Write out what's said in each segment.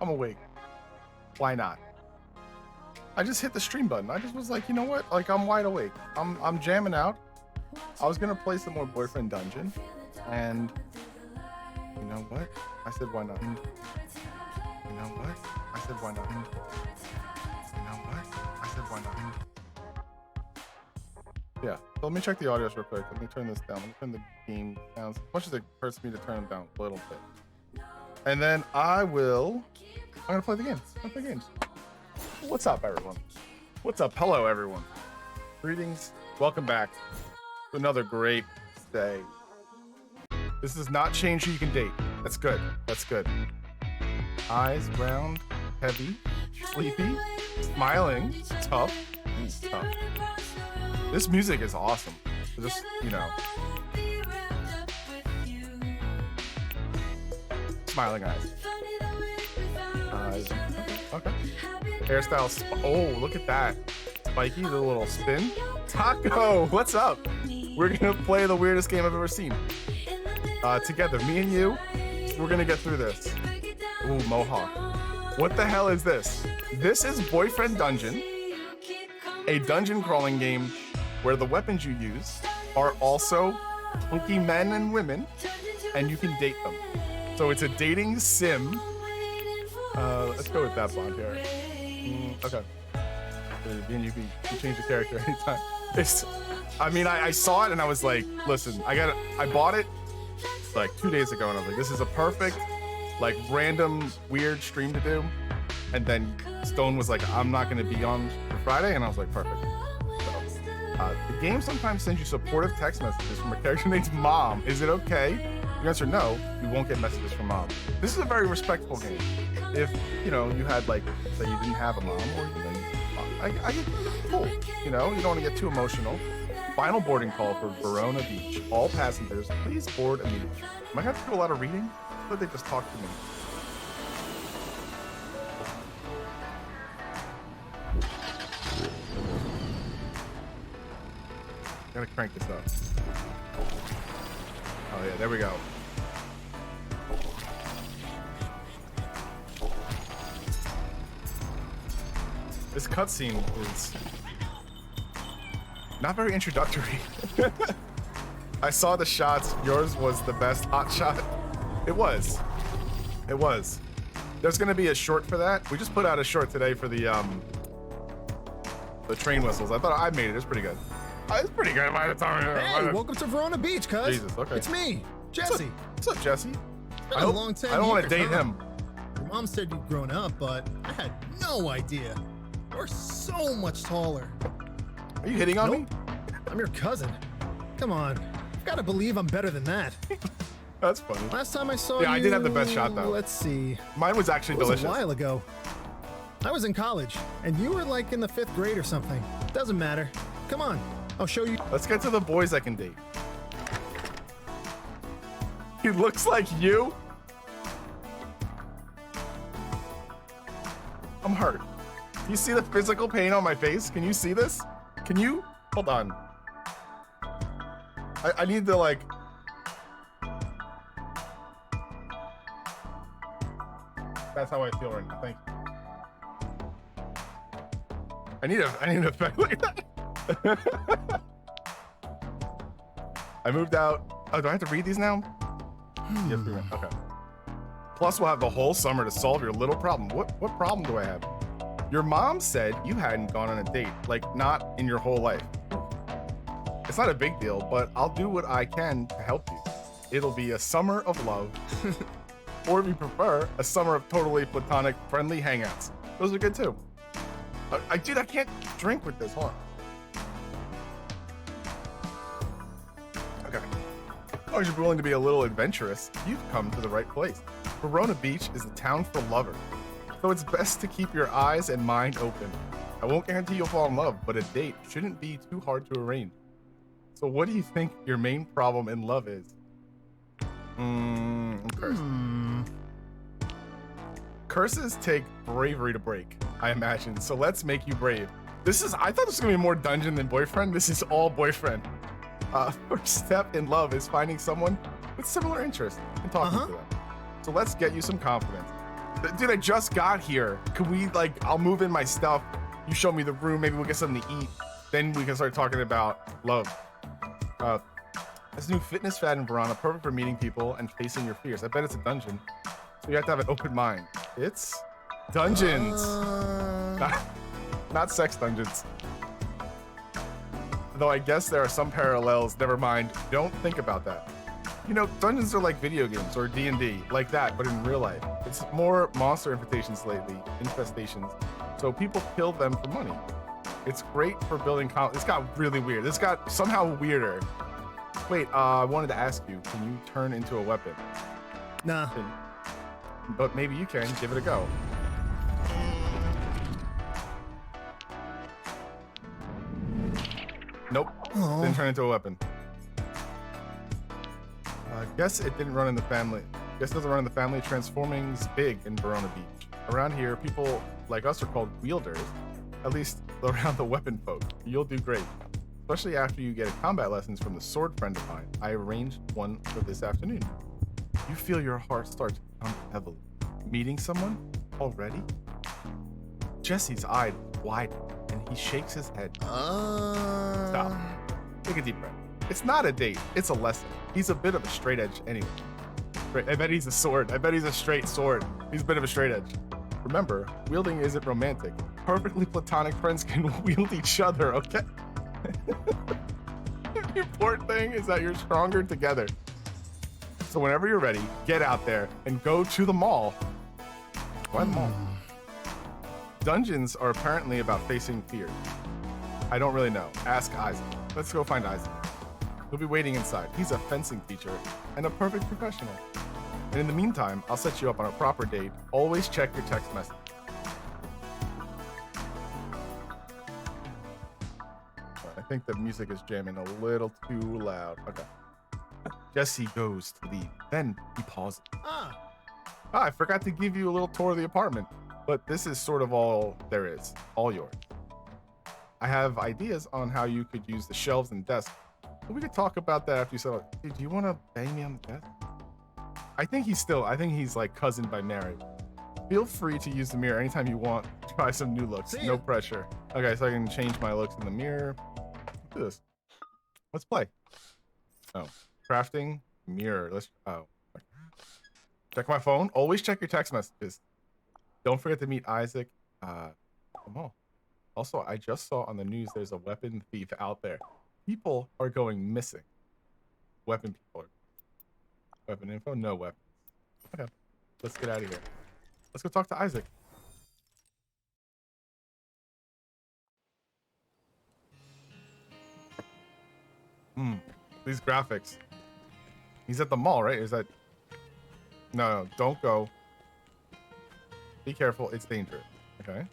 I'm awake. Why not? I just hit the stream button. I just was like, you know what? Like, I'm wide awake. I'm jamming out. I was gonna play some more Boyfriend Dungeon, and you know what? I said, why not? And you know what? I said, why not? And you know what? I said, why not? Yeah. So let me check the audios real quick. Let me turn this down. Let me turn the game down as much as it hurts me to turn it down a little bit. And then I'm gonna play the game. I'm gonna play games. What's up, everyone? What's up? Hello, everyone. Greetings. Welcome back to another great day. This does not change who you can date. That's good. That's good. Eyes round, heavy, sleepy, smiling, tough. Tough. This music is awesome. Just, you know. Smiling eyes. Eyes. Okay. Hairstyle. Oh, look at that. Spiky, the little spin. Taco, what's up? We're gonna play the weirdest game I've ever seen. Together, me and you, we're gonna get through this. Ooh, Mohawk. What the hell is this? This is Boyfriend Dungeon, a dungeon crawling game where the weapons you use are also hunky men and women, and you can date them. So it's a dating sim. Let's go with that blonde hair. Okay. And you can change the character anytime. I saw it and I was like, listen, I bought it like 2 days ago and I was like, this is a perfect, like, random weird stream to do. And then Stone was like, I'm not gonna be on for Friday, and I was like, perfect. So, the game sometimes sends you supportive text messages from a character named Mom. Is it okay? The answer no, you won't get messages from Mom. This is a very respectful game. If, you know, you had, like, say you didn't have a mom, or, you know, I get cool. You know, you don't want to get too emotional. Final boarding call for Verona Beach. All passengers, please board immediately. Am I gonna have to do a lot of reading? I thought they just talked to me. Gotta crank this up. Oh yeah, there we go. This cutscene is not very introductory. I saw the shots. Yours was the best hot shot. It was. It was. There's gonna be a short for that. We just put out a short today for the train whistles. I thought I made it. It's pretty good. It's pretty good by the time. Hey, welcome to Verona Beach, cuz. Jesus, okay. It's me, Jesse. What's up, Jesse? It's been a long time. I don't want to date him. Your mom said you'd grown up, but I had no idea. You're so much taller. Are you hitting on me? I'm your cousin. Come on. You've got to believe I'm better than that. That's funny. Last time I saw you... Yeah, I did have the best shot, though. Let's see. Mine was actually delicious. It was a while ago. I was in college, and you were like in the 5th grade or something. Doesn't matter. Come on. I'll show you. Let's get to the boys I can date. He looks like you. I'm hurt. You see the physical pain on my face? Can you see this? Can you? Hold on. I need to, like... That's how I feel right now. Thank you. I need an effect like that. I moved out. Oh, do I have to read these now? Yes, we will. Okay. Plus, we'll have the whole summer to solve your little problem. What problem do I have? Your mom said you hadn't gone on a date, like not in your whole life. It's not a big deal, but I'll do what I can to help you. It'll be a summer of love, or if you prefer, a summer of totally platonic, friendly hangouts. Those are good too. I can't drink with this. Hold on. Okay. As long as you're willing to be a little adventurous, you've come to the right place. Verona Beach is a town for lovers. So it's best to keep your eyes and mind open. I won't guarantee you'll fall in love, but a date shouldn't be too hard to arrange. So what do you think your main problem in love is? I'm cursed. Curses take bravery to break, I imagine. So let's make you brave. I thought this was gonna be more dungeon than boyfriend. This is all boyfriend. First step in love is finding someone with similar interests and talking to them. So let's get you some confidence. Dude, I just got here. Can we, like, I'll move in my stuff. You show me the room. Maybe we'll get something to eat. Then we can start talking about love. This new fitness fad in Verona, perfect for meeting people and facing your fears. I bet it's a dungeon. So you have to have an open mind. It's dungeons. Not sex dungeons. Though I guess there are some parallels. Never mind. Don't think about that. You know, dungeons are like video games or D&D, like that, but in real life. It's more monster infestations. So people kill them for money. It's great for building This got really weird. This got somehow weirder. Wait, I wanted to ask you, can you turn into a weapon? Nah. But maybe you can. Give it a go. Nope. Aww. Didn't turn into a weapon. Guess it didn't run in the family. Guess it doesn't run in the family. Transforming's big in Verona Beach. Around here, people like us are called wielders. At least around the weapon folk. You'll do great. Especially after you get combat lessons from the sword friend of mine. I arranged one for this afternoon. You feel your heart start to pump heavily. Meeting someone already? Jesse's eyes widen and he shakes his head. Stop. Take a deep breath. It's not a date, it's a lesson. He's a bit of a straight edge anyway. I bet he's a sword. I bet he's a straight sword. He's a bit of a straight edge. Remember, wielding isn't romantic. Perfectly platonic friends can wield each other, okay? The important thing is that you're stronger together. So whenever you're ready, get out there and go to the mall. Why the mall? Dungeons are apparently about facing fear. I don't really know. Ask Isaac. Let's go find Isaac. He'll be waiting inside. He's a fencing teacher and a perfect professional. And in the meantime, I'll set you up on a proper date. Always check your text message. I think the music is jamming a little too loud. Okay. Jesse goes to leave. Then he pauses. I forgot to give you a little tour of the apartment, but this is sort of all there is. All yours. I have ideas on how you could use the shelves and desk. But we could talk about that after you settle. Dude, do you want to bang me on the desk? I think he's like cousin by marriage. Feel free to use the mirror anytime you want. Try some new looks. No pressure. Okay, so I can change my looks in the mirror. Let's do this. Let's play. Oh, crafting mirror. Check my phone. Always check your text messages. Don't forget to meet Isaac. Come on. Also, I just saw on the news there's a weapon thief out there. People are going missing. Weapon people. Weapon info? No weapons. Okay. Let's get out of here. Let's go talk to Isaac. These graphics. He's at the mall, right? Is that... No, don't go. Be careful. It's dangerous. Okay.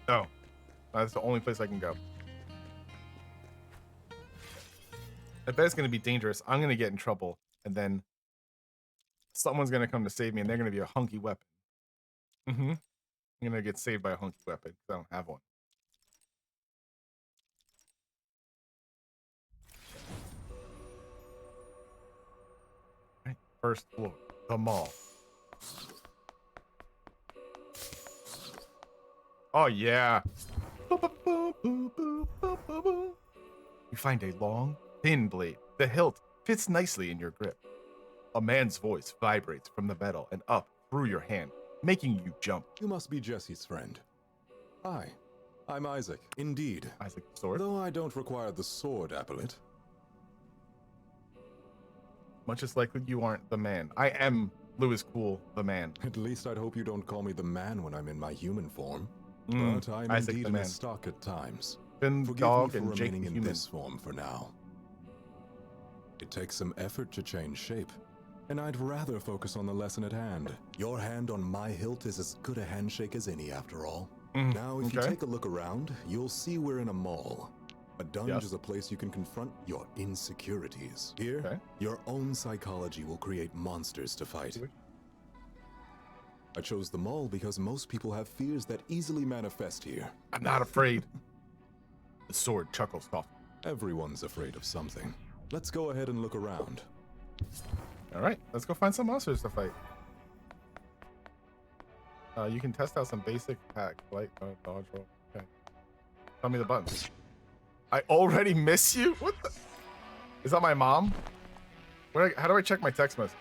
No. That's the only place I can go. I bet it's going to be dangerous. I'm going to get in trouble. And then someone's going to come to save me. And they're going to be a hunky weapon. I'm going to get saved by a hunky weapon. Because I don't have one. Right. First floor. The mall. Oh, yeah. You find a long, thin blade. The hilt fits nicely in your grip. A man's voice vibrates from the metal and up through your hand, making you jump. You must be Jesse's friend. Hi, I'm Isaac. Indeed. Isaac the sword? Though I don't require the sword appellate. Much as likely you aren't the man. I am Lewis Cool, the man. At least I'd hope you don't call me the man when I'm in my human form. But I'm Isaac indeed the in man. a stock at times. Finn Forgive dog me for and Jake remaining the in human. this form for now. It takes some effort to change shape, and I'd rather focus on the lesson at hand. Your hand on my hilt is as good a handshake as any, after all. Now, if you take a look around, you'll see we're in a mall. A dungeon is a place you can confront your insecurities. Here, your own psychology will create monsters to fight. I chose the mall because most people have fears that easily manifest here. I'm not afraid. The sword chuckles softly. Everyone's afraid of something. Let's go ahead and look around. All right, let's go find some monsters to fight. You can test out some basic hack, light, dodge roll. Okay. Tell me the buttons. I already miss you? What the? Is that my mom? How do I check my text message?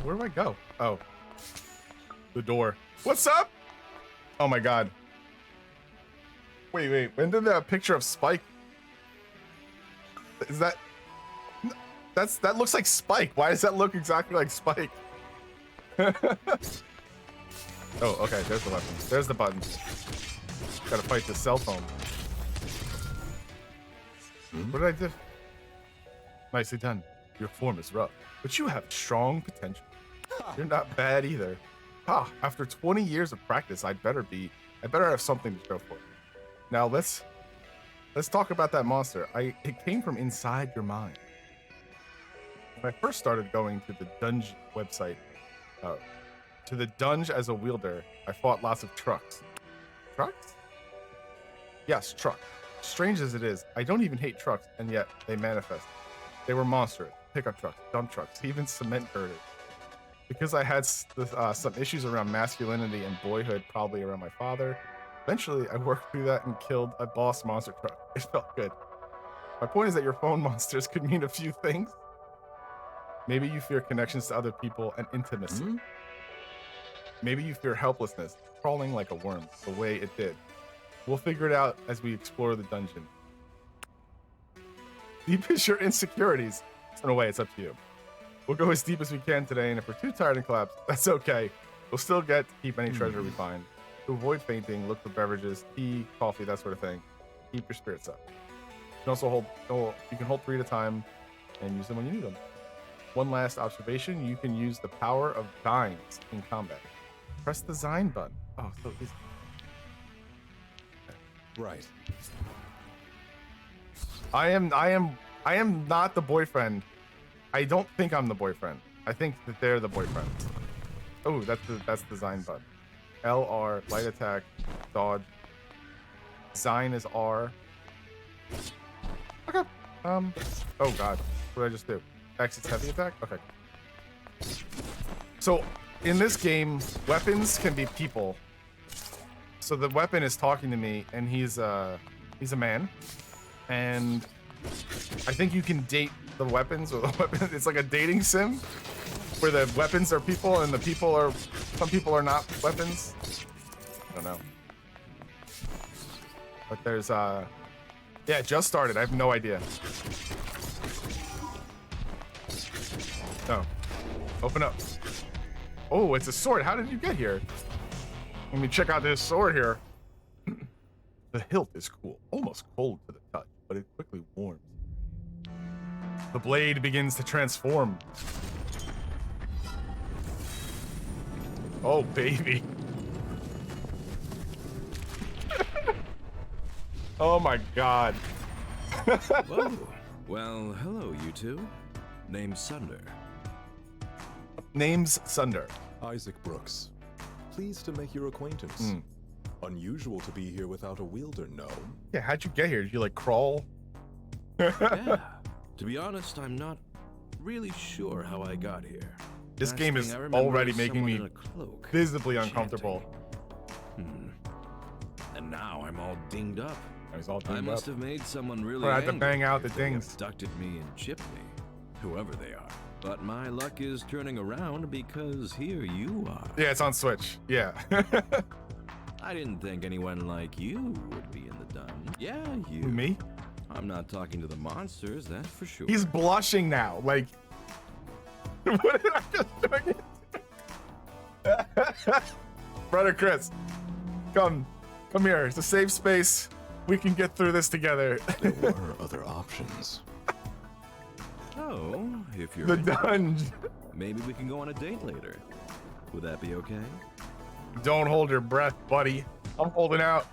Where do I go? Oh. The door. What's up? Oh my god. Wait. When did that picture of Spike? Is that... That looks like Spike. Why does that look exactly like Spike? Oh, okay. There's the weapon. There's the button. Gotta fight the cell phone. What did I do? Nicely done. Your form is rough, but you have strong potential. You're not bad either. After 20 years of practice, I better have something to show for it. Now let's talk about that monster. It came from inside your mind. When I first started going to the Dunge website, to the Dunge as a wielder, I fought lots of trucks. Trucks? Yes, truck. Strange as it is, I don't even hate trucks, and yet they manifest. They were monsters, pickup trucks, dump trucks, even cement girders. Because I had some issues around masculinity and boyhood, probably around my father, eventually I worked through that and killed a boss monster truck. It felt good. My point is that your phone monsters could mean a few things. Maybe you fear connections to other people and intimacy. Maybe you fear helplessness, crawling like a worm, the way it did. We'll figure it out as we explore the dungeon. Deep is your insecurities. In a way, it's up to you. We'll go as deep as we can today, and if we're too tired and collapse, that's okay. We'll still get to keep any treasure we find. To avoid fainting, look for beverages, tea, coffee, that sort of thing. Keep your spirits up. You can also hold 3 at a time and use them when you need them. One last observation, you can use the power of dimes in combat. Press the Zine button. Oh, so easy. Right. I am not the boyfriend. I don't think I'm the boyfriend. I think that they're the boyfriend. Oh, that's the Zine button. LR, light attack, dodge. Zine is R. Okay. Oh god. What did I just do? X is heavy attack? Okay. So in this game, weapons can be people. So the weapon is talking to me, and he's a man. And I think you can date the weapons or the weapon. It's like a dating sim where the weapons are people and some people are not weapons. I don't know. But there's yeah, it just started. I have no idea. No. Open up. Oh, it's a sword. How did you get here? Let me check out this sword here. The hilt is cool, almost cold to the touch, but it quickly warms. The blade begins to transform. Oh, baby. Oh my god. Whoa. Well, hello, you two. Name's Sunder. Name's Sunder. Isaac Brooks. Pleased to make your acquaintance. Unusual to be here without a wielder, no? Yeah, how'd you get here? Did you like crawl? Yeah. To be honest, I'm not really sure how I got here. This Last game thing is I remember already is making someone me in a cloak visibly chanting. uncomfortable. And now I'm all dinged up. He's all I dinged must up. have made someone really Or I had to angry bang out the if they dings. abducted me and chipped me, whoever they are. But my luck is turning around because here you are. Yeah, it's on Switch. Yeah. I didn't think anyone like you would be in the dungeon. Yeah, you. Me? I'm not talking to the monsters, that's for sure. He's blushing now. Like, what did I just do again? Brother Chris, come here. It's a safe space. We can get through this together. There were other options. Oh, if you're The into it, dungeon. maybe we can go on a date later. Would that be okay? Don't hold your breath, buddy. I'm holding out.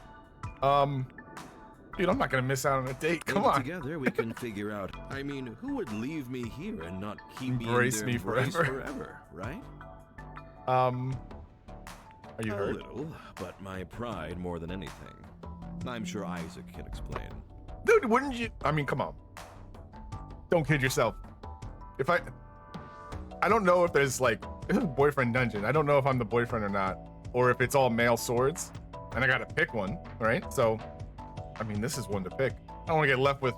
Dude, I'm not gonna miss out on a date. Come Maybe on. Together we can figure out. I mean, who would leave me here and not keep Embrace me in their me embrace forever. forever, right? Are you A hurt? little, but my pride more than anything. I'm sure Isaac can explain. Dude, wouldn't you? I mean, come on. Don't kid yourself. If I don't know if there's like a boyfriend dungeon. I don't know if I'm the boyfriend or not, or if it's all male swords, and I gotta pick one, right? So, I mean, this is one to pick. I don't want to get left with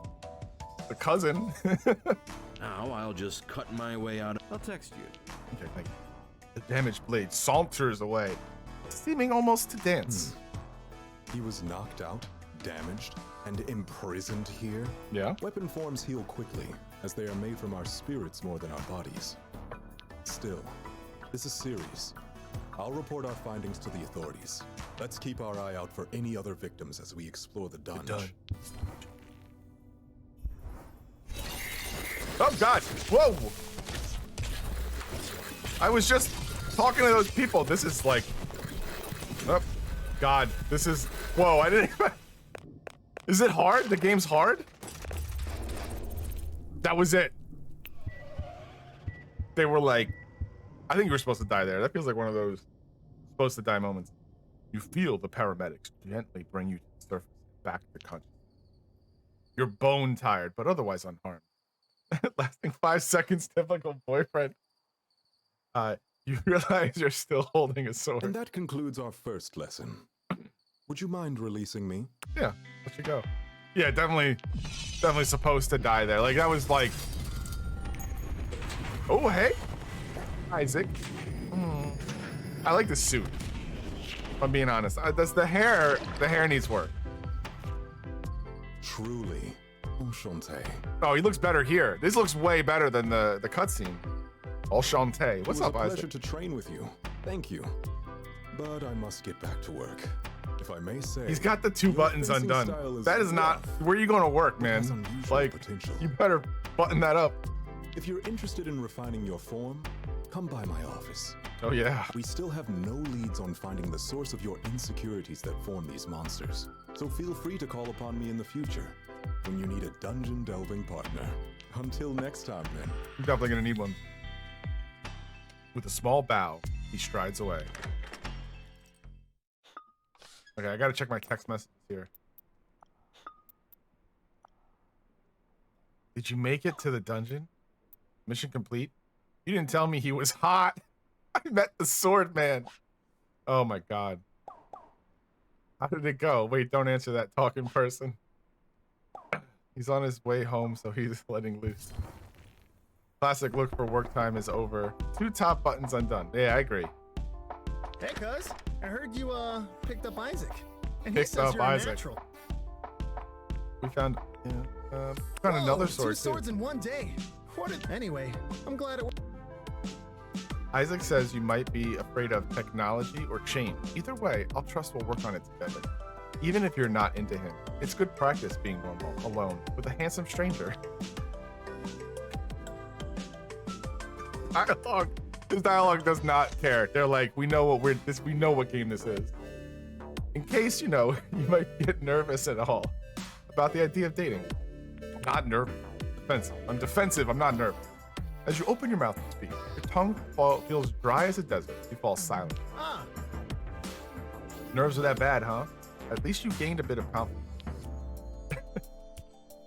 the cousin. Now I'll just cut my way out. I'll text you. Okay, thank you. The damaged blade saunters away, seeming almost to dance. He was knocked out, damaged, and imprisoned here? Yeah. Weapon forms heal quickly, as they are made from our spirits more than our bodies. Still, this is serious. I'll report our findings to the authorities. Let's keep our eye out for any other victims as we explore the dungeon. Oh God! Whoa! I was just talking to those people. This is like, oh God! This is whoa! I didn't. Is it hard? The game's hard? That was it. They were like, I think you were supposed to die there. That feels like one of those supposed to die moments. You feel the paramedics gently bring you to the surface, back to consciousness. You're bone tired, but otherwise unharmed. Lasting 5 seconds, typical boyfriend. You realize you're still holding a sword. And that concludes our first lesson. Would you mind releasing me? Yeah, let you go. Yeah, definitely supposed to die there. Like that was like, oh hey, Isaac. I like the suit. If I'm being honest, that's the hair. The hair needs work. Truly, enchanté. Oh, he looks better here. This looks way better than the cutscene. Enchanté. What's up, It was a Isaac? pleasure to train with you. Thank you. But I must get back to work. If I may say, He's got the two your buttons fencing undone. style is That is not. rough. Where are you going to work, It man? has unusual Like, potential. you better button that up. If you're interested in refining your form, come by my office. Oh yeah. We still have no leads on finding the source of your insecurities that form these monsters. So feel free to call upon me in the future when you need a dungeon delving partner. Until next time, then. I'm definitely gonna need one. With a small bow, he strides away. Okay, I gotta check my text messages here. Did you make it to the dungeon? Mission complete? You didn't tell me he was hot. I met the sword man. Oh my God. How did it go? Wait, don't answer that talking person. He's on his way home, so he's letting loose. Classic look for work time is over. 2 top buttons undone. Yeah, I agree. Hey, cuz. I heard you, picked up Isaac. And Picked he says up you're Isaac. a natural. We found, Whoa, another 2 sword too. swords in one day. Anyway, I'm glad it. Isaac says you might be afraid of technology or change. Either way, I'll trust we'll work on it together. Even if you're not into him, it's good practice being normal, alone, with a handsome stranger. Dialogue. This dialogue does not care. They're like, we know what game this is. In case, you might get nervous at all about the idea of dating. I'm not nervous. Defensive. I'm defensive. I'm not nervous. As you open your mouth to speak, your tongue feels dry as a desert. You fall silent. Ah, Nerves are that bad, huh? At least you gained a bit of confidence.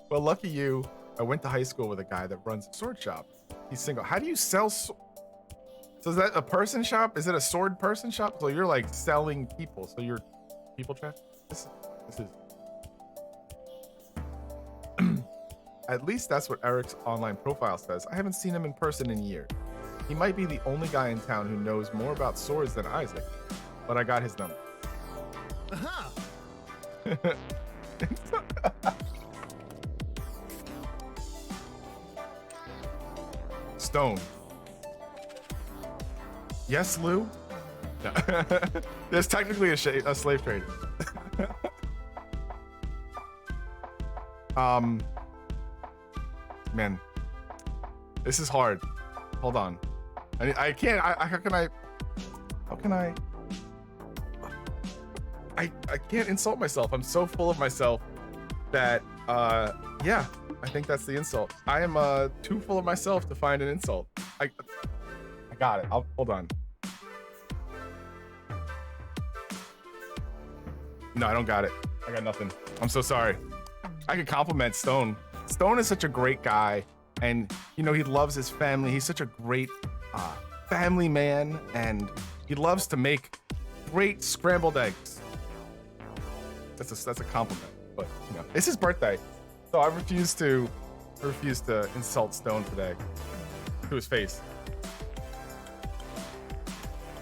Well, lucky you. I went to high school with a guy that runs a sword shop. He's single. How do you sell? So is that a person shop? Is it a sword person shop? So you're like selling people. So you're people trap. This is. At least that's what Eric's online profile says. I haven't seen him in person in years. He might be the only guy in town who knows more about swords than Isaac, but I got his number. aha. Stone. Yes, Lou? No. There's technically a slave trade. Man, this is hard. Hold on. I can't. How can I? I can't insult myself. I'm so full of myself that yeah, I think that's the insult. I am too full of myself to find an insult. I got it. Hold on. No, I don't got it. I got nothing. I'm so sorry. I could compliment Stone. Stone is such a great guy, and you know he loves his family. He's such a great family man, and he loves to make great scrambled eggs. That's a compliment, but you know it's his birthday, so I refuse to insult Stone today to his face.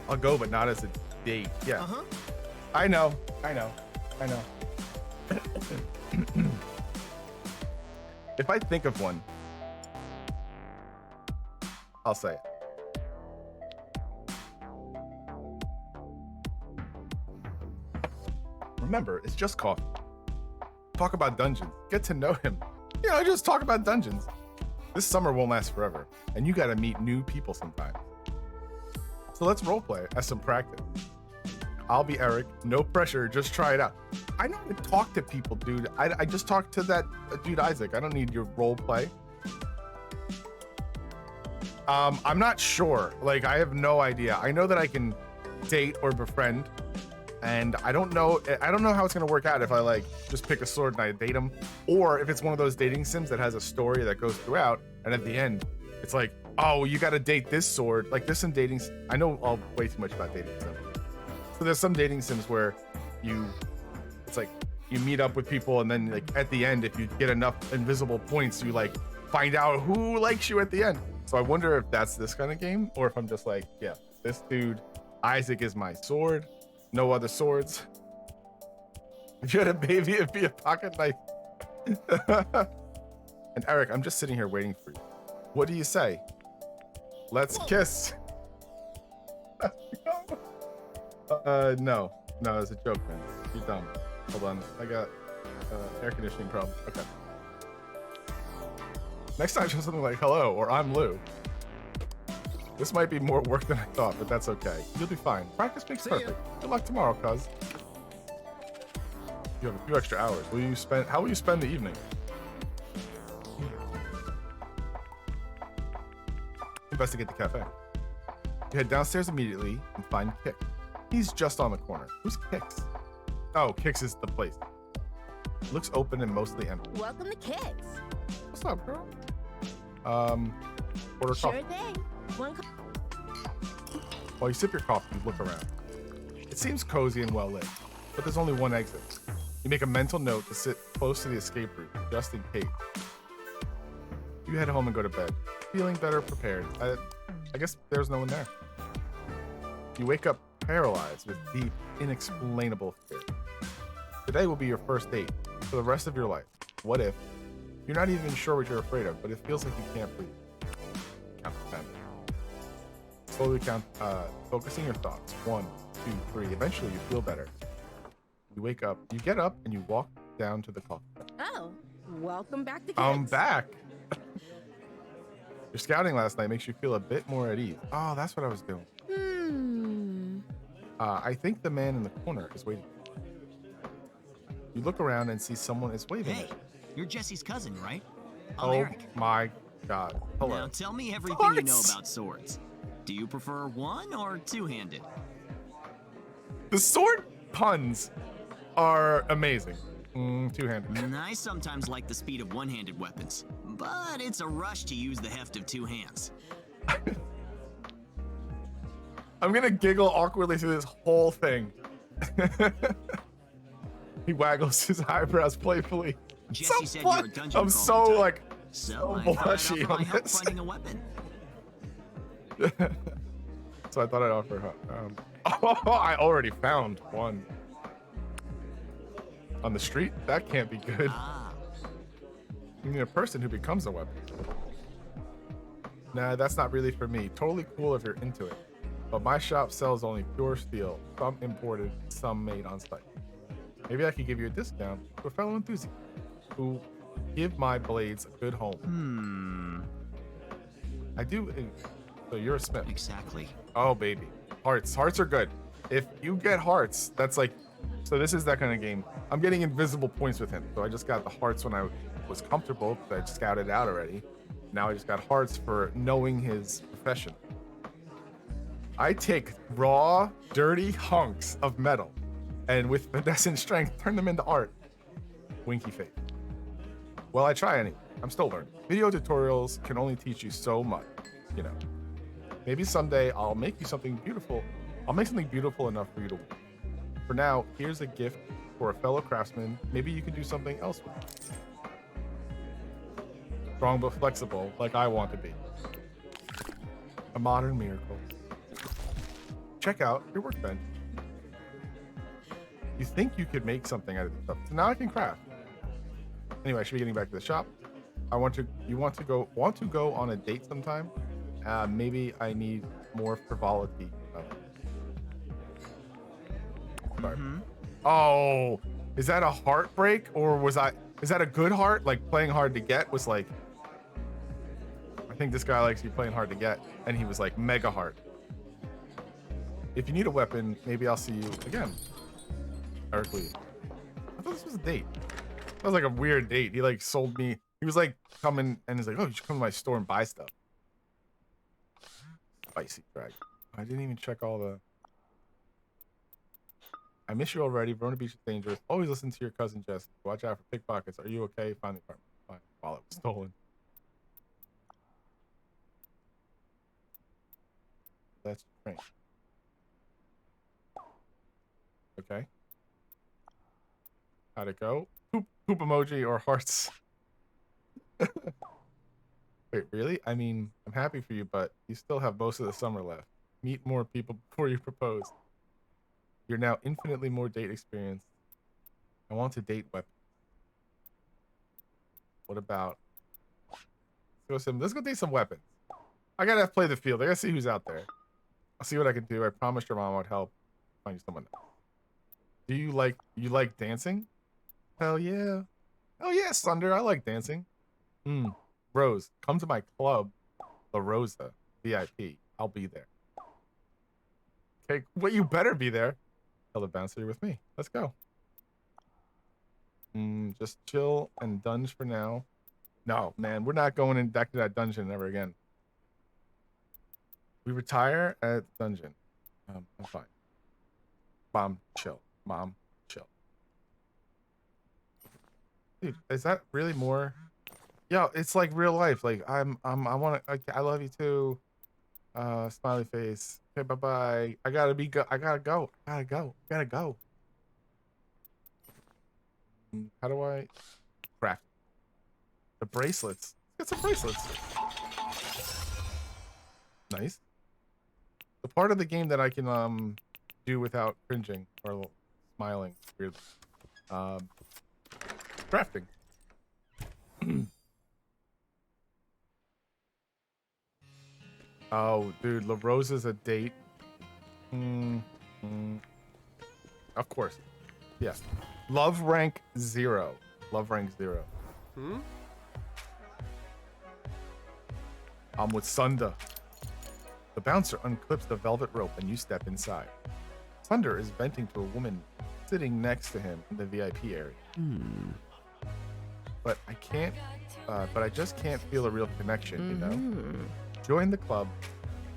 I'll go, but not as a date. Yeah. I know. If I think of one, I'll say it. Remember, it's just coffee. Talk about dungeons. Get to know him. You know, just talk about dungeons. This summer won't last forever, and you gotta meet new people sometimes. So let's roleplay as some practice. I'll be Eric. No pressure. Just try it out. I know how to talk to people, dude. I just talked to that dude Isaac. I don't need your role play. I'm not sure. Like, I have no idea. I know that I can date or befriend, and I don't know how it's gonna work out if I like just pick a sword and I date him, or if it's one of those dating sims that has a story that goes throughout, and at the end, it's like, oh, you got to date this sword. Like, there's some dating. I know all way too much about dating sims. So there's some dating sims where it's like you meet up with people, and then like at the end, if you get enough invisible points, you like find out who likes you at the end. So I wonder if that's this kind of game, or if I'm just like, yeah, this dude Isaac is my sword, no other swords. If you had a baby, it'd be a pocket knife. And Eric, I'm just sitting here waiting for you. What do you say? Let's kiss. No, it's a joke, man. You're dumb. Hold on, I got air conditioning problem. Okay. Next time, show something like hello or I'm Lou. This might be more work than I thought, but that's okay. You'll be fine. Practice makes perfect. Good luck tomorrow, cuz. You have a few extra hours. How will you spend the evening? Investigate the cafe. You head downstairs immediately and find Kick. He's just on the corner. Who's Kix? Oh, Kix is the place. It looks open and mostly empty. Welcome to Kix. What's up, girl? Order coffee. Sure thing. While you sip your coffee, you look around. It seems cozy and well lit, but there's only one exit. You make a mental note to sit close to the escape route, just in case. You head home and go to bed, feeling better prepared. I guess there's no one there. You wake up paralyzed with deep, inexplainable fear. Today will be your first date for the rest of your life. What if you're not even sure what you're afraid of, but it feels like you can't breathe? Count to 10. Slowly count, focusing your thoughts. 1, 2, 3. Eventually, you feel better. You wake up. You get up and you walk down to the coffee shop. Oh, welcome back to Kix. I'm back. Your scouting last night makes you feel a bit more at ease. Oh, that's what I was doing. I think the man in the corner is waiting. You look around and see someone is waving. Hey, at you. you're Jesse's cousin, right? I'm Oh Eric. my God. Hello. Now tell me everything you know about swords. Do you prefer one or two-handed? The sword puns are amazing. Two-handed. I sometimes like the speed of one-handed weapons, but it's a rush to use the heft of two hands. I'm gonna giggle awkwardly through this whole thing. He waggles his eyebrows playfully. Jesse said you're a dungeon I'm crawl so type. like So I blushy thought I'd offer my on help this. finding a weapon. So I thought I'd offer her. I already found one. On the street? That can't be good. Ah, You need a person who becomes a weapon. Nah, that's not really for me. Totally cool if you're into it. But my shop sells only pure steel. Some imported, some made on site. Maybe I could give you a discount to a fellow enthusiast who give my blades a good home. I do. So you're a smith. exactly. Oh, baby. Hearts. Hearts are good. If you get hearts, that's like... So this is that kind of game. I'm getting invisible points with him. So I just got the hearts when I was comfortable, because I scouted out already. Now I just got hearts for knowing his profession. I take raw, dirty hunks of metal and with finesse and strength, turn them into art. Winky face. Well, I try anyway. I'm still learning. Video tutorials can only teach you so much, you know. Maybe someday I'll make you something beautiful. I'll make something beautiful enough for you to win. For now, here's a gift for a fellow craftsman. Maybe you can do something else with it. Strong but flexible, like I want to be. A modern miracle. Check out your workbench. You think you could make something out of this stuff. So now I can craft. Anyway, I should be getting back to the shop. You want to go on a date sometime? Maybe I need more frivolity. Sorry. Oh, is that a heartbreak, or is that a good heart? Like playing hard to get was like, I think this guy likes you playing hard to get, and he was like mega hard. If you need a weapon, maybe I'll see you again. Eric Lee. I thought this was a date. That was like a weird date. He like sold me. He was like coming and he's like, oh, you should come to my store and buy stuff. Spicy drag. I didn't even check all the. I miss you already. Verona Beach is dangerous. Always listen to your cousin Jess. Watch out for pickpockets. Are you okay? Find the apartment. Fine. Wallet was stolen. That's strange. Okay. How'd it go? Poop emoji or hearts. Wait, really? I mean, I'm happy for you, but you still have most of the summer left. Meet more people before you propose. You're now infinitely more date experienced. I want to date weapons. What about? Let's go date some weapons. I gotta play the field. I gotta see who's out there. I'll see what I can do. I promised your mom would help find you someone else. Do you like dancing? Hell yeah. Hell yeah, Sunder. I like dancing. Rose, come to my club, La Rosa, VIP. I'll be there. Okay, well, you better be there. Tell the bouncer you're with me. Let's go. Just chill and dunge for now. No, man, we're not going back to that dungeon ever again. We retire at the dungeon. I'm fine. Mom, chill. Mom, chill. Dude, is that really more? Yo, it's like real life. Like I love you too. Smiley face. Okay, bye-bye. I gotta go. How do I craft the bracelets? Let's get some bracelets. Nice. The part of the game that I can do without cringing or smiling. Weird. Crafting. Oh, dude, La Rosa's a date. Of course. Yes. Love rank 0. Love rank 0. I'm with Sunda. The bouncer unclips the velvet rope and you step inside. Thunder is venting to a woman sitting next to him in the VIP area. But I just can't feel a real connection, you know? Join the club.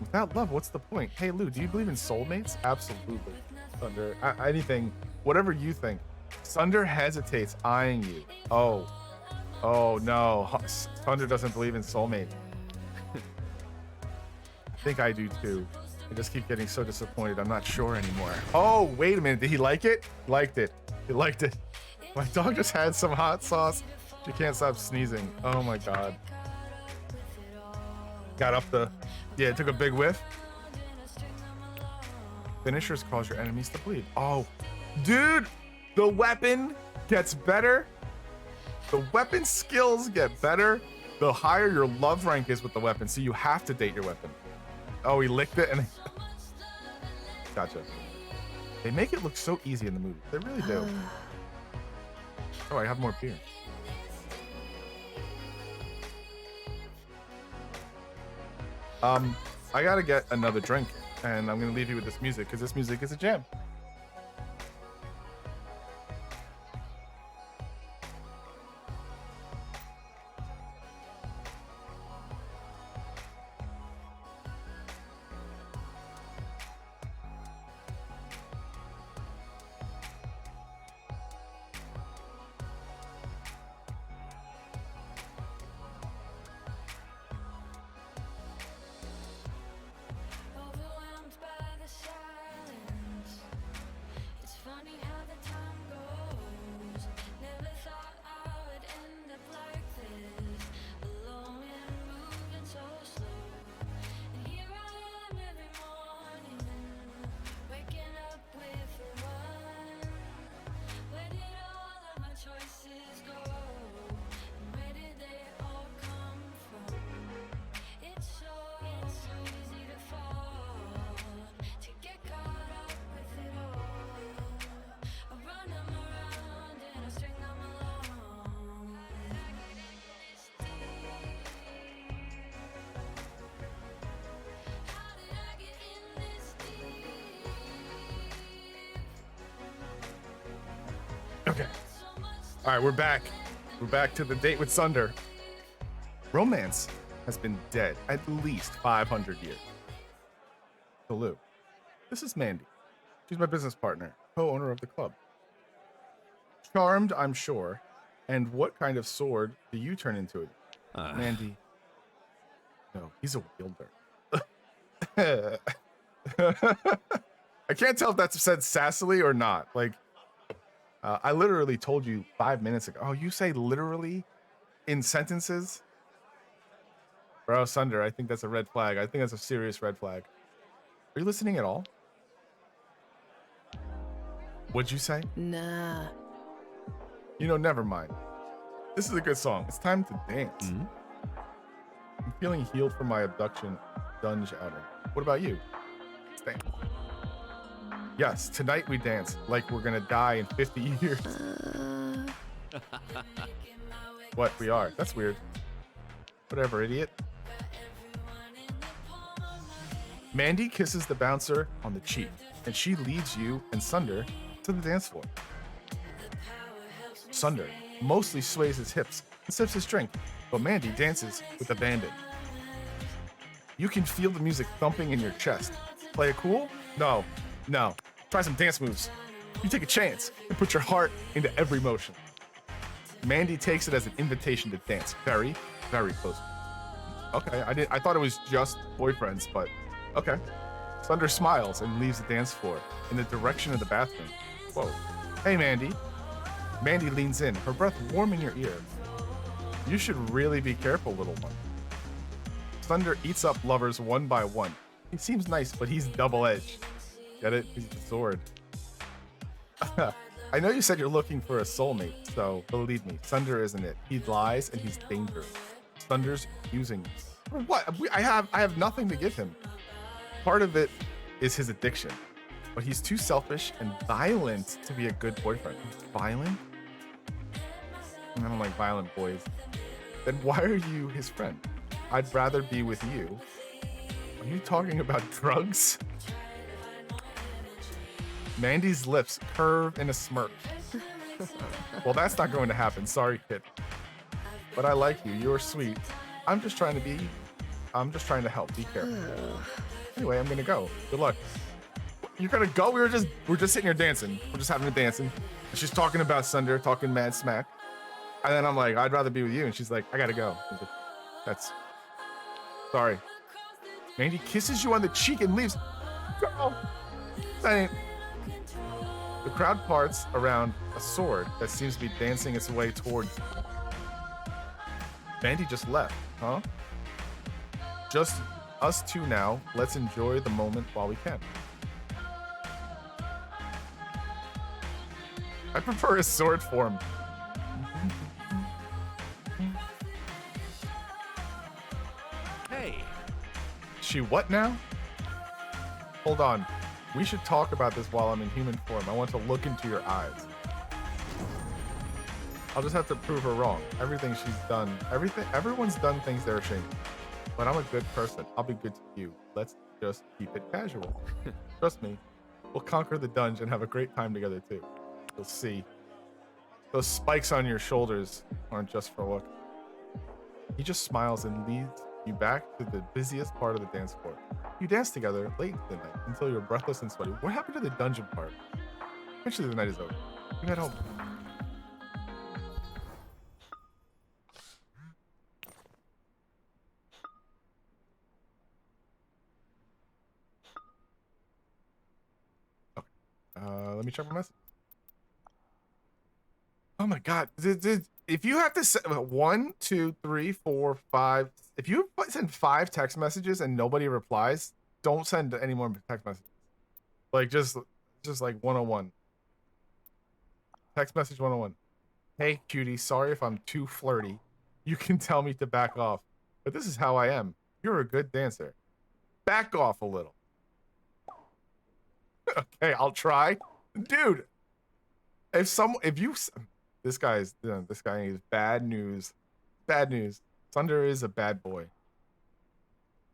Without love, what's the point? Hey, Lou, do you believe in soulmates? Absolutely. Thunder, anything, whatever you think. Thunder hesitates, eyeing you. Oh no. Thunder doesn't believe in soulmates. I think I do too. I just keep getting so disappointed. I'm not sure anymore. Oh, wait a minute. Did he like it? Liked it. He liked it. My dog just had some hot sauce. She can't stop sneezing. Oh my God. Got up yeah, it took a big whiff. Finishers cause your enemies to bleed. Oh, dude, the weapon gets better. The weapon skills get better the higher your love rank is with the weapon. So you have to date your weapon. Oh, he licked it and gotcha. They make it look so easy in the movie. They really do. Oh, I have more beer. I gotta get another drink, and I'm gonna leave you with this music because this music is a jam. Okay. All right, we're back. We're back to the date with Sunder. Romance has been dead at least 500 years. Hello. This is Mandy. She's my business partner, co-owner of the club. Charmed, I'm sure. And what kind of sword do you turn into it? Mandy. No, he's a wielder. I can't tell if that's said sassily or not. Like, I literally told you 5 minutes ago. Oh, you say literally in sentences? Bro, Sunder, I think that's a red flag. I think that's a serious red flag. Are you listening at all? What'd you say? Nah. You know, never mind. This is a good song. It's time to dance. Mm-hmm. I'm feeling healed from my abduction dunge outing. What about you? Let's dance. Yes, tonight we dance like we're gonna die in 50 years. What, we are? That's weird. Whatever, idiot. Mandy kisses the bouncer on the cheek, and she leads you and Sunder to the dance floor. Sunder mostly sways his hips and sips his drink, but Mandy dances with abandon. You can feel the music thumping in your chest. Play it cool? No. Try some dance moves. You take a chance and put your heart into every motion. Mandy takes it as an invitation to dance very, very close. Okay, I thought it was just boyfriends, but okay. Sunder smiles and leaves the dance floor in the direction of the bathroom. Whoa. Hey, Mandy. Mandy leans in, her breath warm in your ear. You should really be careful, little one. Sunder eats up lovers one by one. He seems nice, but he's double-edged. Get it? He's a sword. I know you said you're looking for a soulmate, so believe me, Sunder isn't it. He lies and he's dangerous. Sunder's using me. For what? I have nothing to give him. Part of it is his addiction, but he's too selfish and violent to be a good boyfriend. He's violent? I don't like violent boys. Then why are you his friend? I'd rather be with you. Are you talking about drugs? Mandy's lips curve in a smirk. Well, that's not going to happen. Sorry, kid. But I like you. You're sweet. I'm just trying to help. Be careful. Anyway, I'm gonna go. Good luck. You're gonna go? We're just sitting here dancing. We're just having a dancing. And she's talking about Sunder, talking mad smack. And then I'm like, I'd rather be with you. And she's like, I gotta go. Like, that's sorry. Mandy kisses you on the cheek and leaves. Girl, that ain't. The crowd parts around a sword that seems to be dancing its way toward you. Mandy just left, huh? Just us two now. Let's enjoy the moment while we can. I prefer his sword form. Hey. She what now? Hold on. We should talk about this while I'm in human form. I want to look into your eyes. I'll just have to prove her wrong. Everything she's done, everyone's done things they're ashamed of. But I'm a good person. I'll be good to you. Let's just keep it casual. Trust me. We'll conquer the dungeon and have a great time together too. You'll see. Those spikes on your shoulders aren't just for look. He just smiles and leads you back to the busiest part of the dance floor. You dance together late into the night until you're breathless and sweaty. What happened to the dungeon part? Eventually the night is over. You head home. Okay. Let me check my message. Oh my god. If you have to send 1, 2, 3, 4, 5, if you send 5 text messages and nobody replies, don't send any more text messages. Like just like 101. Text message 101. Hey cutie, sorry if I'm too flirty. You can tell me to back off, but this is how I am. You're a good dancer. Back off a little. Okay, I'll try. Dude, this guy is bad news. Bad news. Sunder is a bad boy.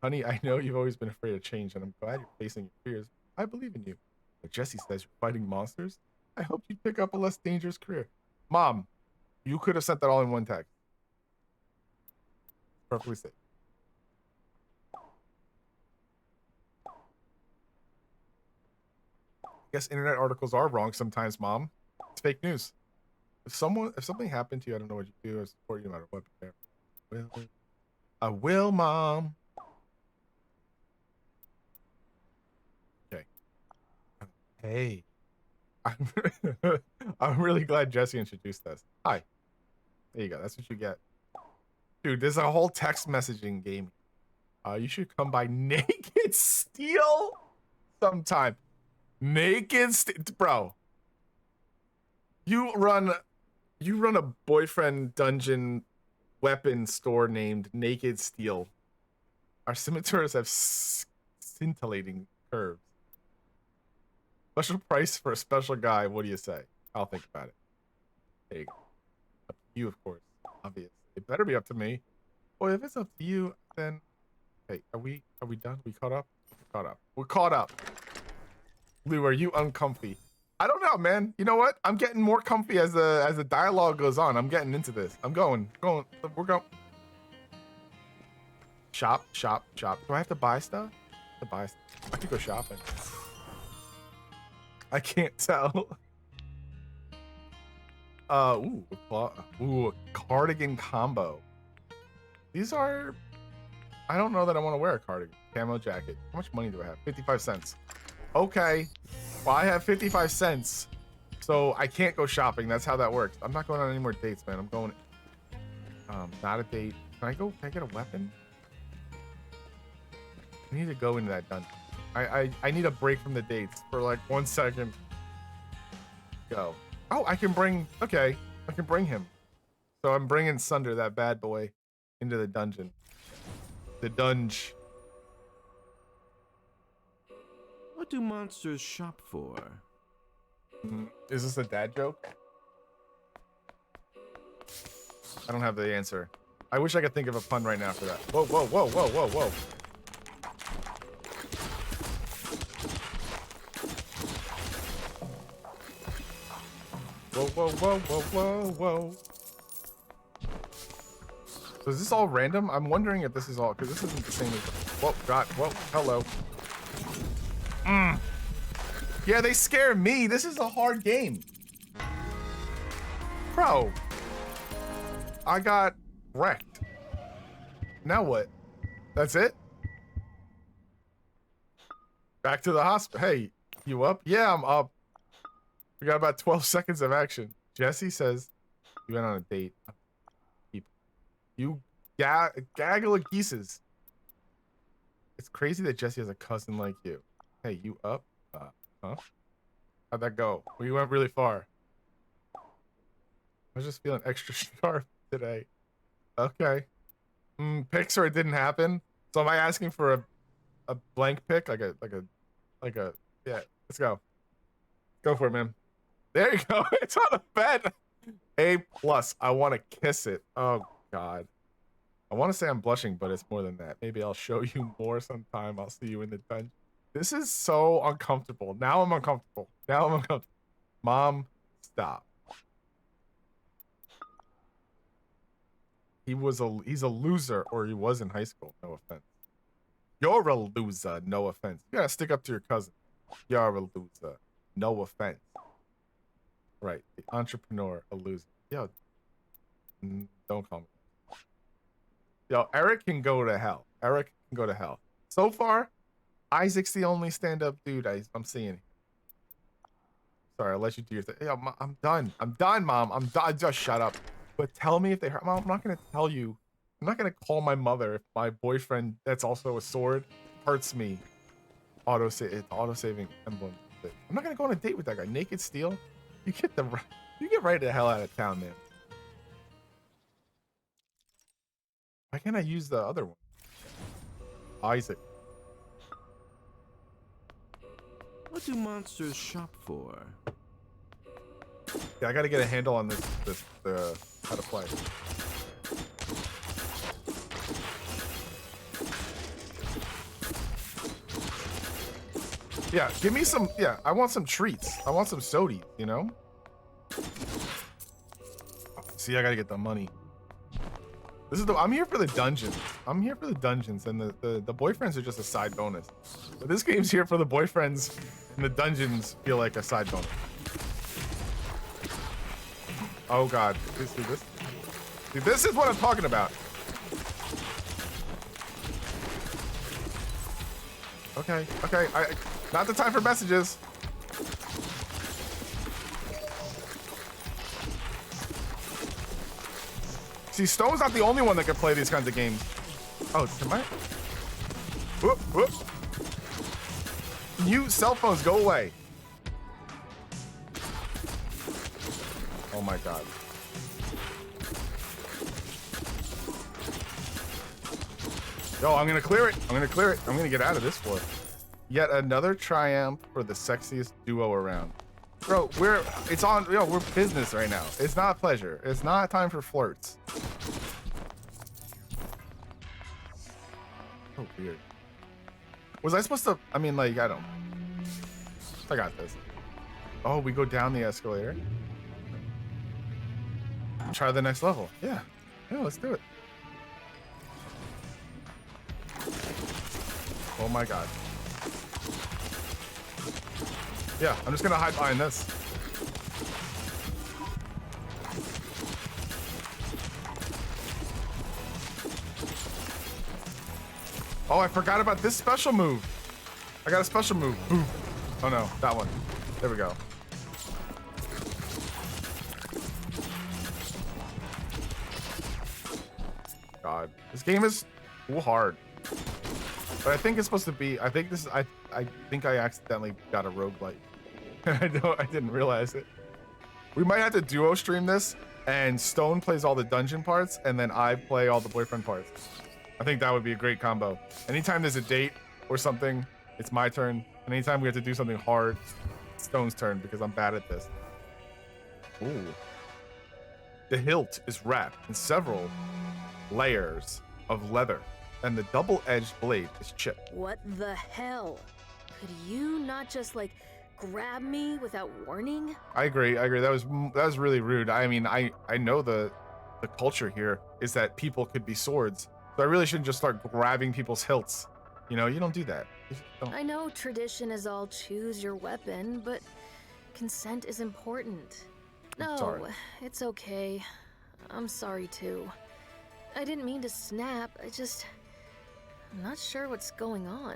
Honey, I know you've always been afraid of change, and I'm glad you're facing your fears. I believe in you. But Jesse says you're fighting monsters. I hope you pick up a less dangerous career. Mom, you could have sent that all in one text. Perfectly safe. I guess internet articles are wrong sometimes, Mom. It's fake news. If something happened to you, I don't know what you do. I support you no matter what. I will, Mom. Okay. Hey. I'm really glad Jesse introduced us. Hi. There you go. That's what you get. Dude, there's a whole text messaging game. You should come by Naked Steel sometime. Naked Steel. Bro. You run a boyfriend dungeon weapon store named Naked Steel. Our scimitars have scintillating curves. Special price for a special guy. What do you say? I'll think about it. There you go. Up to you, of course. Obvious. It better be up to me. Boy, if it's up to you, then hey, are we done? We caught up? Caught up. We're caught up. Lou, are you uncomfy? I don't know, man. You know what? I'm getting more comfy as the dialogue goes on. I'm getting into this. I'm going. We're going. Shop. Do I have to buy stuff? I could go shopping. I can't tell. Ooh, a cardigan combo. These are. I don't know that I want to wear a cardigan. Camo jacket. How much money do I have? 55 cents. Okay. Well, I have 55 cents, so I can't go shopping. That's how that works. I'm not going on any more dates, man. I'm going. Not a date. Can I get a weapon? I need to go into that dungeon. I need a break from the dates for like 1 second. Go. Oh, I can bring him. So I'm bringing Sunder, that bad boy, into the dungeon. The dunge. What do monsters shop for? Is this a dad joke? I don't have the answer. I wish I could think of a pun right now for that. Whoa. Whoa. So is this all random? I'm wondering if this is all, because this isn't the same as... Whoa, God, whoa, hello. Yeah, they scare me. This is a hard game. Bro. I got wrecked. Now what? That's it? Back to the hospital. Hey, you up? Yeah, I'm up. We got about 12 seconds of action. Jesse says you went on a date. You gaggle of geeses. It's crazy that Jesse has a cousin like you. Hey, you up? Huh? How'd that go? Well, you went really far. I was just feeling extra sharp today. Okay. Picks or it didn't happen. So am I asking for a blank pick? Like a yeah, let's go. Go for it, man. There you go. It's on a bed. A+. I want to kiss it. Oh God. I want to say I'm blushing, but it's more than that. Maybe I'll show you more sometime. I'll see you in the dungeon. This is so uncomfortable. Now I'm uncomfortable. Mom, stop. He's a loser, or he was in high school. No offense. You're a loser. No offense. You gotta stick up to your cousin. You're a loser. No offense. Right. The entrepreneur, a loser. Yo, don't call me. Yo, Eric can go to hell. So far, Isaac's the only stand-up dude I'm seeing. Sorry, I'll let you do your thing. Yo, I'm done. Mom. I'm done. Just shut up. But tell me if they hurt. Mom, I'm not going to tell you. I'm not going to call my mother if my boyfriend, that's also a sword, hurts me. Auto-saving emblem. I'm not going to go on a date with that guy. Naked Steel? You get right the hell out of town, man. Why can't I use the other one? Isaac. What do monsters shop for? Yeah, I gotta get a handle on this how to play. Yeah, give me some. Yeah, I want some treats. I want some sodies, you know? See, I gotta get the money. This is the. I'm here for the dungeons. I'm here for the dungeons, and the boyfriends are just a side bonus. But this game's here for the boyfriends, and the dungeons feel like a side bonus. Oh God, see this? See, this is what I'm talking about. Okay, okay. Not the time for messages. See, Stone's not the only one that can play these kinds of games. Oh, am I? Whoop, whoop. You cell phones, go away. Oh my God. Yo, I'm gonna clear it. I'm gonna clear it. I'm gonna get out of this floor. Yet another triumph for the sexiest duo around. Bro, it's on, we're business right now. It's not pleasure. It's not time for flirts. Oh, weird. Was I supposed to, I mean, like, I don't. I got this. Oh, we go down the escalator. Try the next level. Yeah. Yeah, let's do it. Oh my God. Yeah, I'm just gonna hide behind this. Oh, I forgot about this special move. I got a special move. Boom. Oh no, that one. There we go. God, this game is too hard. But I think it's supposed to be. I think this is. I think I accidentally got a roguelite. I didn't realize it. We might have to duo stream this, and Stone plays all the dungeon parts, and then I play all the boyfriend parts. I think that would be a great combo. Anytime there's a date or something, it's my turn. And anytime we have to do something hard, it's Stone's turn because I'm bad at this. Ooh. The hilt is wrapped in several layers of leather, and the double-edged blade is chipped. What the hell? Could you not just like grab me without warning? I agree. That was really rude. I mean, I know the culture here is that people could be swords, so I really shouldn't just start grabbing people's hilts. You know, you don't do that. You just don't. I know tradition is all choose your weapon, but consent is important. No, sorry. it's okay. I'm sorry too. I didn't mean to snap. I'm not sure what's going on.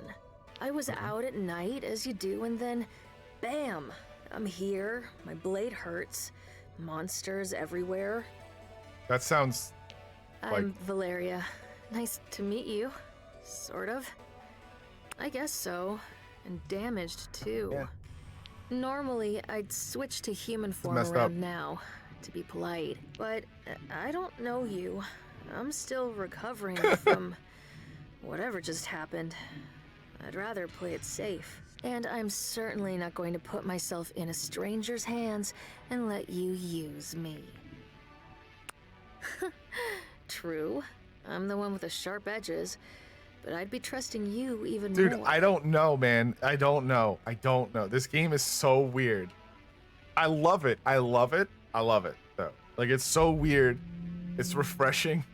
I was out at night, as you do, and then, bam! I'm here, my blade hurts, monsters everywhere. That sounds like... I'm Valeria. Nice to meet you. Sort of. I guess so. And damaged, too. Yeah. Normally, I'd switch to human form messed around up. now, to be polite. But I don't know you. I'm still recovering from whatever just happened. I'd rather play it safe. And I'm certainly not going to put myself in a stranger's hands and let you use me. True. I'm the one with the sharp edges, but I'd be trusting you even more. Dude, I don't know, man. I don't know. This game is so weird. I love it. I love it, though. Like, it's so weird. It's refreshing.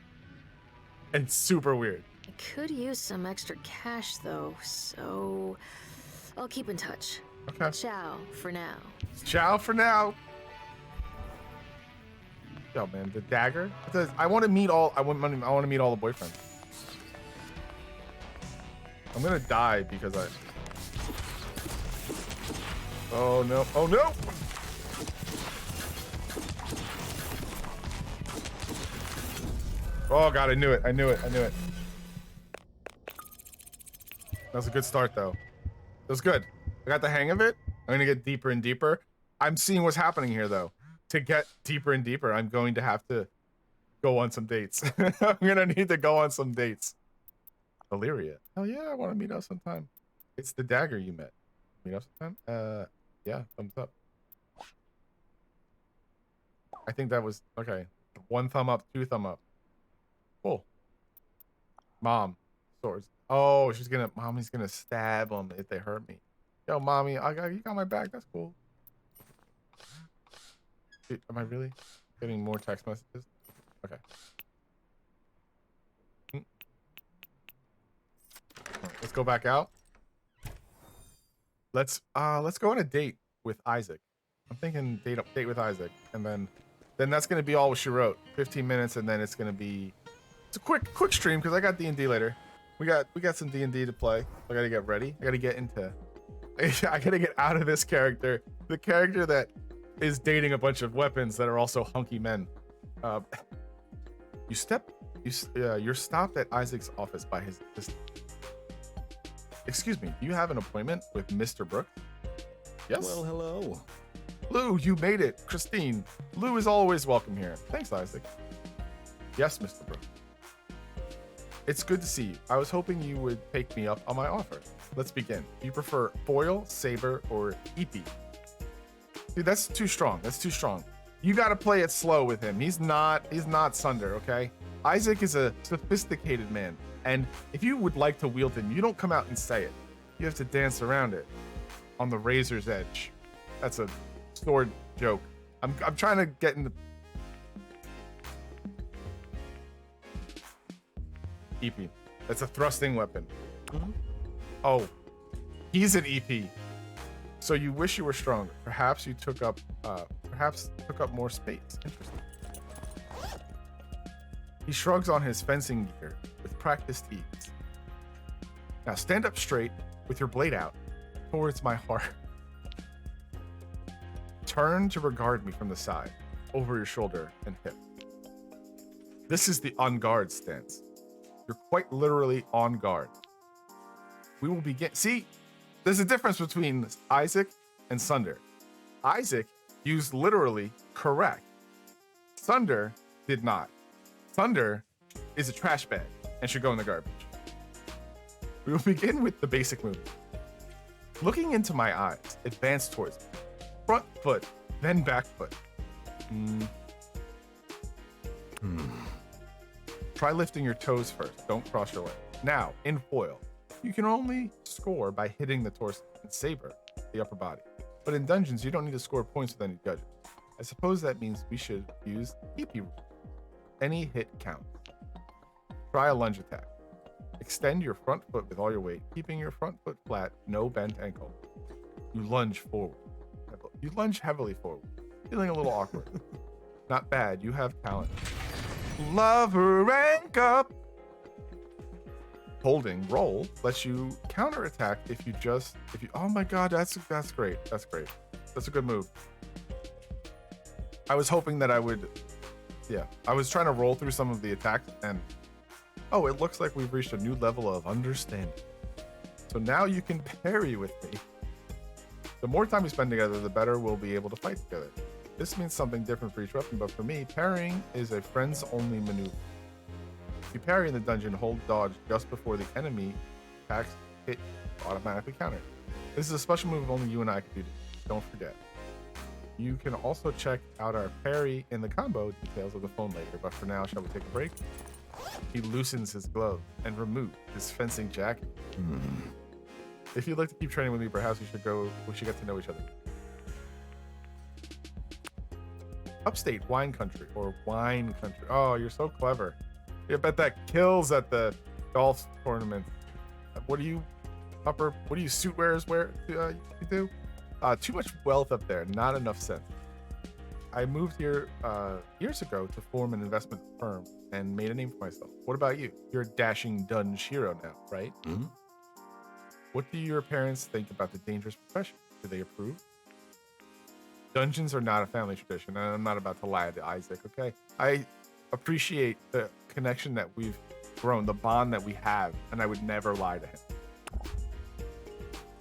And super weird. I could use some extra cash, though, so I'll keep in touch. Okay. Ciao for now. Ciao for now. Yo, man, the dagger. I want to meet all. I want to meet all the boyfriends. I'm gonna die because I. Oh no! Oh no! Oh God! I knew it! I knew it! That was a good start, though. It was good. I got the hang of it. I'm gonna get deeper and deeper. I'm seeing what's happening here, though. To get deeper and deeper, I'm going to have to go on some dates. I'm gonna need to go on some dates. Valeria. Oh yeah, I want to meet up sometime. It's the dagger you met. Meet up sometime? Yeah, thumbs up. I think that was okay. 1 thumb up, 2 thumb up. Cool. Mom, swords. Oh, mommy's gonna stab them if they hurt me. Yo, mommy, you got my back. That's cool. Dude, am I really getting more text messages? Okay. Let's go back out. Let's go on a date with Isaac. I'm thinking date with Isaac, and then that's gonna be all she wrote. 15 minutes, and then it's a quick stream because I got D&D later. We got some D&D to play. I gotta get ready. I gotta get out of this character. The character that is dating a bunch of weapons that are also hunky men. You're stopped at Isaac's office by his assistant. Excuse me, do you have an appointment with Mr. Brooks? Yes. Well, hello. Lou, you made it. Christine, Lou is always welcome here. Thanks, Isaac. Yes, Mr. Brooks. It's good to see you. I was hoping you would take me up on my offer. Let's begin. Do you prefer foil, saber, or EP? Dude, that's too strong. That's too strong. You got to play it slow with him. He's not Sunder, okay? Isaac is a sophisticated man, and if you would like to wield him, you don't come out and say it. You have to dance around it on the razor's edge. That's a sword joke. I'm trying to get in the EP. That's a thrusting weapon. Mm-hmm. Oh, he's an EP. So you wish you were stronger. Perhaps you took up more space. Interesting. He shrugs on his fencing gear with practiced ease. Now stand up straight with your blade out towards my heart. Turn to regard me from the side, over your shoulder and hip. This is the on guard stance. You're quite literally on guard. We will begin. See, there's a difference between Isaac and Sunder. Isaac used literally correct. Sunder did not. Sunder is a trash bag and should go in the garbage. We will begin with the basic move. Looking into my eyes, advance towards me. Front foot, then back foot. Try lifting your toes first. Don't cross your legs. Now, in foil, you can only score by hitting the torso, and saber, the upper body. But in dungeons, you don't need to score points with any judges. I suppose that means we should use EP rule. Any hit counts. Try a lunge attack. Extend your front foot with all your weight, keeping your front foot flat, no bent ankle. You lunge forward. You lunge heavily forward, feeling a little awkward. Not bad, you have talent. Lover rank up. Holding roll lets you counterattack if you oh my god, that's great. That's great. That's a good move. I was hoping that I was trying to roll through some of the attacks and oh, it looks like we've reached a new level of understanding. So now you can parry with me. The more time we spend together, the better we'll be able to fight together. This means something different for each weapon, but for me, parrying is a friends-only maneuver. If you parry in the dungeon, hold dodge just before the enemy attacks hit automatically counter. This is a special move only you and I can do. Don't forget. You can also check out our parry in the combo details of the phone later, but for now, shall we take a break? He loosens his glove and removes his fencing jacket. If you'd like to keep training with me, perhaps we should get to know each other. Upstate wine country or wine country. Oh, you're so clever. I bet that kills at the golf tournament. What do you suit wearers you do? Too much wealth up there, not enough sense. I moved here years ago to form an investment firm and made a name for myself. What about you? You're a dashing dunge hero now, right? Mm-hmm. What do your parents think about the dangerous profession? Do they approve? Dungeons are not a family tradition, and I'm not about to lie to Isaac, okay? I appreciate the connection that we've grown, the bond that we have, and I would never lie to him.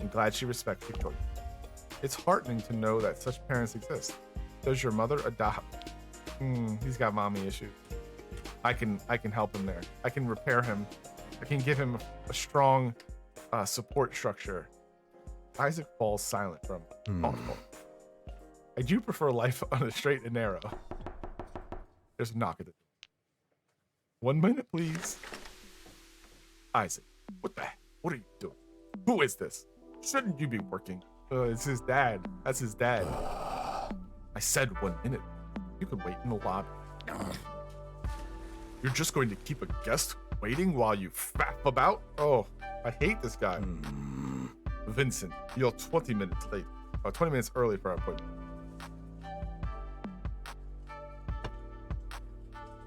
I'm glad she respects your choice. It's heartening to know that such parents exist. Does your mother adopt? He's got mommy issues. I can help him there. I can repair him. I can give him a strong support structure. Isaac falls silent from thoughtful. I do prefer life on a straight and narrow. There's a knock at the door. 1 minute, please. Isaac, what are you doing? Who is this? Shouldn't you be working? It's his dad. That's his dad. I said 1 minute. You could wait in the lobby. You're just going to keep a guest waiting while you faff about? Oh, I hate this guy. Vincent, you're 20 minutes late. 20 minutes early for our appointment.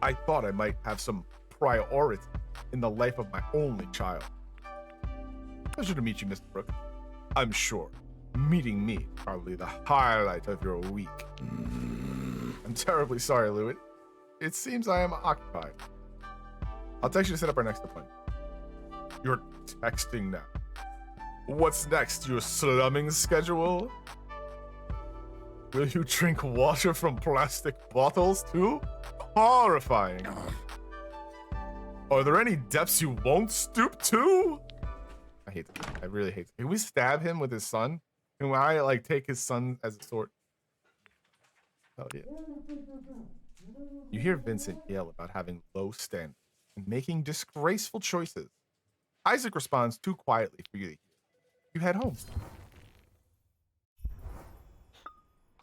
I thought I might have some priority in the life of my only child. Pleasure to meet you, Mr. Brooks. I'm sure meeting me probably the highlight of your week. I'm terribly sorry, Louis. It seems I am occupied. I'll text you to set up our next appointment. You're texting now. What's next? Your slumming schedule? Will you drink water from plastic bottles too? Horrifying. Are there any depths you won't stoop to? I hate this. I really hate this. Can we stab him with his son? Can I like take his son as a sword? Hell yeah. You hear Vincent yell about having low standards and making disgraceful choices. Isaac responds too quietly for you to hear. You head home.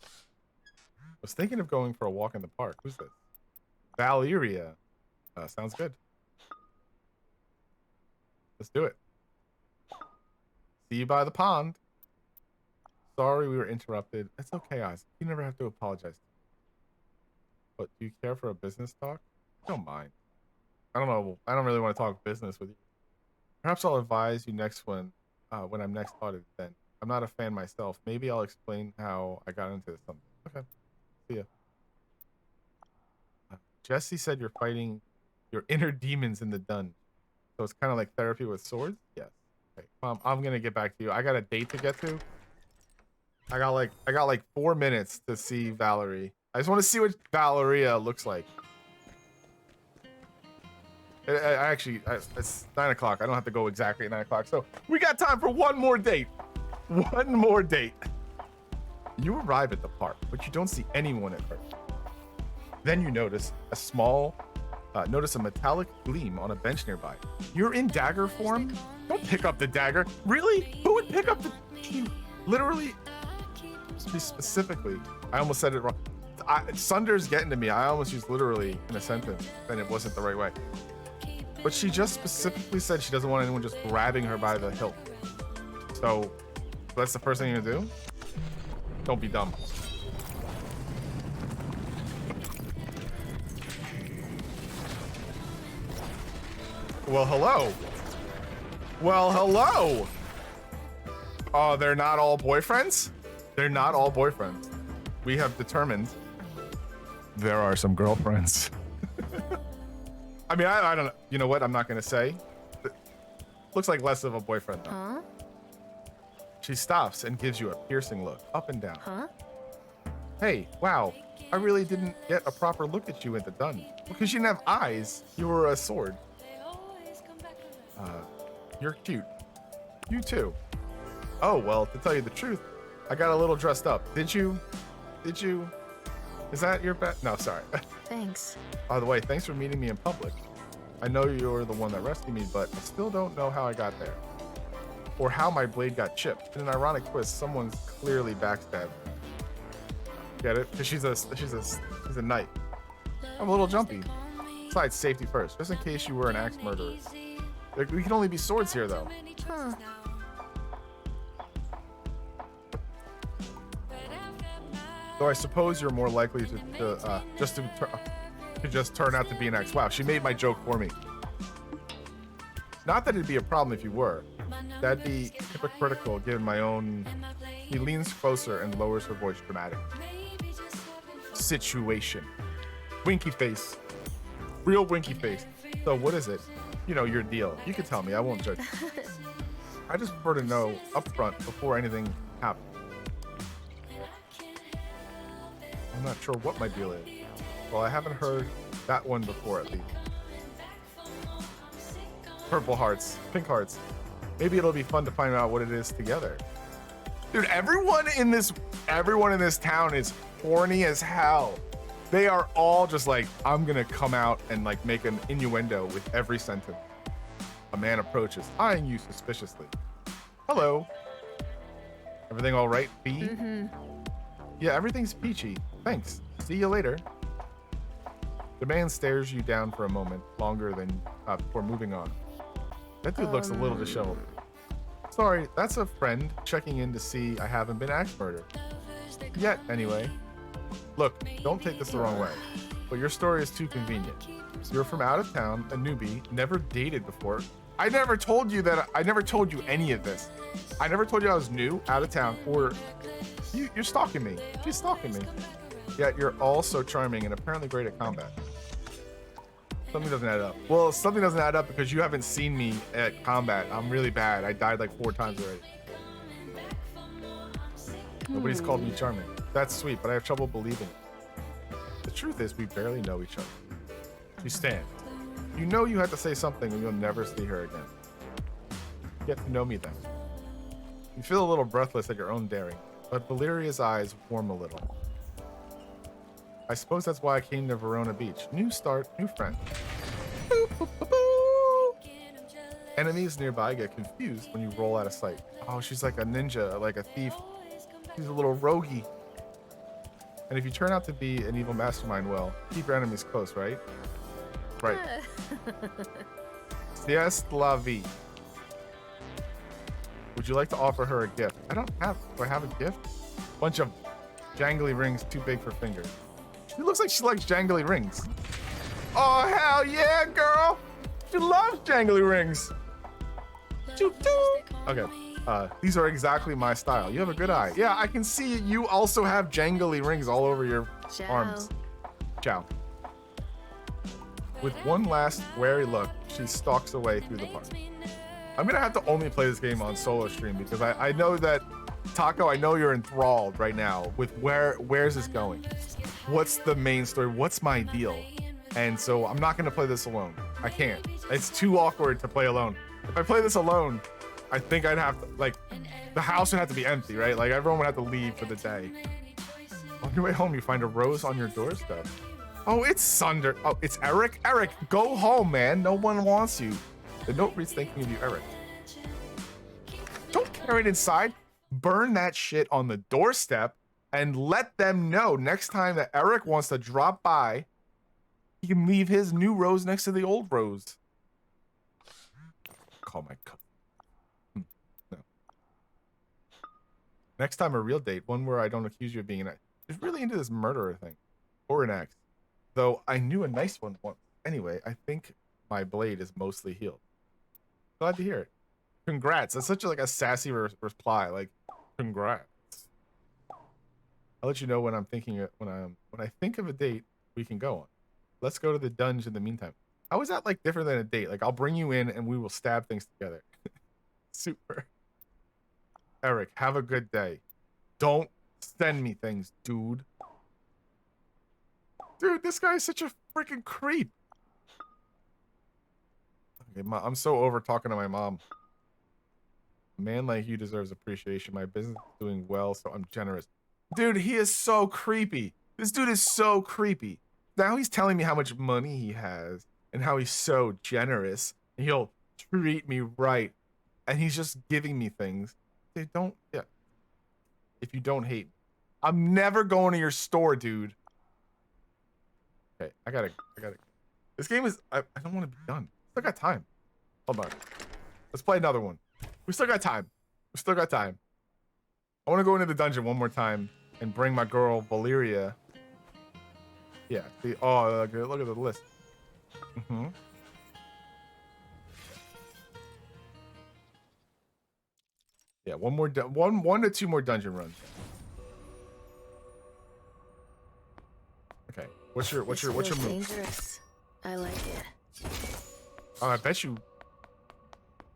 I was thinking of going for a walk in the park. Who's this? Valeria. Sounds good. Let's do it. See you by the pond. Sorry we were interrupted. It's okay, Isaac. You never have to apologize. But do you care for a business talk? I don't mind. I don't know. I don't really want to talk business with you. Perhaps I'll advise you next when I'm next audited then. I'm not a fan myself. Maybe I'll explain how I got into something. Okay. See ya. Jesse said you're fighting your inner demons in the dungeon. So it's kind of like therapy with swords? Yes. Okay. I'm gonna get back to you. I got a date to get to. I got like 4 minutes to see Valerie. I just want to see what Valeria looks like. It's 9 o'clock. I don't have to go exactly at 9 o'clock. So we got time for one more date. One more date. You arrive at the park, but you don't see anyone at first. Then you notice a metallic gleam on a bench nearby. You're in dagger form? Don't pick up the dagger. Really? Who would pick up the... Literally, specifically, I almost said it wrong. Sunder's getting to me. I almost used literally in a sentence, and it wasn't the right way. But she just specifically said she doesn't want anyone just grabbing her by the hilt. So that's the first thing you're gonna do? Don't be dumb. Well, hello. Well, hello. Oh, they're not all boyfriends? They're not all boyfriends. We have determined there are some girlfriends. I mean, I don't know. You know what? I'm not going to say. Looks like less of a boyfriend, though. Huh? She stops and gives you a piercing look, up and down. Huh? Hey, wow. I really didn't get a proper look at you at the dungeon. Because you didn't have eyes. You were a sword. You're cute. You too. Oh, well, to tell you the truth, I got a little dressed up. Did you? Is that your bet? No, sorry. Thanks. By the way, thanks for meeting me in public. I know you're the one that rescued me, but I still don't know how I got there. Or how my blade got chipped. In an ironic twist, someone's clearly backstabbed. Get it? Because she's a knight. I'm a little jumpy. Besides, safety first, just in case you were an axe murderer. We can only be swords here, though. Huh. Though I suppose you're more likely to just turn out to be an axe. Wow, she made my joke for me. Not that it'd be a problem if you were. That'd be hypocritical given my own... He leans closer and lowers her voice dramatically. Situation. Winky face. Real winky face. So what is it? You know, your deal. You can tell me. I won't judge. I just prefer to know up front before anything happens. I'm not sure what my deal is. Well, I haven't heard that one before, at least. Purple hearts. Pink hearts. Maybe it'll be fun to find out what it is together. Dude, everyone in this town is horny as hell. They are all just like, I'm gonna come out and like make an innuendo with every sentence. A man approaches, eyeing you suspiciously. Hello. Everything all right, B? Yeah, everything's peachy. Thanks. See you later. The man stares you down for a moment, longer than before moving on. That dude looks a little disheveled. Sorry, that's a friend checking in to see I haven't been axe murdered. Yet, anyway. Look, don't take this the wrong way, but your story is too convenient. You're from out of town, a newbie, never dated before. I never told you that. I never told you any of this. I never told you I was new, out of town, or you're stalking me. She's stalking me. Yet you're all so charming and apparently great at combat. Something doesn't add up. Well, something doesn't add up because you haven't seen me at combat. I'm really bad. I died like 4 times already. Nobody's called me charming. That's sweet, but I have trouble believing it. The truth is, we barely know each other. You stand. You know you have to say something and you'll never see her again. Get to know me then. You feel a little breathless at your own daring, but Valeria's eyes warm a little. I suppose that's why I came to Verona Beach. New start, new friend. Boop, boop, boop, boop. Enemies nearby get confused when you roll out of sight. Oh, she's like a ninja, like a thief. She's a little roguey. And if you turn out to be an evil mastermind, well, keep your enemies close, right? Right. Yes, la vie. Would you like to offer her a gift? Do I have a gift? Bunch of jangly rings too big for fingers. It looks like she likes jangly rings. Oh, hell yeah, girl. She loves jangly rings. Okay. These are exactly my style. You have a good eye. Yeah, I can see you also have jangly rings all over your arms. Ciao. With one last wary look, she stalks away through the park. I'm gonna have to only play this game on solo stream because I know that, Taco, I know you're enthralled right now with where's this going? What's the main story? What's my deal? And so I'm not gonna play this alone. I can't. It's too awkward to play alone. If I play this alone, I think I'd have to, like, the house would have to be empty, right? Like, everyone would have to leave for the day. On your way home, you find a rose on your doorstep. Oh, it's Sunder. Oh, it's Eric. Eric, go home, man. No one wants you. The note reads, thinking of you, Eric. Don't carry it inside. Burn that shit on the doorstep and let them know next time that Eric wants to drop by, he can leave his new rose next to the old rose. Call my cup. No. Next time a real date, one where I don't accuse you of being an ex. She's really into this murderer thing. Or an ex. Though I knew a nice one once. Anyway, I think my blade is mostly healed. Glad to hear it. Congrats. That's such a sassy reply. Like, congrats. I'll let you know when I'm thinking when I think of a date we can go on. Let's go to the dungeon in the meantime. How is that like different than a date? Like, I'll bring you in and we will stab things together. Super. Eric, have a good day. Don't send me things, dude. Dude, this guy is such a freaking creep. Okay, I'm so over talking to my mom. A man like you deserves appreciation. My business is doing well, so I'm generous. Dude, he is so creepy. This dude is so creepy. Now he's telling me how much money he has and how he's so generous and he'll treat me right. And he's just giving me things. They don't, yeah. If you don't hate me. I'm never going to your store, dude. Okay, I gotta. This game is, I don't want to be done. Still got time. Hold on. Let's play another one. We still got time. I want to go into the dungeon one more time and bring my girl Valeria. Yeah. See, oh, look at the list. Yeah, one to two more dungeon runs. Okay. What's your move? Dangerous. I like it. Oh, I bet you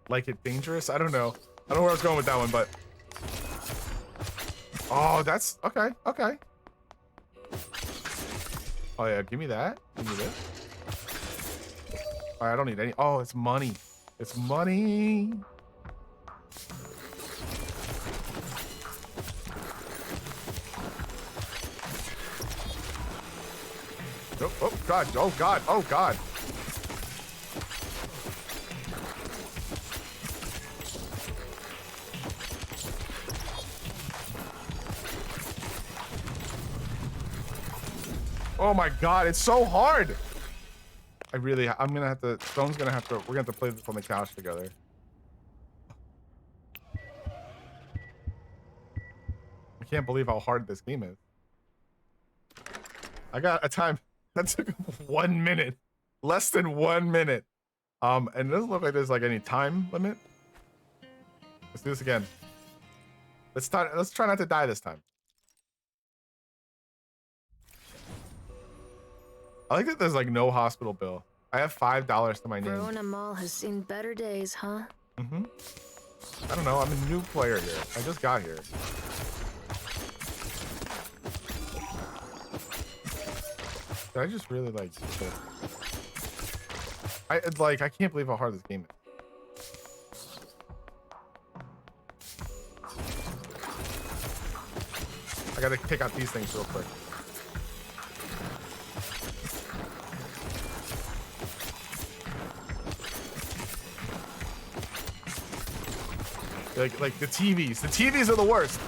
like it dangerous. I don't know. I don't know where I was going with that one, but oh, that's okay. Okay. Oh yeah, give me that. Give me this. All right, I don't need any. Oh, it's money. It's money. Oh god. Oh god. Oh god. Oh my god, it's so hard. I'm gonna have to, Stone's gonna have to, we're gonna have to play this on the couch together. I can't believe how hard this game is. I got a time that took 1 minute, less than 1 minute. And it doesn't look like there's like any time limit. Let's do this again. Let's try not to die this time. I like that there's like no hospital bill. I have $5 to my name. Rona Mall has seen better days, huh? Mm-hmm. I don't know. I'm a new player here. I just got here. I just really like this. I can't believe how hard this game is. I gotta pick out these things real quick. Like the TVs. The TVs are the worst.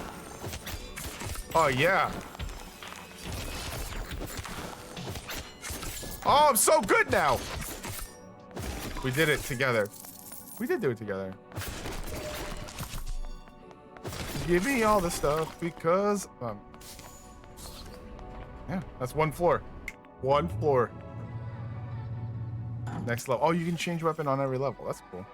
Oh yeah. Oh, I'm so good now. We did it together. We did do it together. Give me all the stuff because yeah, that's one floor. One floor. Next level. Oh, you can change weapon on every level. That's cool.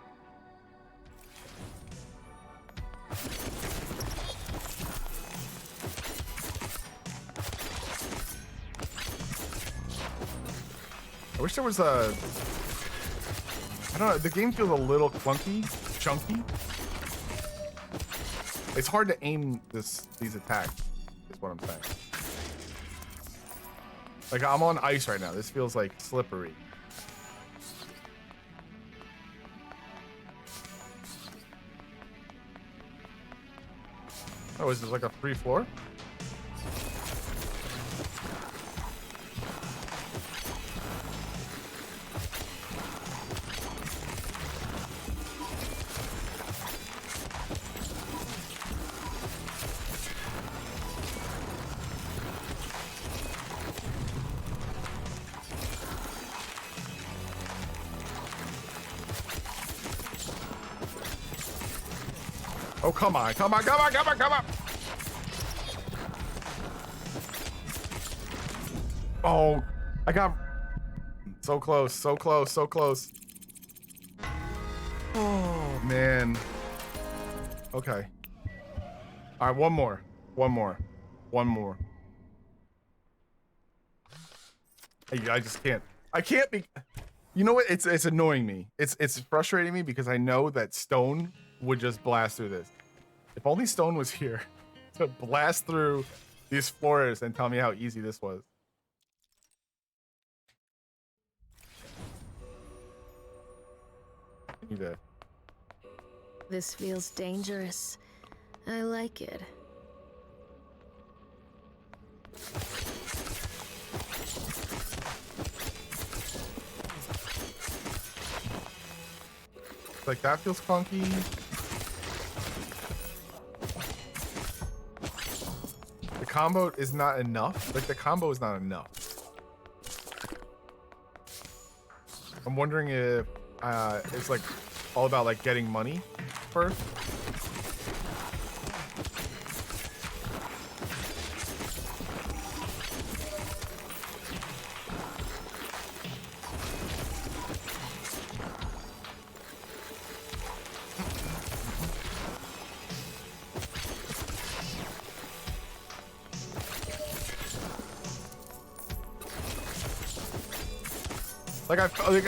I wish there was a, I don't know, the game feels a little clunky, chunky. It's hard to aim these attacks, is what I'm saying. Like, I'm on ice right now. This feels like slippery. Oh, is this like a free floor? Oh, come on, come on, come on, come on, come on. Oh, I got so close, so close, so close. Oh, man. Okay. All right, one more. One more. One more. I just can't. I can't be. You know what? It's annoying me. It's frustrating me because I know that Stone would just blast through this. If only Stone was here to blast through these floors and tell me how easy this was. You did. This feels dangerous. I like it. Like, that feels funky. The combo is not enough. Like, the combo is not enough. I'm wondering if it's like all about like getting money first.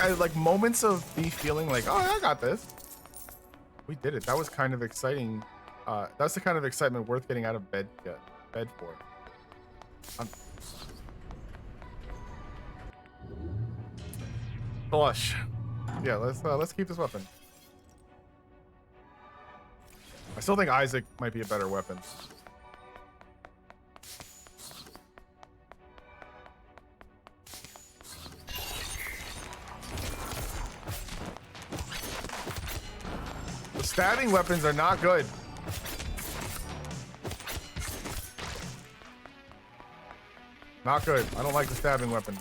I like moments of me feeling like, oh, I got this. We did it. That was kind of exciting. That's the kind of excitement worth getting out of bed for. Blush. Yeah, let's keep this weapon. I still think Isaac might be a better weapon. Stabbing weapons are not good. Not good. I don't like the stabbing weapon.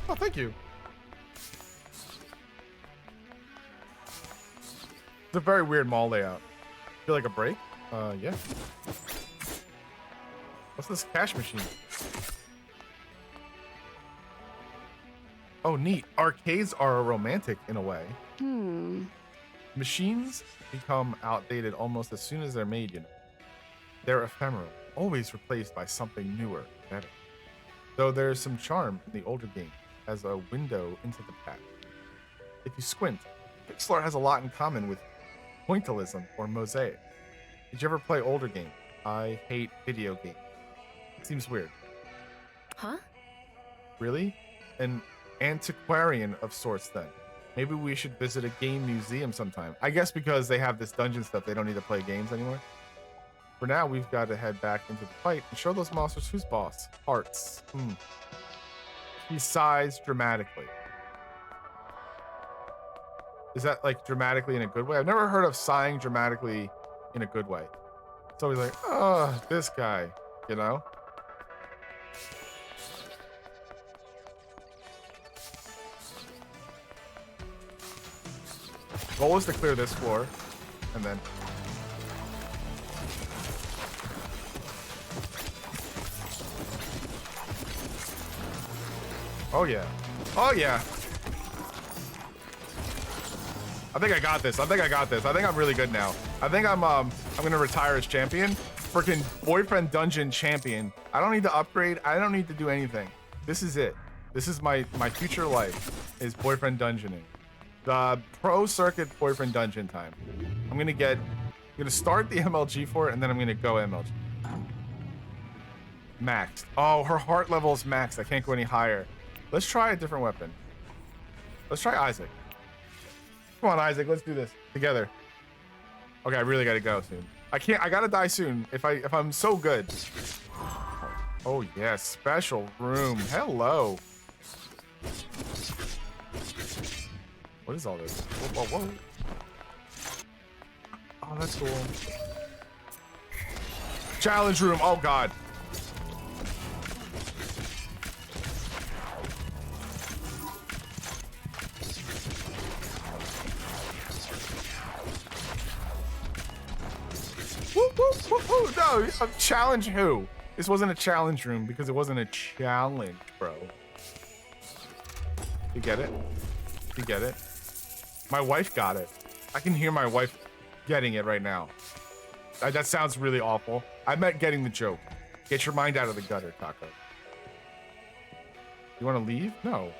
Oh, thank you. It's a very weird mall layout. Feel like a break? Yeah. What's this cash machine? Oh, neat. Arcades are romantic in a way. Machines become outdated almost as soon as they're made, you know. They're ephemeral, always replaced by something newer, better. Though there's some charm in the older game as a window into the past. If you squint, pixel art has a lot in common with pointillism or mosaic. Did you ever play older games? I hate video games. It seems weird. Huh? Really? An antiquarian of sorts then. Maybe we should visit a game museum sometime. I guess because they have this dungeon stuff, they don't need to play games anymore. For now, we've got to head back into the fight and show those monsters who's boss. Hearts. He sighs dramatically. Is that like dramatically in a good way? I've never heard of sighing dramatically in a good way. So he's like, oh, this guy, you know? Goal is to clear this floor, and then... Oh yeah. Oh yeah. I think I got this. I think I got this. I think I'm really good now. I think I'm gonna retire as champion. Freaking boyfriend dungeon champion. I don't need to upgrade. I don't need to do anything. This is it. This is my future life is boyfriend dungeoning. The pro circuit boyfriend dungeon time. I'm gonna start the MLG for it, and then I'm gonna go MLG. Maxed. Oh, her heart level is maxed. I can't go any higher. Let's try a different weapon. Let's try Isaac. Come on, Isaac. Let's do this together. Okay, I really gotta go soon. I gotta die soon. If I'm so good. Oh yeah, special room. Hello. What is all this? Whoa, whoa, whoa. Oh, that's cool. Challenge room. Oh god. Woo, woo, woo, woo. No, challenge who? This wasn't a challenge room because it wasn't a challenge, bro. You get it? You get it? My wife got it. I can hear my wife getting it right now. That sounds really awful. I meant getting the joke. Get your mind out of the gutter, Taco. You want to leave? No.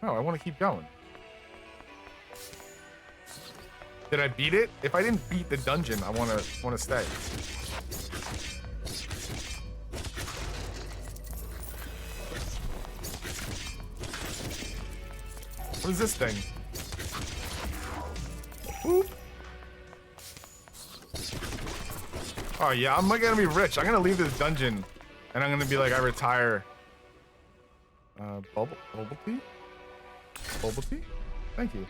No, I want to keep going. Did I beat it? If I didn't beat the dungeon, I want to stay. What is this thing? Boop. Oh yeah, I'm gonna be rich. I'm gonna leave this dungeon, and I'm gonna be like, I retire. Bubble tea? Bubble tea? Thank you.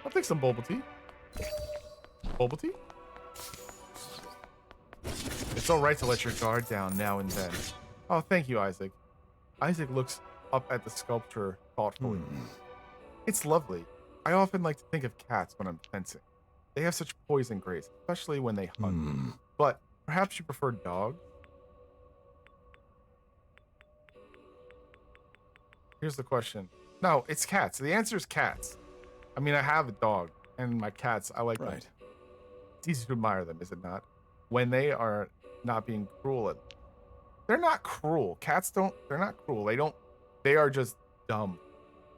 I'll take some bubble tea. Bubble tea? It's all right to let your guard down now and then. Oh, thank you, Isaac. Isaac looks up at the sculpture thoughtfully. It's lovely. I often like to think of cats when I'm fencing. They have such poise and grace, especially when they hunt. But perhaps you prefer dogs? Here's the question. No, it's cats. The answer is cats. I mean, I have a dog, and my cats, I like them. It's easy to admire them, is it not? When they are not being cruel. They're not cruel. Cats they're not cruel. They are just dumb.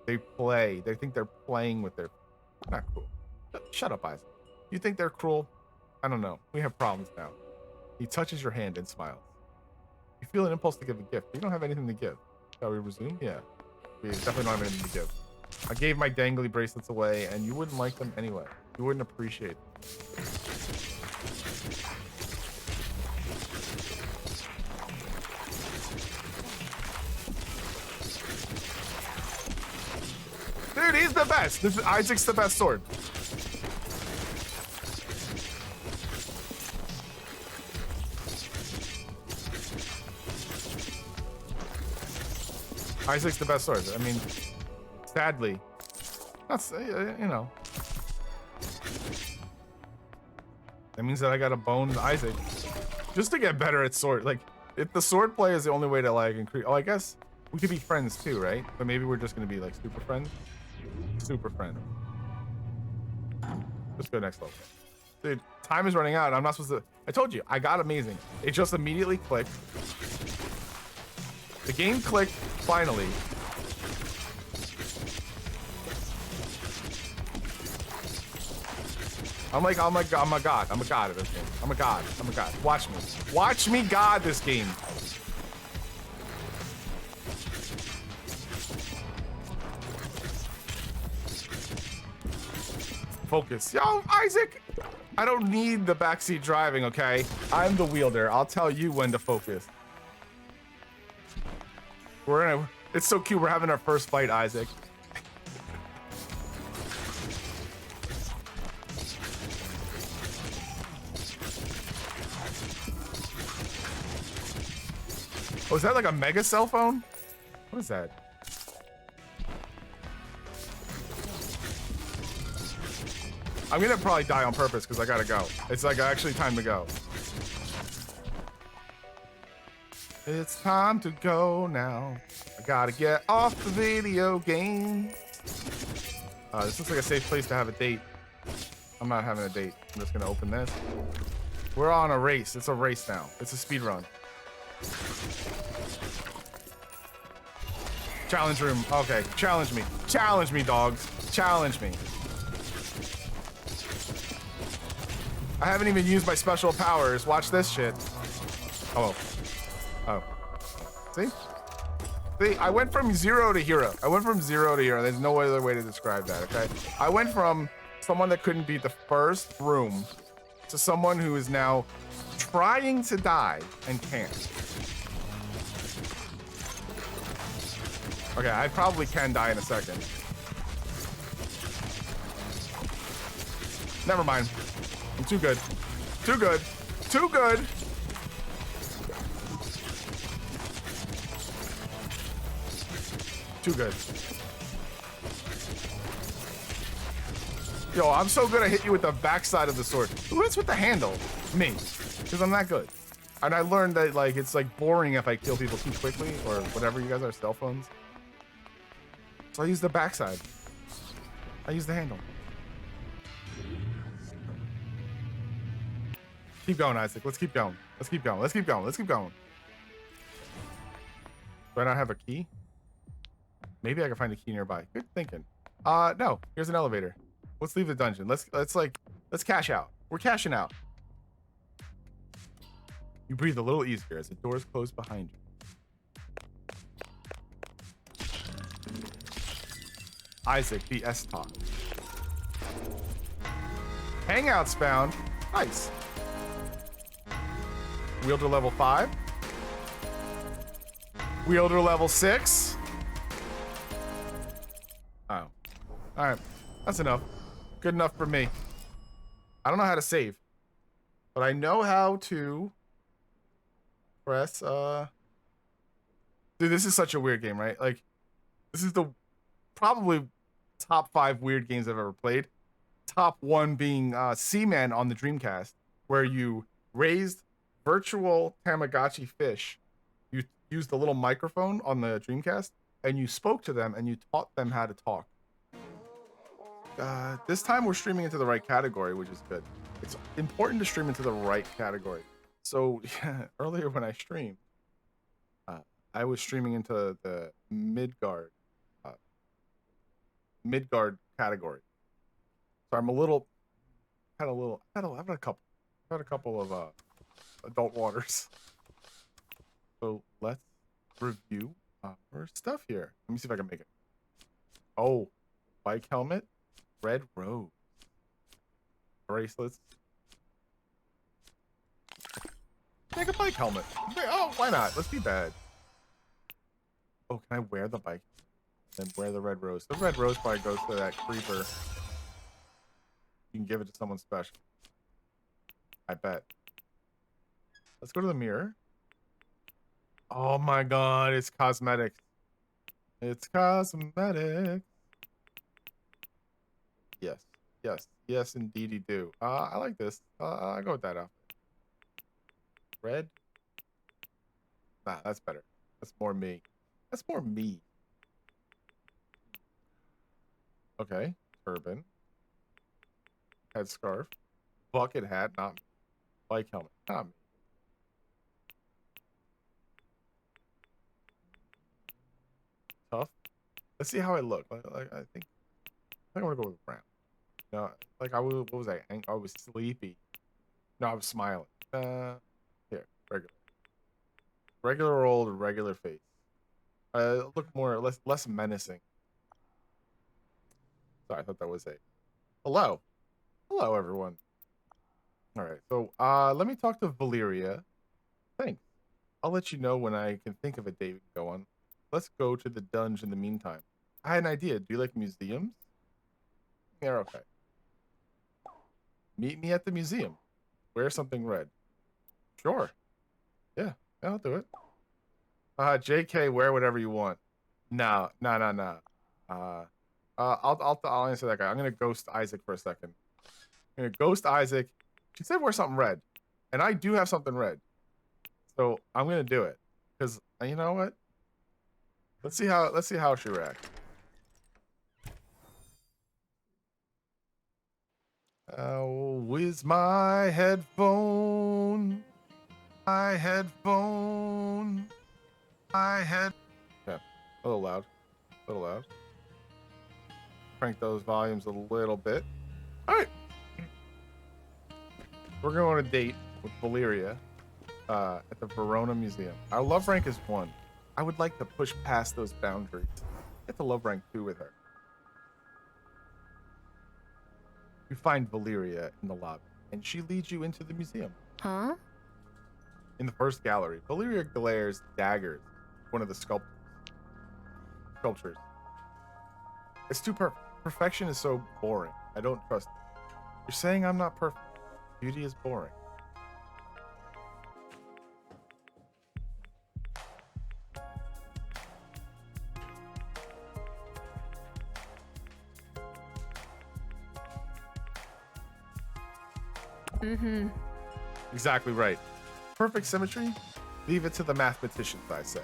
They play. They think they're playing with their... Not cruel. Shut up, Isaac. You think they're cruel? I don't know. We have problems now. He touches your hand and smiles. You feel an impulse to give a gift. You don't have anything to give. Shall we resume? Yeah. We definitely don't have anything to give. I gave my dangly bracelets away, and you wouldn't like them anyway. You wouldn't appreciate them. Dude, he's the best. Isaac's the best sword. Isaac's the best sword. I mean, sadly, that's you know. That means that I got to bone Isaac just to get better at sword. Like, if the sword play is the only way to like increase. Oh, I guess we could be friends too, right? But maybe we're just gonna be like super friends. Super friend. Let's go next level. Dude, time is running out. I'm not supposed to. I told you, I got amazing. It just immediately clicked. The game clicked finally. I'm a god. I'm a god at this game. I'm a god. I'm a god. Watch me. Watch me god this game. Focus. Yo, Isaac! I don't need the backseat driving, okay? I'm the wielder. I'll tell you when to focus. It's so cute. We're having our first fight, Isaac. Oh, is that like a mega cell phone? What is that? I'm gonna probably die on purpose because I gotta go. It's like actually time to go. It's time to go now. I gotta get off the video game. This looks like a safe place to have a date. I'm not having a date. I'm just gonna open this. We're on a race. It's a race now. It's a speed run. Challenge room. Okay, challenge me. Challenge me, dogs. Challenge me. I haven't even used my special powers. Watch this shit. Oh. Oh. See? See, I went from 0 to hero. I went from 0 to hero. There's no other way to describe that, okay? I went from someone that couldn't beat the first room to someone who is now trying to die and can't. Okay, I probably can die in a second. Never mind. I'm too good. Too good. Too good. Too good. Yo, I'm so good I hit you with the backside of the sword. Who hits with the handle? Me. Because I'm that good. And I learned that like it's like boring if I kill people too quickly or whatever you guys are, cell phones. So I use the backside. I use the handle. Keep going, Isaac. Let's keep going. Let's keep going. Let's keep going. Let's keep going. Do I not have a key? Maybe I can find a key nearby. Good thinking. No. Here's an elevator. Let's leave the dungeon. Let's cash out. We're cashing out. You breathe a little easier as the doors close behind you. Isaac, the S-Talk. Hangouts found. Nice. Wielder level 5. Wielder level 6. Oh. Alright. That's enough. Good enough for me. I don't know how to save. But I know how to press Dude, this is such a weird game, right? Like, this is the probably top 5 weird games I've ever played. Top 1 being Seaman on the Dreamcast, where you raised virtual Tamagotchi fish. You used the little microphone on the Dreamcast and you spoke to them and you taught them how to talk. This time we're streaming into the right category, which is good. It's important to stream into the right category. So yeah, earlier when I streamed, I was streaming into the Midgard category. So I'm I've had a couple of adult waters. So let's review our stuff here. Let me see if I can make it. Oh, bike helmet, red rose, bracelets. Make a bike helmet. Oh, why not? Let's be bad. Oh, can I wear the bike and wear the red rose? The red rose probably goes to that creeper. You can give it to someone special. I bet. Let's go to the mirror. Oh my god, it's cosmetics. It's cosmetic. Yes, yes, yes, indeedy do. I like this. I go with that outfit. Red. Nah, that's better. That's more me. That's more me. Okay. Turban. Headscarf. Bucket hat. Not me. Bike helmet. Not me. Tough. Let's see how I look. I think I want to go with brown. No, like I was. What was I? I was sleepy. No, I was smiling. Here, regular, regular old regular face. Look more less menacing. Sorry, I thought that was a hello. Hello, everyone. All right, so let me talk to Valeria. Thanks. I'll let you know when I can think of a date we can go on. Let's go to the dungeon in the meantime. I had an idea. Do you like museums? Yeah, okay. Meet me at the museum. Wear something red. Sure. Yeah, I'll do it. JK, wear whatever you want. No. I'll answer that guy. I'm gonna ghost Isaac for a second. I'm gonna ghost Isaac. She said wear something red, and I do have something red, so I'm gonna do it. Cause you know what? Let's see how she reacts. With my headphone, my headphone, my head. Yeah, a little loud, a little loud. Crank those volumes a little bit. All right, we're going on a date with Valeria at the Verona Museum. Our love rank is 1. I would like to push past those boundaries. Get to love rank 2 with her. You find Valeria in the lobby, and she leads you into the museum. Huh? In the first gallery, Valeria glares daggers at one of the sculptures. It's too perfect. Perfection is so boring. I don't trust it. You're saying I'm not perfect. Beauty is boring. Mm-hmm. Exactly right. Perfect symmetry? Leave it to the mathematicians, I say.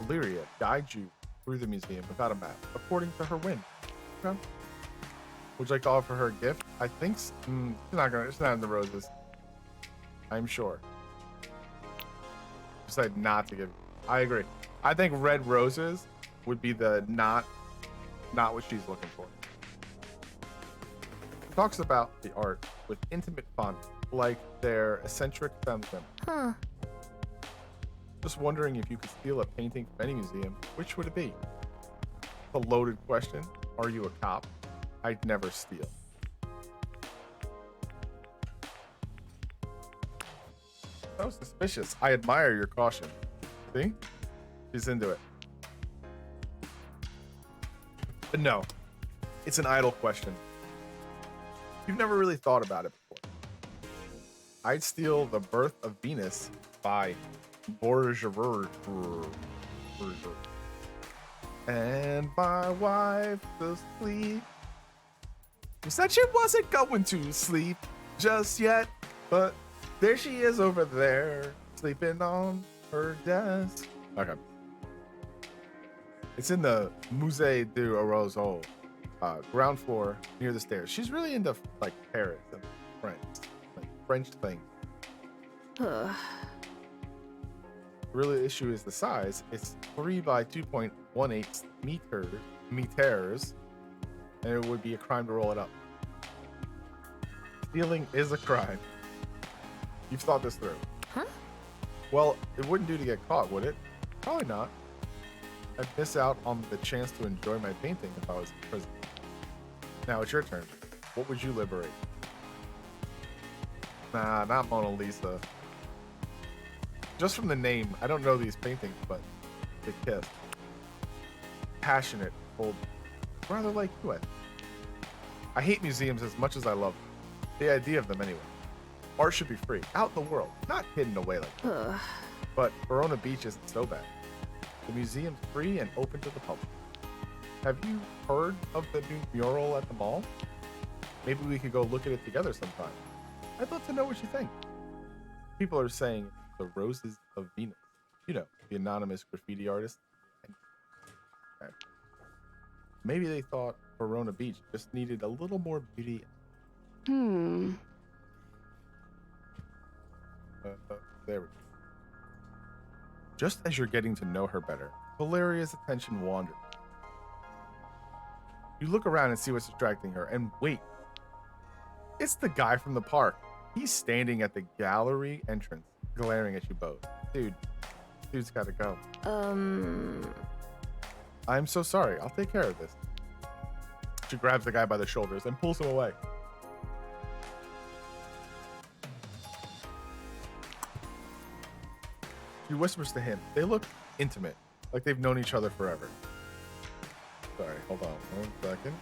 Valeria guides you through the museum without a map, according to her whim. Okay. Would you like to offer her a gift? I think it's not in the roses. I'm sure. Decide not to give. I agree. I think red roses would be the not what she's looking for. Talks about the art with intimate fondness, like their eccentric family member. Huh. Just wondering if you could steal a painting from any museum, which would it be? A loaded question. Are you a cop? I'd never steal. So suspicious. I admire your caution. See? She's into it. But no, it's an idle question. You've never really thought about it before. I'd steal The Birth of Venus by Borges. And my wife to sleep. She said she wasn't going to sleep just yet, but there she is over there, sleeping on her desk. Okay. It's in the Musée du Roseau, ground floor near the stairs. She's really into like Paris and French things. The real issue is the size. It's 3 by 2.18 meters, and it would be a crime to roll it up. Stealing is a crime. You've thought this through. Huh? Well, it wouldn't do to get caught, would it? Probably not. I'd miss out on the chance to enjoy my painting if I was in prison. Now it's your turn. What would you liberate? Nah, not Mona Lisa. Just from the name, I don't know these paintings, but they kiss. Passionate, bold, rather like you. I hate museums as much as I love them. The idea of them anyway. Art should be free, out in the world, not hidden away like that. But Verona Beach isn't so bad. The museum's free and open to the public. Have you heard of the new mural at the mall? Maybe we could go look at it together sometime. I'd love to know what you think. People are saying the Roses of Venus. You know, the anonymous graffiti artist. Okay. Maybe they thought Verona Beach just needed a little more beauty. There we go. Just as you're getting to know her better, Valeria's attention wanders. You look around and see what's distracting her, and wait. It's the guy from the park. He's standing at the gallery entrance, glaring at you both. Dude's gotta go. I'm so sorry. I'll take care of this. She grabs the guy by the shoulders and pulls him away. She whispers to him. They look intimate, like they've known each other forever. Sorry, hold on 1 second.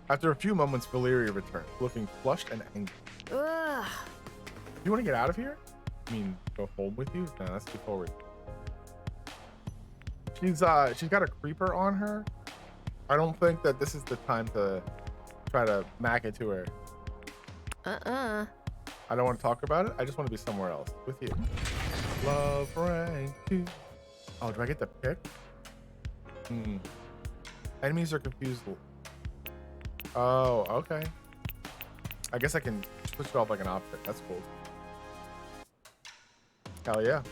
After a few moments, Valeria returns, looking flushed and angry. Ugh. Do you want to get out of here? I mean, go home with you? No, that's too forward. She's got a creeper on her. I don't think that this is the time to try to mac it to her. I don't want to talk about it. I just want to be somewhere else with you. Love rank 2. Oh, do I get to pick? Enemies are confused. Oh, okay. I guess I can switch it off like an option. That's cool. Hell yeah.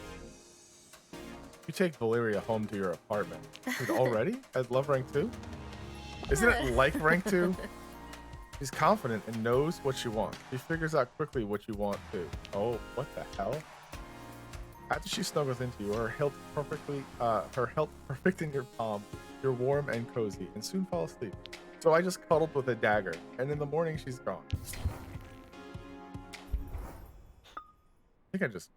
You take Valeria home to your apartment. Dude, already? At love rank 2? Isn't it like rank 2? She's confident and knows what you want. She figures out quickly what you want too. Oh, what the hell? After she snuggles into you, her hilt perfect in your palm, you're warm and cozy, and soon fall asleep. So I just cuddled with a dagger, and in the morning she's gone. I think I just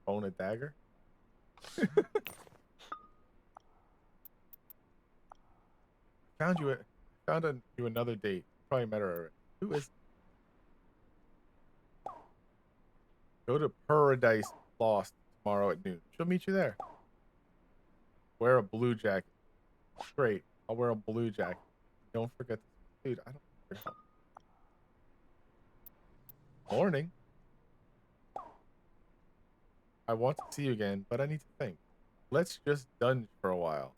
own a dagger. Found you another date. Probably met her already. Who is? Go to Paradise Lost tomorrow at noon. She'll meet you there. Wear a blue jacket. Great. I'll wear a blue jacket. Don't forget. Dude, I don't forget. Morning. I want to see you again, but I need to think. Let's just dunge for a while.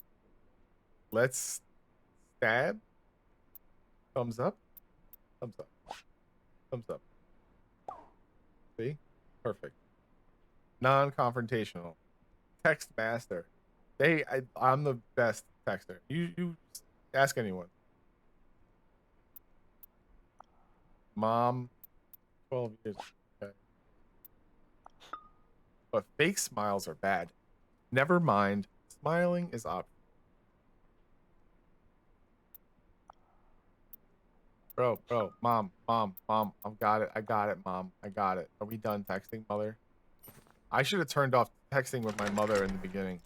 Let's stab. Thumbs up. Thumbs up. Thumbs up. See? Perfect. Non-confrontational. Text master. I'm the best texter. You ask anyone. Mom, 12 years. Okay. But fake smiles are bad. Never mind. Smiling is optional. Bro, mom, I got it, mom, I got it. Are we done texting, mother? I should have turned off texting with my mother in the beginning.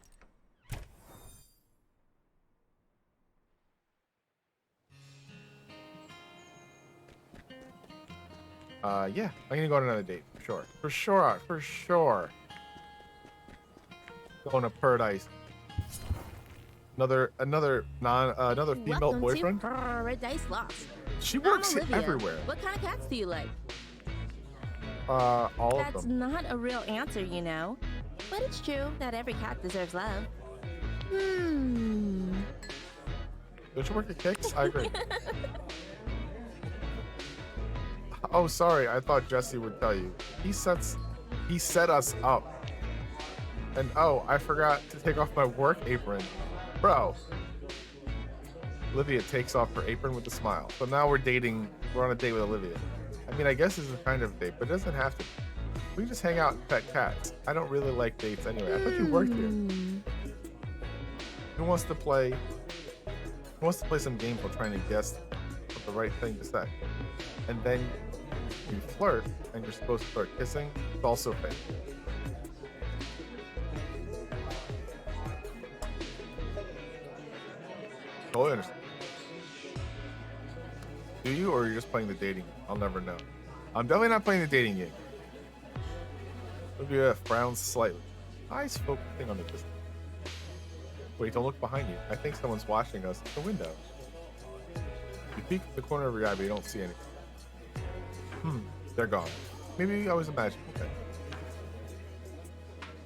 Yeah, I'm gonna go on another date, for sure. Going to Paradise. Another female Welcome boyfriend. To Paradise Lost. She works Olivia. everywhere. What kind of cats do you like? All of That's them. not a real answer, you know. But it's true that every cat deserves love. Don't you work at Kicks? I agree. Oh, sorry. I thought Jesse would tell you. He set us up. And oh, I forgot to take off my work apron. Bro. Olivia takes off her apron with a smile. So now we're on a date with Olivia. I mean, I guess it's a kind of date, but it doesn't have to be. We can just hang out and pet cats. I don't really like dates anyway. I thought you worked here. Who wants to play some games while trying to guess what the right thing to say? And then you flirt and you're supposed to start kissing. It's also fake. Totally understand. Do you, or are you just playing the dating game? I'll never know. I'm definitely not playing the dating game. Olivia frowns slightly. Eyes focusing on the distance. Wait, don't look behind you. I think someone's watching us at the window. You peek at the corner of your eye, but you don't see anything. They're gone. Maybe I was imagining that.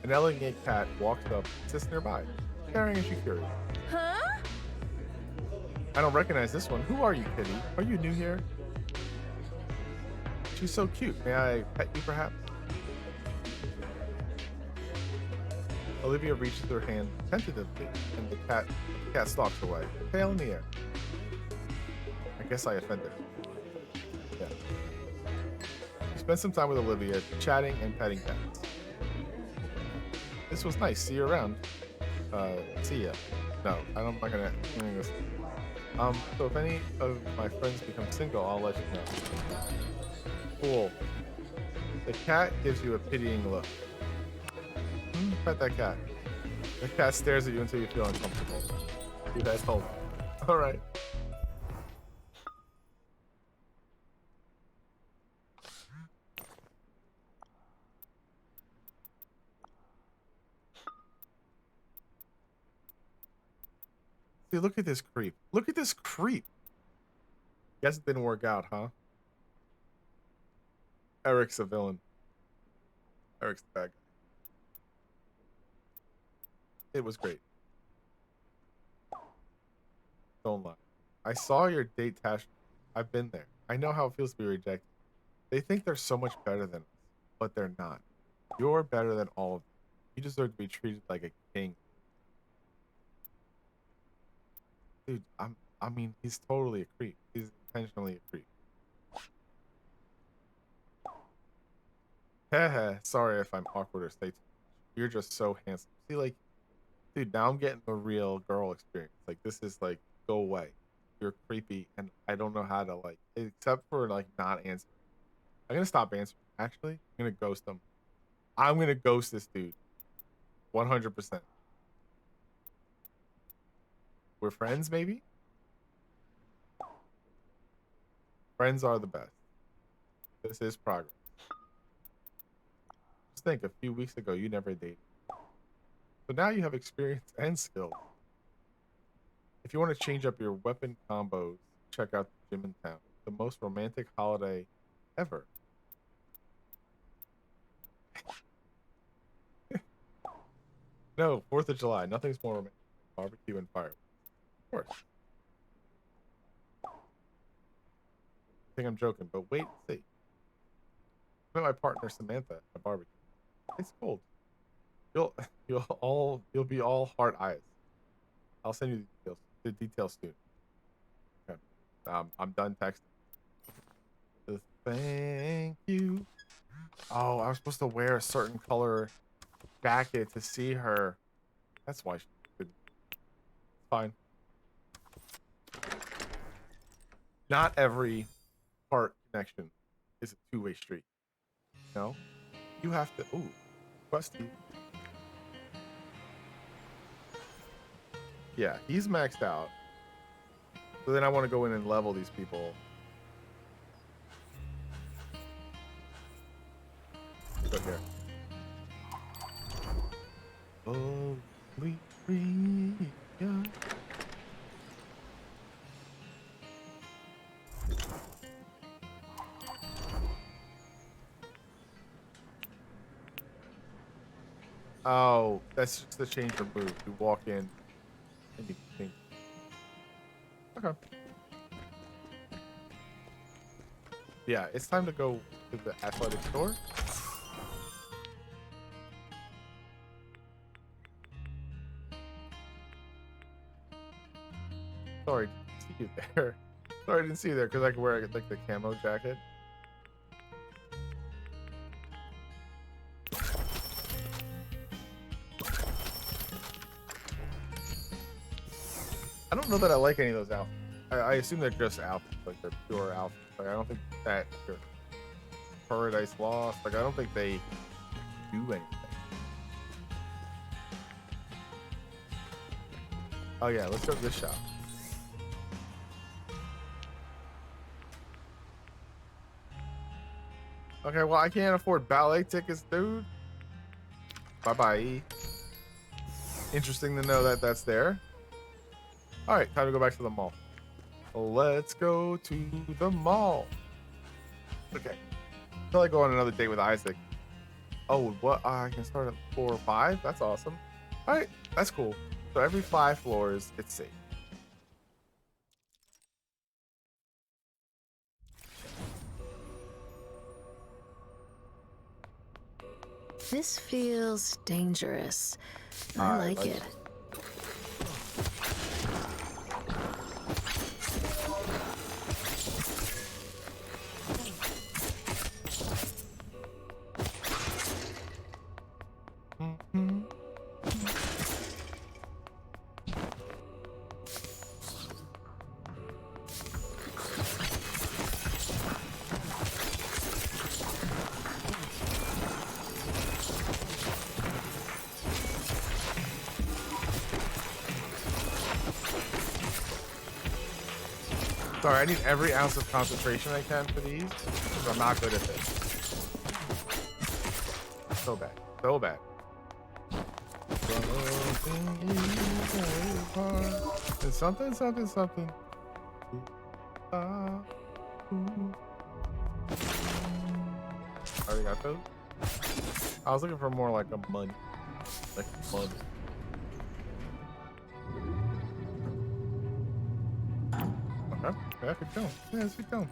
An elegant cat walks up and sits nearby, staring at you curious. Huh? I don't recognize this one. Who are you, kitty? Are you new here? She's so cute. May I pet you, perhaps? Olivia reaches her hand tentatively, and the cat stalks away, tail in the air. I guess I offended her. Yeah. You spend some time with Olivia, chatting and petting cats. This was nice. See you around. See ya. No, I'm not gonna. So if any of my friends become single, I'll let you know. Cool. The cat gives you a pitying look. Pet that cat. The cat stares at you until you feel uncomfortable. You guys hold. Alright. See, look at this creep. Look at this creep. Guess it didn't work out, huh? Eric's a villain. Eric's the bad guy. It was great. Don't lie. I saw your date Tash. I've been there. I know how it feels to be rejected. They think they're so much better than us, but they're not. You're better than all of them. You deserve to be treated like a king. Dude, I mean, he's totally a creep. He's intentionally a creep. Haha, sorry if I'm awkward or say too much. You're just so handsome. See, like, dude, now I'm getting the real girl experience. Like, this is like, go away. You're creepy, and I don't know how to, like, except for, like, not answering. I'm gonna stop answering. Actually, I'm gonna ghost him. I'm gonna ghost this dude. 100%. We're friends, maybe? Friends are the best. This is progress. Just think, a few weeks ago, you never dated. So now you have experience and skill. If you want to change up your weapon combos, check out the gym in town. The most romantic holiday ever. No, 4th of July. Nothing's more romantic than barbecue and fireworks. Of course. I think I'm joking, but wait and see. I met my partner Samantha at a barbecue. It's cold. You'll be all heart eyes. I'll send you the details soon. Okay. I'm done texting. Thank you. Oh, I was supposed to wear a certain color jacket to see her. That's why she didn't. Fine. Not every heart connection is a two-way street. No? You have to. Ooh, Questy. Yeah, he's maxed out. So then I want to go in and level these people. Go here. Holy Maria. Oh, that's just the change of move. You walk in and you think. Okay. Yeah, it's time to go to the athletic store. Sorry, didn't see you there. Sorry, I didn't see you there because I could wear like the camo jacket. I don't know that I like any of those outfits. I assume they're just outfits, like they're pure outfits. Like I don't think that Paradise Lost. Like I don't think they do anything. Oh yeah, let's go to this shop. Okay, well, I can't afford ballet tickets, dude. Bye-bye. Interesting to know that that's there. All right, time to go back to the mall. Let's go to the mall. Okay. Until I go on another date with Isaac. Oh, what? I can start at 4 or 5? That's awesome. All right, that's cool. So every 5 floors, it's safe. This feels dangerous. I like it. Sorry, I need every ounce of concentration I can for these, because I'm not good at this. So bad. So bad. And something, something, something. Already got those? I was looking for more like a money. Like money. Okay, yeah, keep going. Yeah, let's keep going.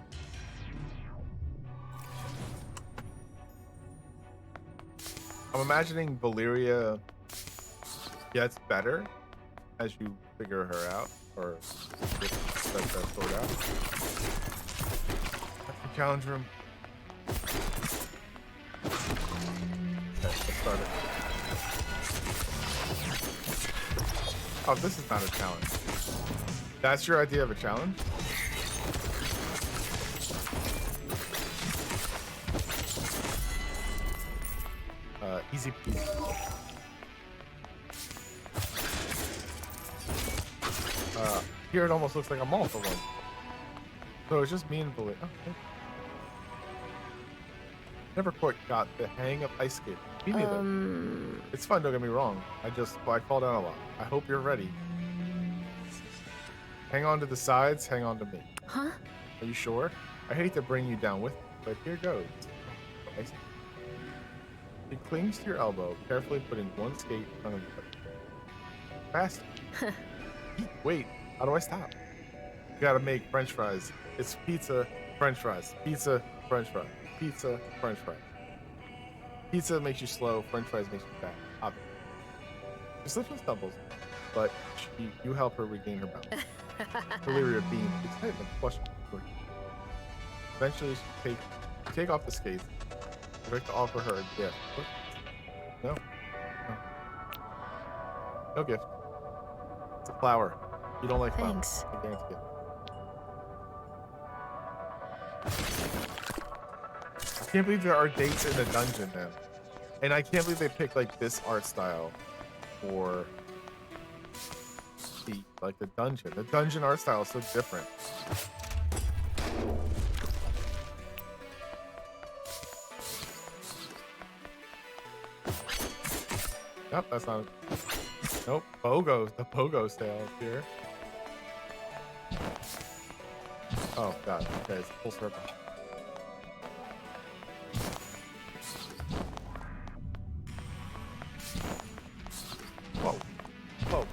I'm imagining Valeria gets better as you figure her out, or get that sort out. That's the challenge room. Okay, let's start it. Oh, this is not a challenge. That's your idea of a challenge? Easy peasy. Here it almost looks like a mall for one. So it's just me and Bullet. Oh, okay. Never quite got the hang of ice skating. Me neither. It's fun, don't get me wrong. I fall down a lot. I hope you're ready. Hang on to the sides, hang on to me. Huh? Are you sure? I hate to bring you down with me, but here goes. Ice. He clings to your elbow, carefully putting one skate in front of the other. Fast. Wait, how do I stop? You gotta make French fries. It's pizza, French fries. Pizza, French fries. Pizza, French fries. Pizza makes you slow, French fries makes you fast. Obviously. She slips and stumbles, but you help her regain her balance. Valeria beamed, excitement flushed her. Eventually, you take off the skates. I'd like to offer her a gift. No. No gift. It's a flower. You don't like flowers. Thanks. I guarantee it. I can't believe there are dates in the dungeon, man. And I can't believe they picked like this art style for the dungeon. The dungeon art style is so different. Nope, that's not. Nope, Bogo. The Pogo style is here. Oh god. Okay, it's full circle. Whoa. Whoa.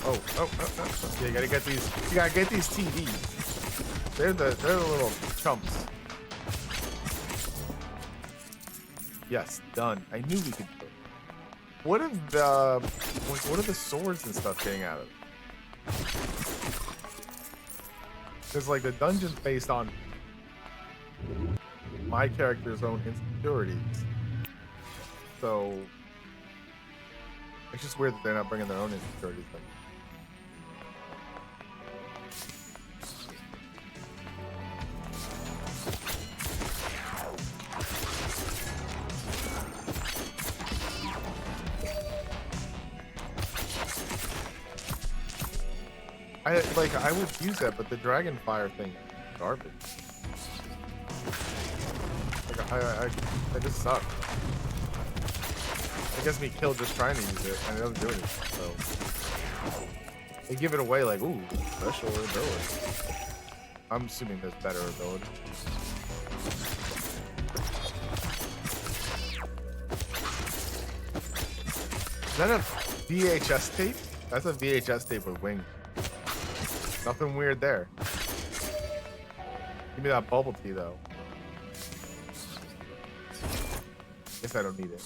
Oh. Yeah, you gotta get these. You gotta get these TVs. They're the little chumps. Yes, done. I knew we could do it. What are the swords and stuff getting out of it? Because like the dungeon's based on my character's own insecurities, so it's just weird that they're not bringing their own insecurities in. I would use that, but the dragon fire thing, garbage. Like I just suck. It gets me killed just trying to use it, and it doesn't do anything. So they give it away like, ooh, special ability. I'm assuming there's better ability. Is that a VHS tape? That's a VHS tape with wings. Nothing weird there. Give me that bubble tea though. Guess I don't need it.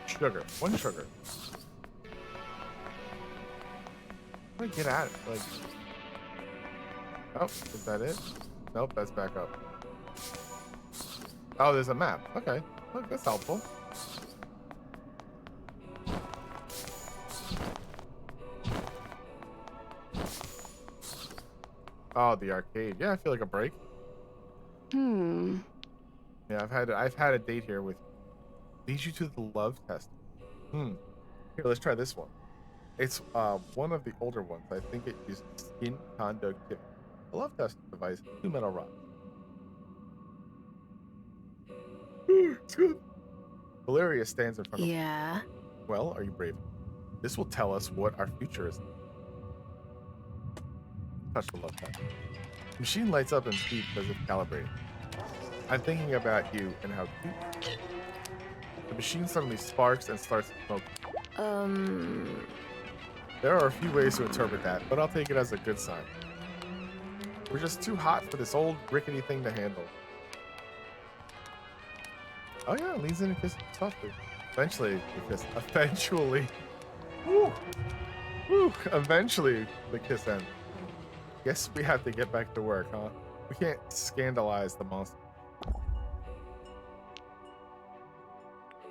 Sugar. One sugar. How do I get at it? Like, oh, is that it? Nope, that's back up. Oh, there's a map. Okay, look, that's helpful. Oh, the arcade. Yeah, I feel like a break. Yeah, I've had a date here with leads you to the love test. Here, let's try this one. It's one of the older ones. I think it uses skin conductivity. A love test device, 2 metal rods. It's good. Valeria stands in front of me. Yeah. Well, are you brave? This will tell us what our future is. Touch the love test. The machine lights up and beeps as if calibrating. I'm thinking about you and how cute. The machine suddenly sparks and starts smoking. There are a few ways to interpret that, but I'll take it as a good sign. We're just too hot for this old rickety thing to handle. Oh yeah, leans in and kisses softly. Eventually, Woo! Woo! Eventually, the kiss ends. Guess we have to get back to work, huh? We can't scandalize the monster.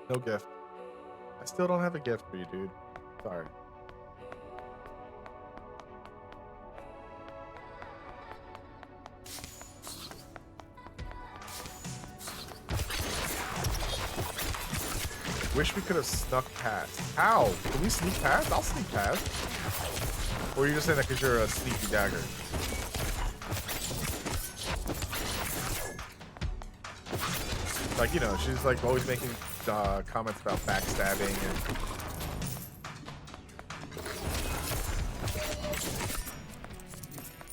No gift. I still don't have a gift for you, dude. Sorry. Wish we could have snuck past. How? Can we sneak past? I'll sneak past. Or are you just saying that because you're a sneaky dagger? Like, you know, she's like always making comments about backstabbing and...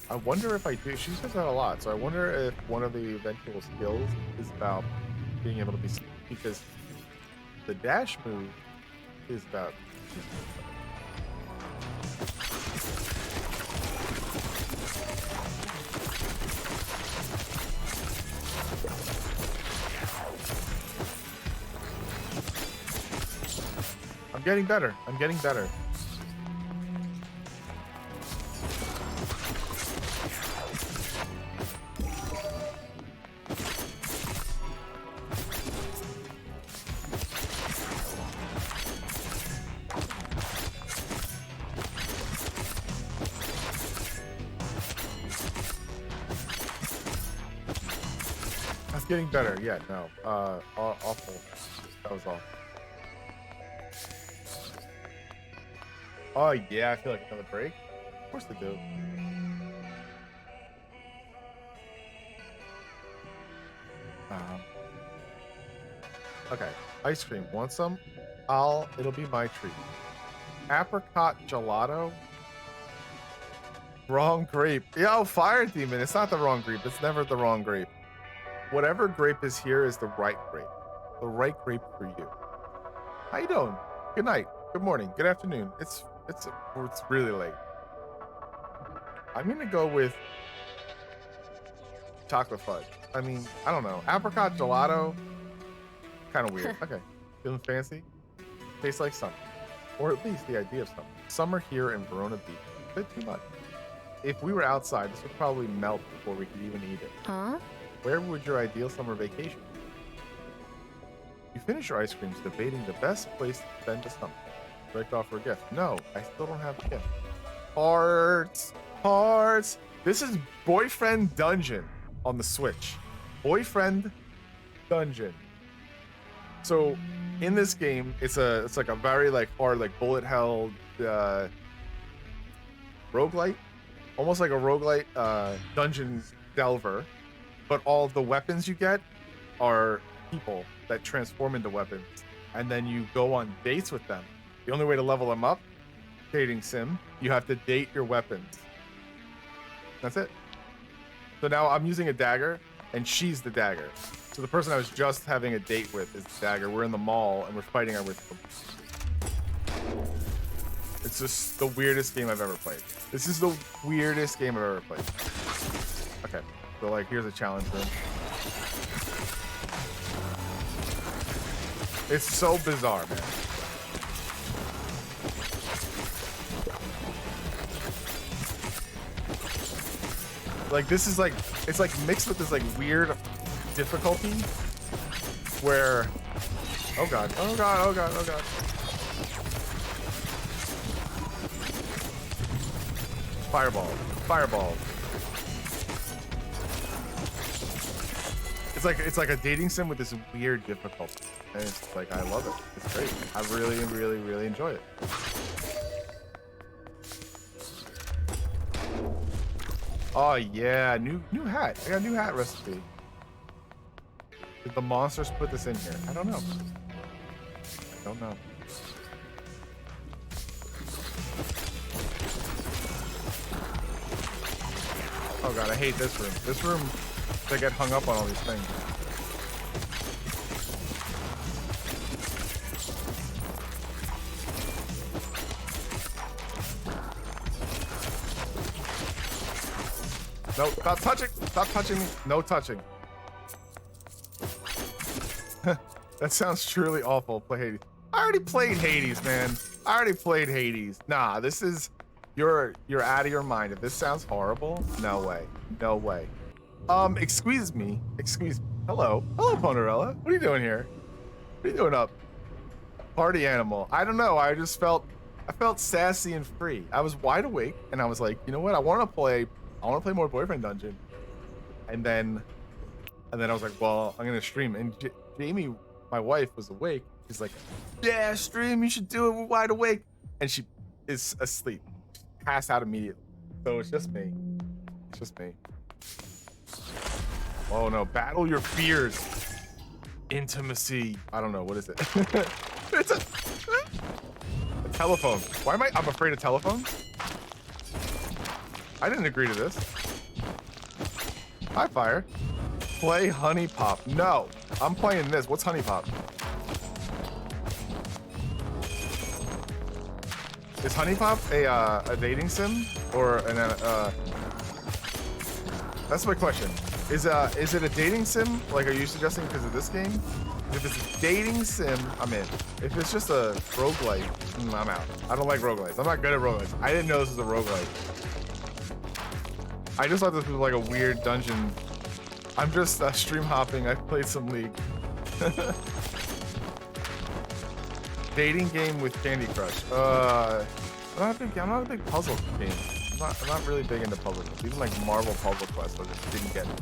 I wonder if I do. She says that a lot, so I wonder if one of the eventual skills is about being able to be sneaky, because the dash move is about... I'm getting better. I'm getting better. That's getting better. Yeah, no. Awful. That was awful. Oh yeah, I feel like another break. Of course they do. Okay, ice cream. Want some? It'll be my treat. Apricot gelato. Wrong grape. Yo, fire demon. It's not the wrong grape. It's never the wrong grape. Whatever grape is here is the right grape. The right grape for you. How you doing? Good night. Good morning. Good afternoon. It's really late. I'm gonna go with chocolate fudge. I mean, I don't know. Apricot gelato, kind of weird. Okay, feeling fancy. Tastes like summer, or at least the idea of summer. Summer here in Verona Beach. A bit too much. If we were outside, this would probably melt before we could even eat it. Huh? Where would your ideal summer vacation be? You finish your ice creams debating the best place to spend the summer. Direct offer a gift. No, I still don't have a gift. Hearts. This is Boyfriend Dungeon on the Switch. Boyfriend Dungeon. So in this game, it's like a very like hard, like bullet hell roguelite, almost like a roguelite dungeon delver, but all of the weapons you get are people that transform into weapons, and then you go on dates with them. The only way to level them up, dating sim, you have to date your weapons. That's it. So now I'm using a dagger, and she's the dagger. So the person I was just having a date with is the dagger. We're in the mall, and we're fighting her with them. It's just the weirdest game I've ever played. This is the weirdest game I've ever played. Okay, so like, here's a challenge room. It's so bizarre, man. Like, this is like, it's like mixed with this like weird difficulty where, oh god, oh god, oh god, oh god. Fireball, fireball. It's like a dating sim with this weird difficulty. And it's like, I love it. It's great. I really, really, really enjoy it. Oh yeah, new hat. I got a new hat recipe. Did the monsters put this in here? I don't know. I don't know. Oh god, I hate this room. This room, they get hung up on all these things. No, stop touching! Stop touching me! No touching. That sounds truly awful. Play Hades. I already played Hades, man. I already played Hades. Nah, this is... You're out of your mind. If this sounds horrible, no way. No way. Excuse me. Excuse me. Hello. Hello, Ponderella. What are you doing here? What are you doing up? Party animal. I don't know. I felt sassy and free. I was wide awake, and I was like, you know what? I want to play more Boyfriend Dungeon. And then I was like, well, I'm gonna stream. And Jamie, my wife, was awake. She's like, yeah, stream. You should do it. We're wide awake. And she is asleep. Passed out immediately. So it's just me. It's just me. Oh no, battle your fears. Intimacy. I don't know, what is it? It's a telephone. Why am I'm afraid of telephones? I didn't agree to this. Hi, Fire. Play Honey Pop. No, I'm playing this. What's Honey Pop? Is Honey Pop a dating sim or an that's my question. Is it a dating sim? Like, are you suggesting because of this game? If it's a dating sim, I'm in. If it's just a roguelite, I'm out. I don't like roguelites. I'm not good at roguelites. I didn't know this was a roguelite. I just thought this was like a weird dungeon. I'm just stream hopping. I played some League. Dating game with Candy Crush. I'm not a big puzzle game. I'm not really big into puzzle games. Even like Marvel Puzzle Quest, I just didn't get it.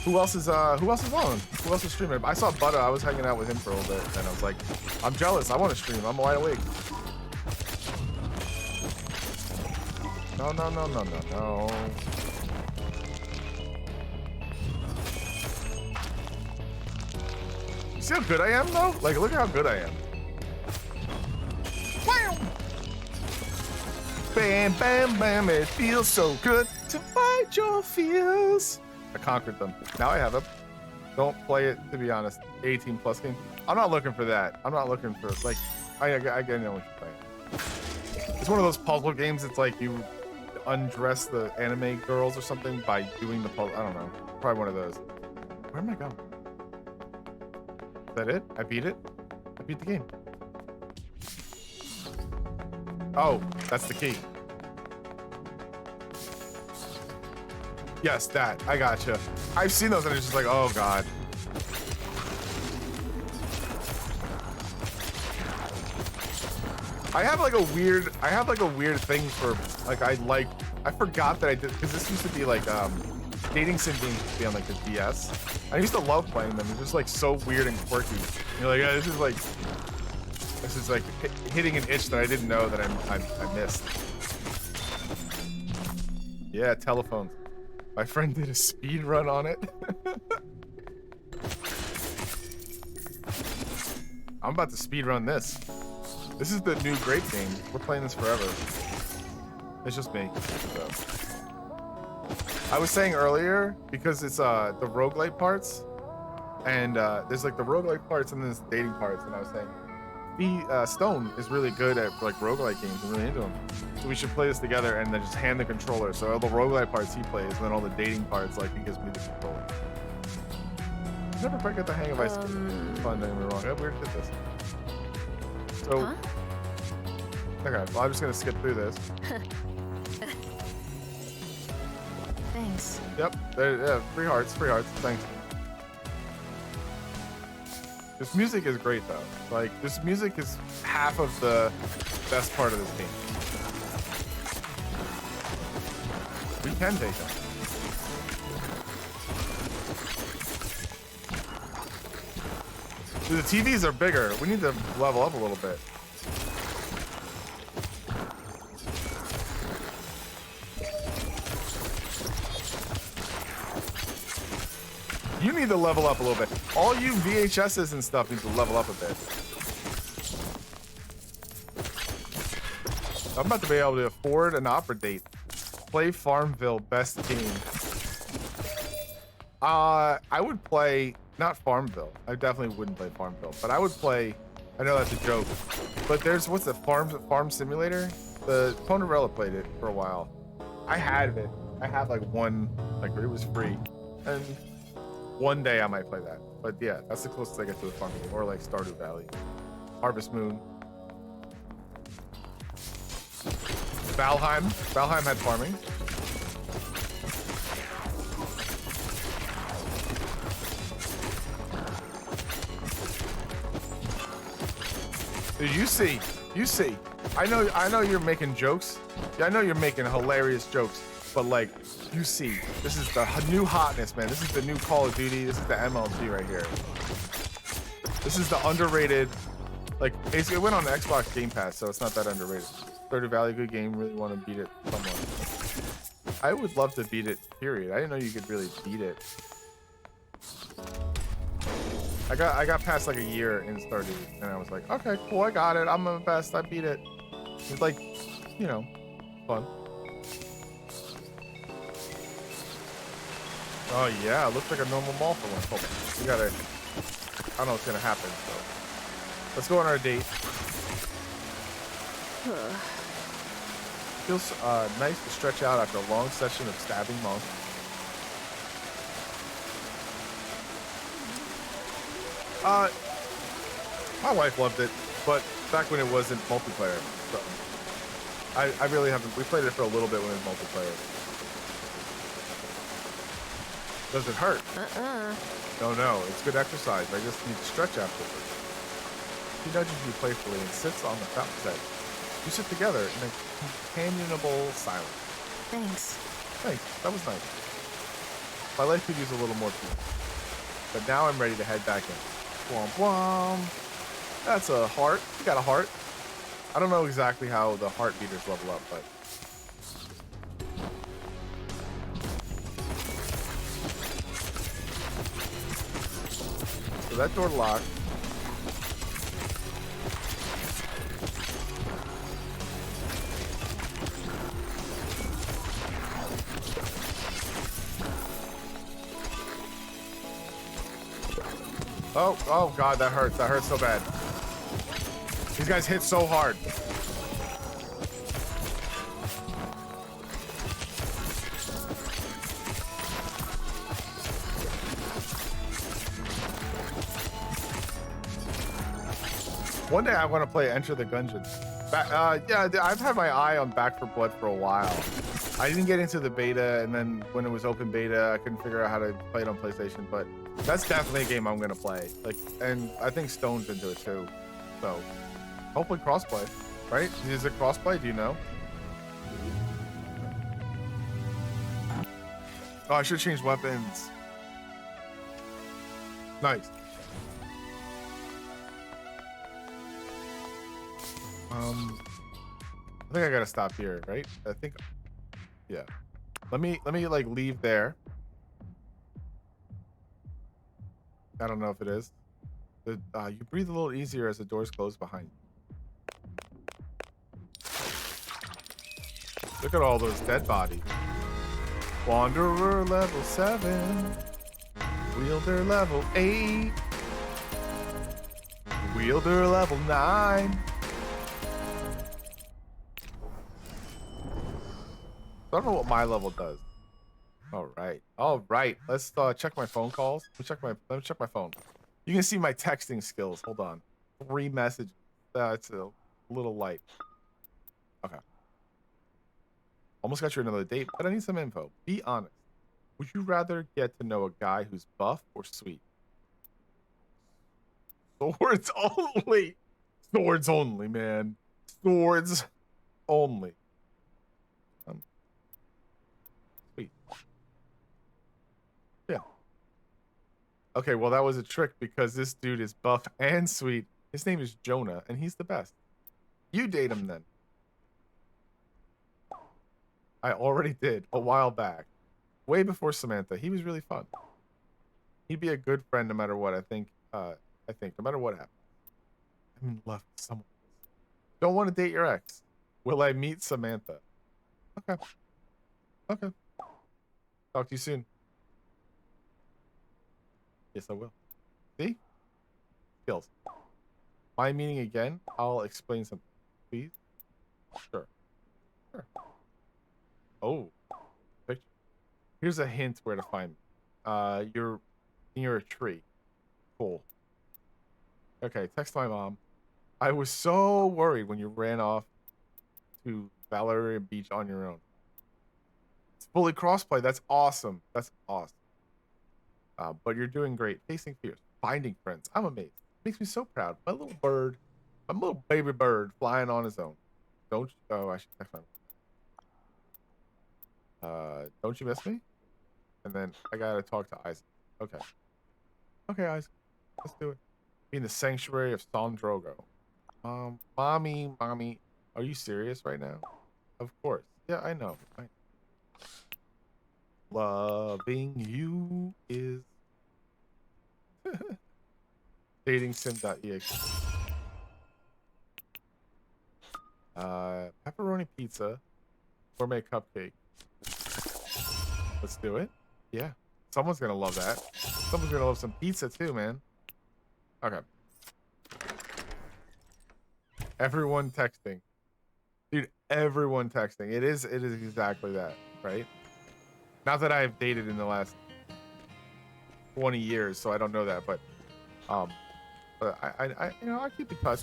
Who else is on? Who else is streaming? I saw Butta. I was hanging out with him for a little bit, and I was like, I'm jealous. I want to stream. I'm wide awake. No, no, no, no, no, no. You see how good I am, though? Like, look at how good I am. Wow! Bam, bam, bam, it feels so good to fight your fears. I conquered them. Now I have them. Don't play it, to be honest. 18 plus game. I'm not looking for that. I'm not looking for, like, I know what you're playing. It's one of those puzzle games. It's like you undress the anime girls or something by doing the puzzle. I don't know. Probably one of those. Where am I going? Is that it? I beat it? I beat the game. Oh, that's the key. Yes, that. I gotcha. I've seen those and it's just like, oh god. I have like a weird thing for, like, I forgot that I did, because this used to be like, dating sim games used to be on like the DS. I used to love playing them. They're just like so weird and quirky. You're like, this is like hitting an itch that I didn't know that I missed. Yeah, telephones. My friend did a speed run on it. I'm about to speed run this. This is the new great game. We're playing this forever. It's just me. So. I was saying earlier, because it's the roguelite parts, and there's like the roguelite parts and then there's the dating parts, and I was saying Stone is really good at like roguelite games. I'm really into them. So we should play this together and then just hand the controller. So all the roguelite parts he plays, and then all the dating parts, like, he gives me the controller. I never quite got the hang of ice cream. Fun, don't get me wrong. We did this. So, okay, well, I'm just gonna skip through this. Thanks. Yep, yeah, free hearts, thanks. This music is great though. Like, this music is half of the best part of this game. We can take them. Dude, the TVs are bigger. We need to level up a little bit. You need to level up a little bit. All you VHSs and stuff need to level up a bit. I'm about to be able to afford an opera date. Play Farmville best game. I would play, not Farmville. I definitely wouldn't play Farmville, but I would play, I know that's a joke, but there's, what's the Farm Simulator? The Ponerella played it for a while. I had it. I had like one, like, it was free. And one day I might play that. But yeah, that's the closest I get to a farm game. Or like Stardew Valley. Harvest Moon. Valheim. Valheim had farming. Dude, you see. I know you're making jokes. Yeah, I know you're making hilarious jokes, but like, you see, this is the new hotness, man. This is the new Call of Duty. This is the MLG right here. This is the underrated, like, it went on the Xbox Game Pass, so it's not that underrated. Stardew Valley, good game. Really want to beat it somewhat. I would love to beat it, period. I didn't know you could really beat it. I got past like a year in Stardew, and I was like, okay, cool, I got it. I'm the best. I beat it. It's like, you know, fun. Oh yeah, it looks like a normal mall for one. Hold on. We gotta, I don't know what's gonna happen, so. Let's go on our date. Feels nice to stretch out after a long session of stabbing monks. My wife loved it, but back when it wasn't multiplayer, so. I really haven't, we played it for a little bit when it was multiplayer. Does it hurt? No, it's good exercise. I just need to stretch afterwards. She nudges you playfully and sits on the fountain's edge. You sit together in a companionable silence. Thanks. That was nice. My life could use a little more peace. But now I'm ready to head back in. Womp womp. That's a heart. You got a heart. I don't know exactly how the heart beaters level up, but... So that door locked. Oh god, that hurts. That hurts so bad. These guys hit so hard. One day I want to play Enter the Gungeon. Yeah, I've had my eye on Back 4 Blood for a while. I didn't get into the beta, and then when it was open beta, I couldn't figure out how to play it on PlayStation, but that's definitely a game I'm gonna play. Like, and I think Stone's into it too. So, hopefully crossplay, right? Is it crossplay? Do you know? Oh, I should change weapons. Nice. I think I gotta stop here, right? I think, yeah. Let me like leave there. I don't know if it is. You breathe a little easier as the doors close behind you. Look at all those dead bodies. Wanderer level 7. Wielder level 8. Wielder level 9. I don't know what my level does. All right. Let's check my phone calls. Let me check my phone. You can see my texting skills. Hold on. 3 messages. That's a little light. Okay. Almost got you another date, but I need some info. Be honest. Would you rather get to know a guy who's buff or sweet? Swords only. Swords only, man. Swords only. Sweet. Yeah. Okay, well, that was a trick because this dude is buff and sweet. His name is Jonah, and he's the best. You date him then. I already did a while back. Way before Samantha. He was really fun. He'd be a good friend no matter what, I think. No matter what happens. I'm in love with someone. Don't want to date your ex. Will I meet Samantha? Okay. Talk to you soon. Yes, I will. See? Skills. My meeting again? I'll explain something. Please? Sure. Oh. Picture. Here's a hint where to find me. You're near a tree. Cool. Okay, text my mom. I was so worried when you ran off to Valeria Beach on your own. It's fully crossplay. That's awesome. But you're doing great. Facing fears. Finding friends. I'm amazed. Makes me so proud. My little bird. My little baby bird flying on his own. I should text my don't you miss me? And then I gotta talk to Isaac. Okay, Isaac. Let's do it. Be in the sanctuary of San Drogo. Mommy, are you serious right now? Of course. Yeah, I know. Loving you is datingsim.exe. Pepperoni pizza, gourmet cupcake. Let's do it. Yeah, someone's gonna love that. Someone's gonna love some pizza too, man. Okay. Everyone texting. Dude, everyone texting. It is exactly that, right? Not that I've dated in the last 20 years, so I don't know that, but I keep in touch.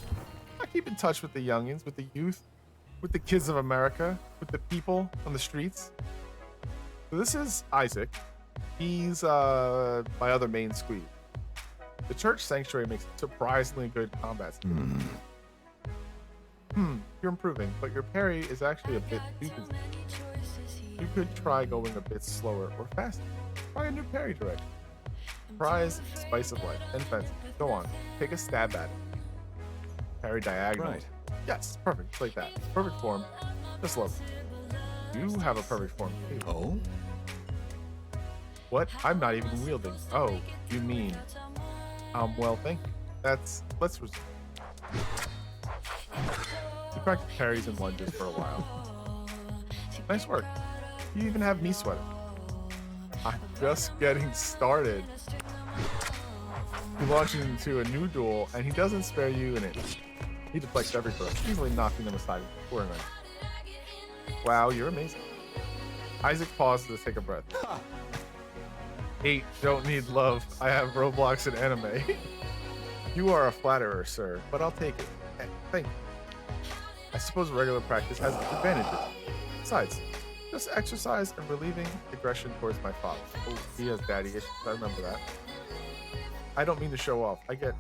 I keep in touch with the youngins, with the youth, with the kids of America, with the people on the streets. So this is Isaac. He's my other main squeeze. The church sanctuary makes surprisingly good combat skills. You're improving, but your parry is actually a bit too consistent. You could try going a bit slower or faster. Try a new parry direction. Prize, spice of life, and fence. Go on, take a stab at it. Parry diagonal. Right. Yes, perfect, just like that. Perfect form. Just love it. You have a perfect form too. Oh? What? I'm not even wielding. Oh, you mean? Well, thank you. Let's resume. You practice parries and lunges for a while. Nice work. You even have me sweating. I'm just getting started. He launches into a new duel, and he doesn't spare you in it. He deflects every throw, easily knocking them aside and scoring them. Wow, you're amazing. Isaac pauses to take a breath. 8, don't need love. I have Roblox and anime. You are a flatterer, sir, but I'll take it. Thank you. I suppose regular practice has advantages. Besides, just exercise and relieving aggression towards my father. Oh, he has daddy issues. I remember that. I don't mean to show off. I get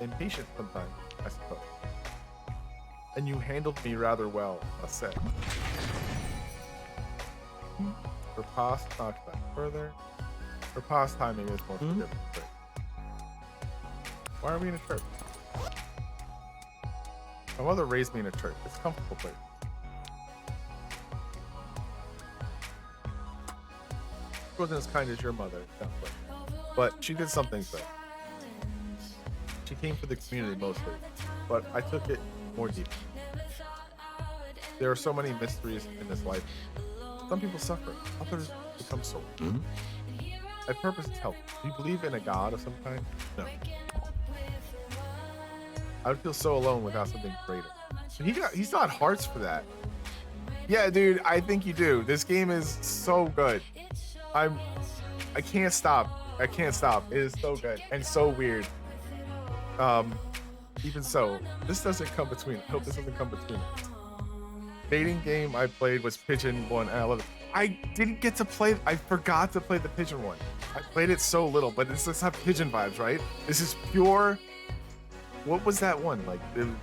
impatient sometimes, I suppose. And you handled me rather well, I said. For past knockback. further. Her pause timing is more forgiving. Great. Why are we in a church? My mother raised me in a church. It's a comfortable place. She wasn't as kind as your mother, it sounds like. But she did some things though. She came for the community mostly, but I took it more deep. There are so many mysteries in this life. Some people suffer, others become soul. My purpose is help. Do you believe in a god of some kind? No. I would feel so alone without something greater. He's got hearts for that. Yeah, dude, I think you do. This game is so good. I can't stop. I can't stop. It is so good and so weird. Even so, this doesn't come between. I hope this doesn't come between us. Dating game I played was Pigeon one, and I love it. I didn't get to play. I forgot to play the Pigeon one. I played it so little, but it's just have Pigeon vibes, right? This is pure. What was that one? Like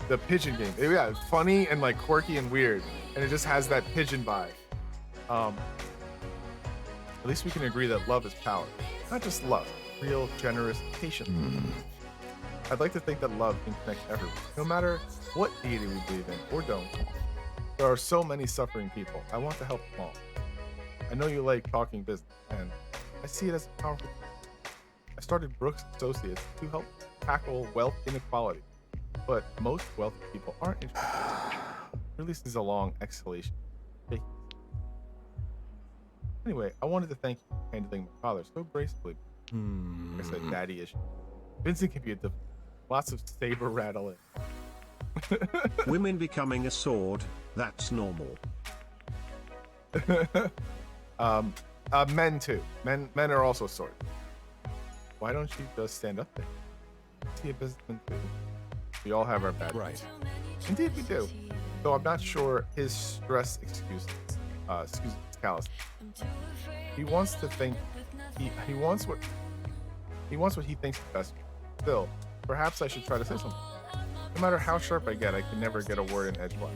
the Pigeon game. Yeah, it's funny and like quirky and weird, and it just has that Pigeon vibe. At least we can agree that love is power, not just love, real, generous, patient. I'd like to think that love can connect everyone, no matter what deity we believe in or don't. There are so many suffering people. I want to help them all. I know you like talking business, and I see it as a powerful tool. I started Brooks Associates to help tackle wealth inequality, but most wealthy people aren't interested. Releases a long exhalation. Anyway, I wanted to thank you for handling my father so gracefully. Like I said, daddy issue. Vincent can be a lots of saber rattling. Women becoming a sword, that's normal. Men too. Men are also swords. Why don't you just stand up there? Is he a businessman too? We all have our bad days. Indeed we do. Though I'm not sure his stress excuses callous. He wants to think he wants what he thinks is best. Still, perhaps I should try to say something. No matter how sharp I get, I can never get a word in edgewise.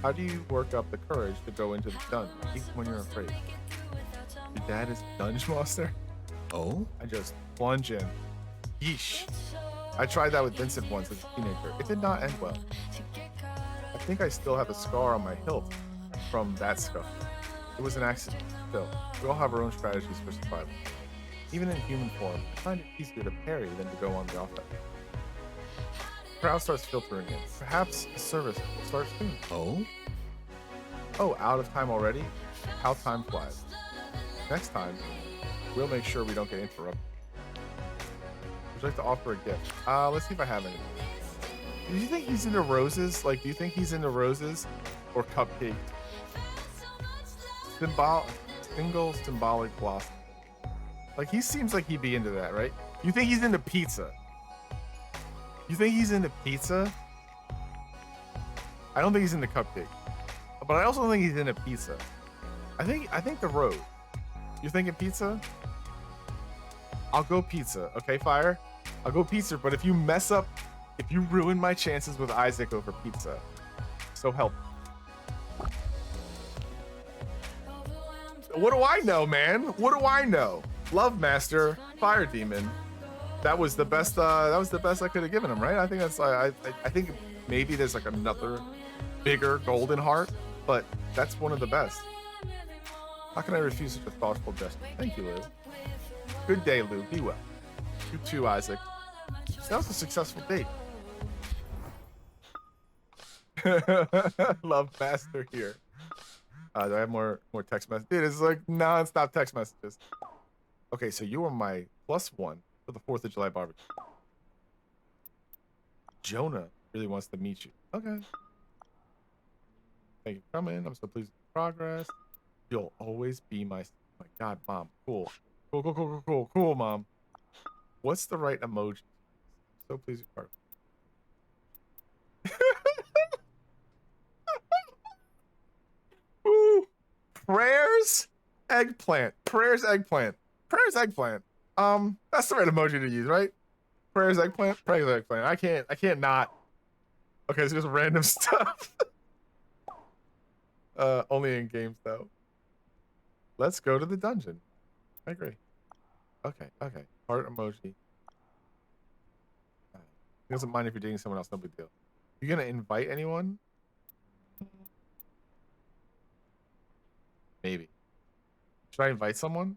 How do you work up the courage to go into the dungeon, even when you're afraid? Your dad is a dungeon master? Oh? I just plunge in. Yeesh. I tried that with Vincent once as a teenager. It did not end well. I think I still have a scar on my hilt from that scuff. It was an accident. Still, we all have our own strategies for survival. Even in human form, I find it easier to parry than to go on the offense. The crowd starts filtering in. Perhaps a service will start soon. Oh? Oh, out of time already? How time flies. Next time, we'll make sure we don't get interrupted. Would you like to offer a gift? Let's see if I have any. Do you think he's into roses? Like, do you think he's into roses or cupcake? Single symbolic blossom. Like, he seems like he'd be into that, right? You think he's into pizza? You think he's into pizza? I don't think he's into cupcake, but I also don't think he's into pizza. I think the road. You're thinking pizza? I'll go pizza. Okay, Fire. I'll go pizza. But if you mess up, if you ruin my chances with Isaac over pizza, so help. What do I know, man? What do I know? Love Master, Fire Demon. That was the best. That was the best I could have given him, right? I think that's. I think maybe there's like another bigger golden heart, but that's one of the best. How can I refuse such a thoughtful gesture? Thank you, Lou. Good day, Lou. Be well. You too, Isaac. That was a successful date. Love Master here. Do I have more text messages? Dude, it's like non-stop text messages. Okay, so you are my +1 for the 4th of July barbecue. Jonah really wants to meet you. Okay. Thank you for coming. I'm so pleased with the progress. You'll always be my God, Mom. Cool. Cool, Mom. What's the right emoji? So pleased with your Ooh. Prayers, eggplant. Prayers, eggplant. Prayers, eggplant. That's the right emoji to use, right? Prayers, eggplant. Prayers, eggplant. I can't not. Okay, it's just random stuff. Only in games though. Let's go to the dungeon. I agree. Okay, okay. Heart emoji. He doesn't mind if you're dating someone else, no big deal. You gonna invite anyone? Maybe. Should I invite someone?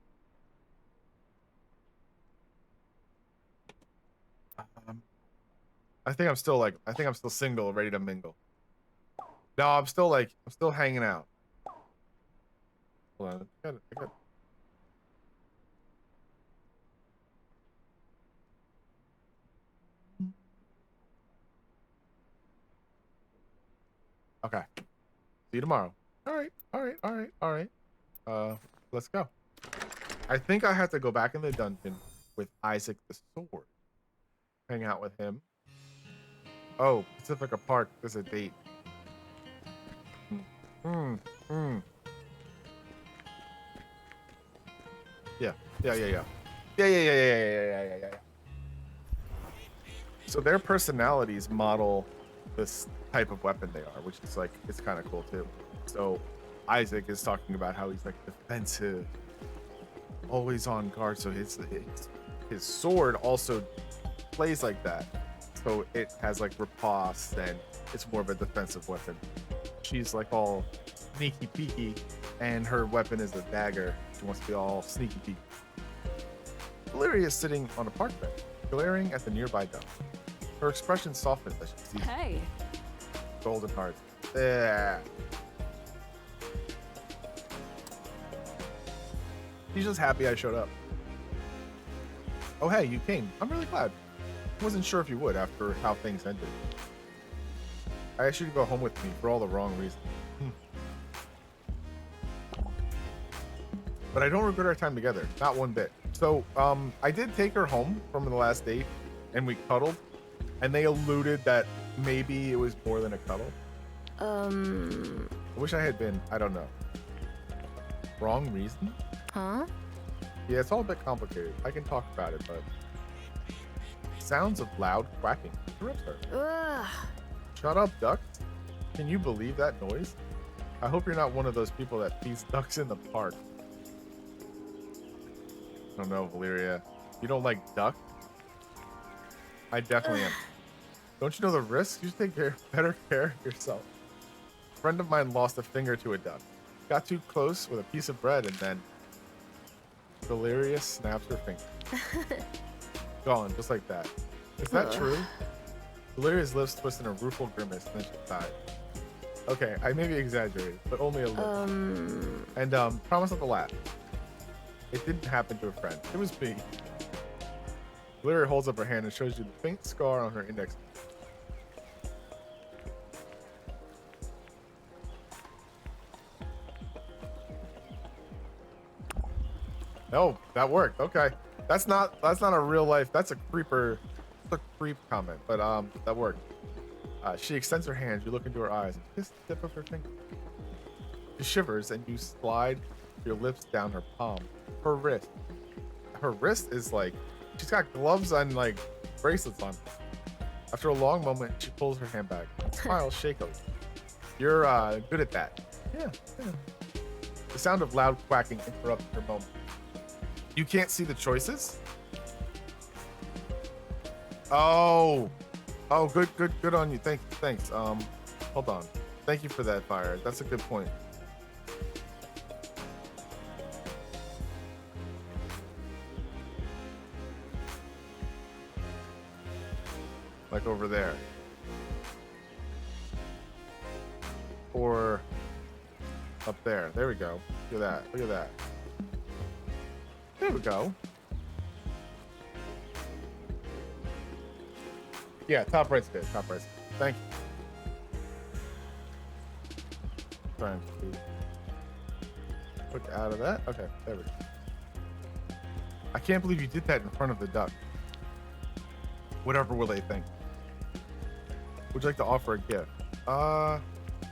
I think I'm still single, ready to mingle. No, I'm still hanging out. Hold on, I got Okay. See you tomorrow. All right. All right. All right. All right. Let's go. I think I have to go back in the dungeon with Isaac the Sword. Hang out with him. Oh, Pacifica Park. There's a date. Yeah. Yeah. So their personalities model this type of weapon they are, which is like, it's kind of cool too. So Isaac is talking about how he's like defensive, always on guard. So his sword also plays like that. So it has like riposte and it's more of a defensive weapon. She's like all sneaky peeky and her weapon is a dagger. She wants to be all sneaky peeky. Valeria is sitting on a park bench, glaring at the nearby dump. Her expression softens as she sees Hey. golden hearts. Yeah. She's just happy I showed up. Oh, hey, you came. I'm really glad. I wasn't sure if you would after how things ended. I asked you to go home with me for all the wrong reasons. But I don't regret our time together, not one bit. So, I did take her home from the last date, and we cuddled, and they alluded that maybe it was more than a cuddle. I wish I had been, I don't know. Wrong reason? Huh? Yeah, it's all a bit complicated. I can talk about it, but sounds of loud quacking interrupts her. Ugh. Shut up, ducks. Can you believe that noise? I hope you're not one of those people that feeds ducks in the park. I don't know, Valeria. You don't like duck? I definitely am. Don't you know the risks? You should take better care of yourself. A friend of mine lost a finger to a duck. Got too close with a piece of bread and then Valeria snaps her finger. Gone, just like that. Is that true? Valeria's lips twist in a rueful grimace and then she sighed. Okay, I may be exaggerating, but only a little. And promise not to laugh. It didn't happen to a friend. It was me. Valeria holds up her hand and shows you the faint scar on her index. Oh, that worked. Okay. That's not a real life. That's a creeper. That's a creep comment, but that worked. She extends her hand. You look into her eyes and kiss the tip of her finger. She shivers and you slide your lips down her palm. Her wrist. Her wrist is like, she's got gloves and like bracelets on. After a long moment, she pulls her hand back. Smiles shakily. You're good at that. Yeah. The sound of loud quacking interrupts her moment. You can't see the choices? Oh, good on you. Thanks. Hold on. Thank you for that, Fire. That's a good point. Like over there. Or up there. There we go. Look at that. Look at that. There we go. Yeah, top right's good. Top right's good. Thank you. Trying to look out of that. Okay, there we go. I can't believe you did that in front of the duck. Whatever will they think? Would you like to offer a gift?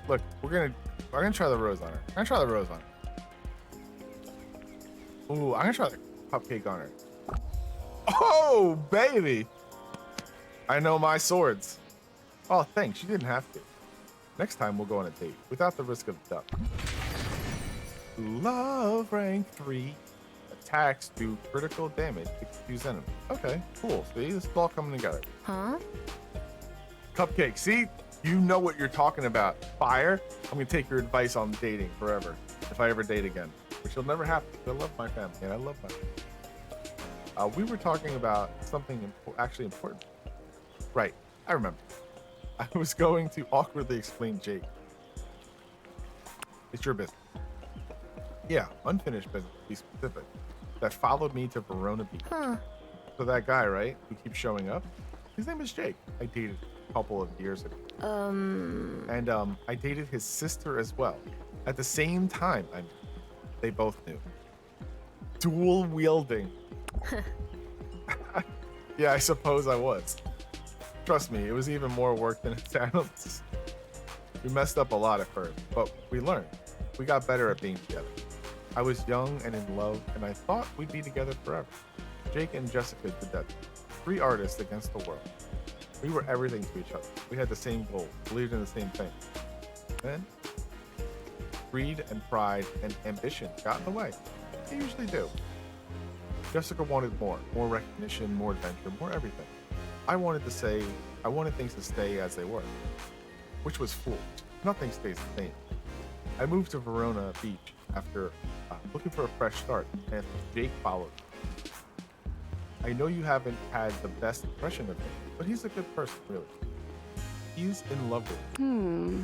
Look, we're gonna try the rose on her. I'm gonna try the rose on her. Ooh, I'm gonna try the cupcake on her. Oh, baby! I know my swords. Oh, thanks. You didn't have to. Next time we'll go on a date without the risk of duck. Love rank 3. attacks do critical damage to confuse enemies. Okay, cool. See, this is all coming together. Huh? Cupcake, see? You know what you're talking about. Fire, I'm gonna take your advice on dating forever. If I ever date again. Which will never happen. I love my family and I love my family. We were talking about something actually important. Right, I remember. I was going to awkwardly explain Jake. It's your business. Yeah, unfinished business, to be specific. That followed me to Verona Beach. Huh. So that guy, right, who keeps showing up, his name is Jake. I dated a couple of years ago. And I dated his sister as well. At the same time, they both knew. Dual wielding. Yeah, I suppose I was. Trust me, it was even more work than it sounds. We messed up a lot at first, but we learned. We got better at being together. I was young and in love, and I thought we'd be together forever. Jake and Jessica did that. 3 artists against the world. We were everything to each other. We had the same goal, believed in the same thing. Then, greed and pride and ambition got in the way. They usually do. Jessica wanted more recognition, more adventure, more everything. I wanted things to stay as they were, which was foolish. Nothing stays the same. I moved to Verona Beach after looking for a fresh start, and Jake followed. I know you haven't had the best impression of him, but he's a good person, really. He's in love with you.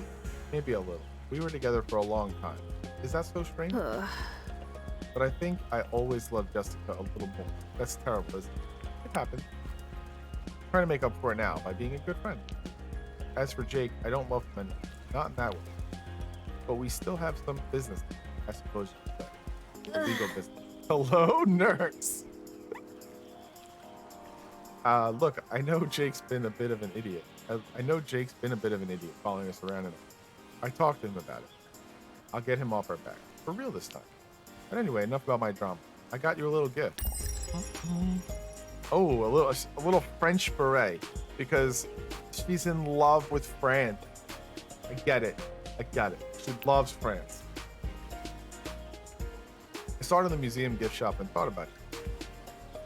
Maybe a little. We were together for a long time. Is that so strange? But I think I always loved Jessica a little more. That's terrible, isn't it? It happened. I'm trying to make up for it now by being a good friend. As for Jake, I don't love him anymore. Not in that way. But we still have some business, I suppose you could say. Legal business. Hello, nurse. Look, I know Jake's been a bit of an idiot. Following us around. And I talked to him about it. I'll get him off our back. For real this time. But anyway, enough about my drama. I got you a little gift. Oh, a little French beret. Because she's in love with France. I get it. She loves France. I started the museum gift shop and thought about it.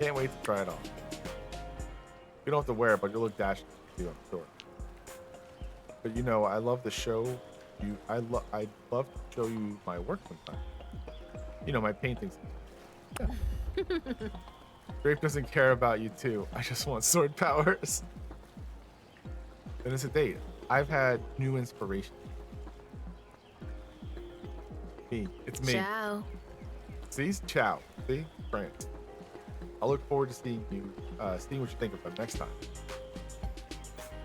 Can't wait to try it on. You don't have to wear it, but you'll look dashing to you, I'm sure. But you know, I love to show you. I'd love to show you my work sometime. You know, my paintings. Yeah. Grape doesn't care about you too. I just want sword powers. Then it's a date. I've had new inspiration. It's me. Ciao. See? Ciao. See? France. I look forward to seeing what you think of them next time.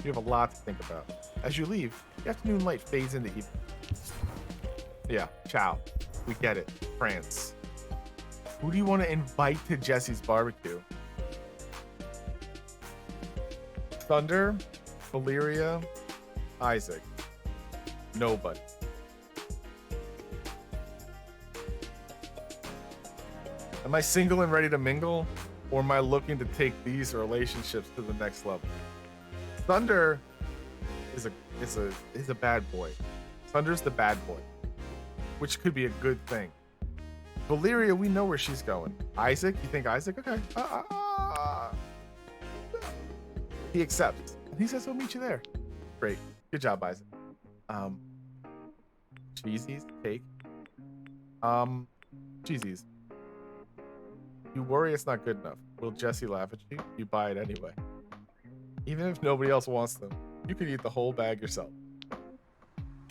You have a lot to think about. As you leave, the afternoon light fades into evening. Yeah, ciao. We get it. France. Who do you want to invite to Jesse's barbecue? Thunder, Valeria, Isaac. Nobody. Am I single and ready to mingle? Or am I looking to take these relationships to the next level? Thunder is a bad boy. Thunder's the bad boy, which could be a good thing. Valeria, we know where she's going. Isaac, you think Isaac? Okay. He accepts. And he says he'll meet you there. Great. Good job, Isaac. Cheesies, cake. Cheesies. You worry it's not good enough. Will Jesse laugh at you? You buy it anyway. Even if nobody else wants them, you could eat the whole bag yourself.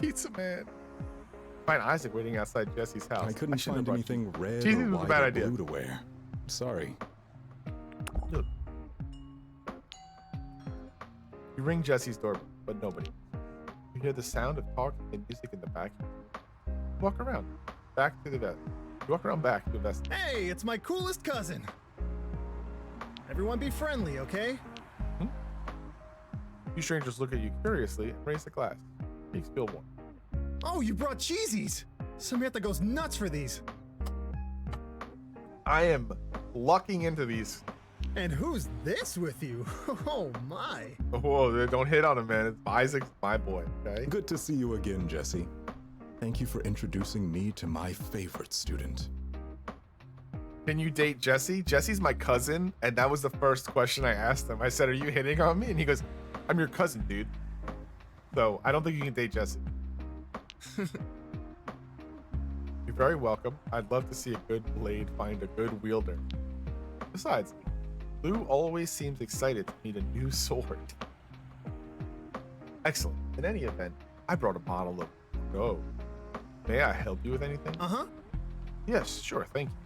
Pizza man. Find Isaac waiting outside Jesse's house. I couldn't find anything red Cheesy or was a white bad or idea. blue to wear. Sorry. Look. You ring Jesse's doorbell, but nobody. You hear the sound of talking and music in the back. Walk around. Back to the vest. You walk around back to the vest. Hey, it's my coolest cousin. Everyone be friendly, okay? You strangers look at you curiously and raise a glass. You spill one. Oh, you brought cheesies. Samantha goes nuts for these. I am lucking into these. And who's this with you? Oh my. Whoa, don't hit on him, man. Isaac's my boy, okay? Good to see you again, Jesse. Thank you for introducing me to my favorite student. Can you date Jesse? Jesse's my cousin, and that was the first question I asked him. I said, "Are you hitting on me?" And he goes, "I'm your cousin, dude." So I don't think you can date Jesse. You're very welcome. I'd love to see a good blade find a good wielder. Besides, Lou always seems excited to meet a new sword. Excellent. In any event, I brought a bottle of Go. May I help you with anything? Uh-huh. Yes, sure, thank you.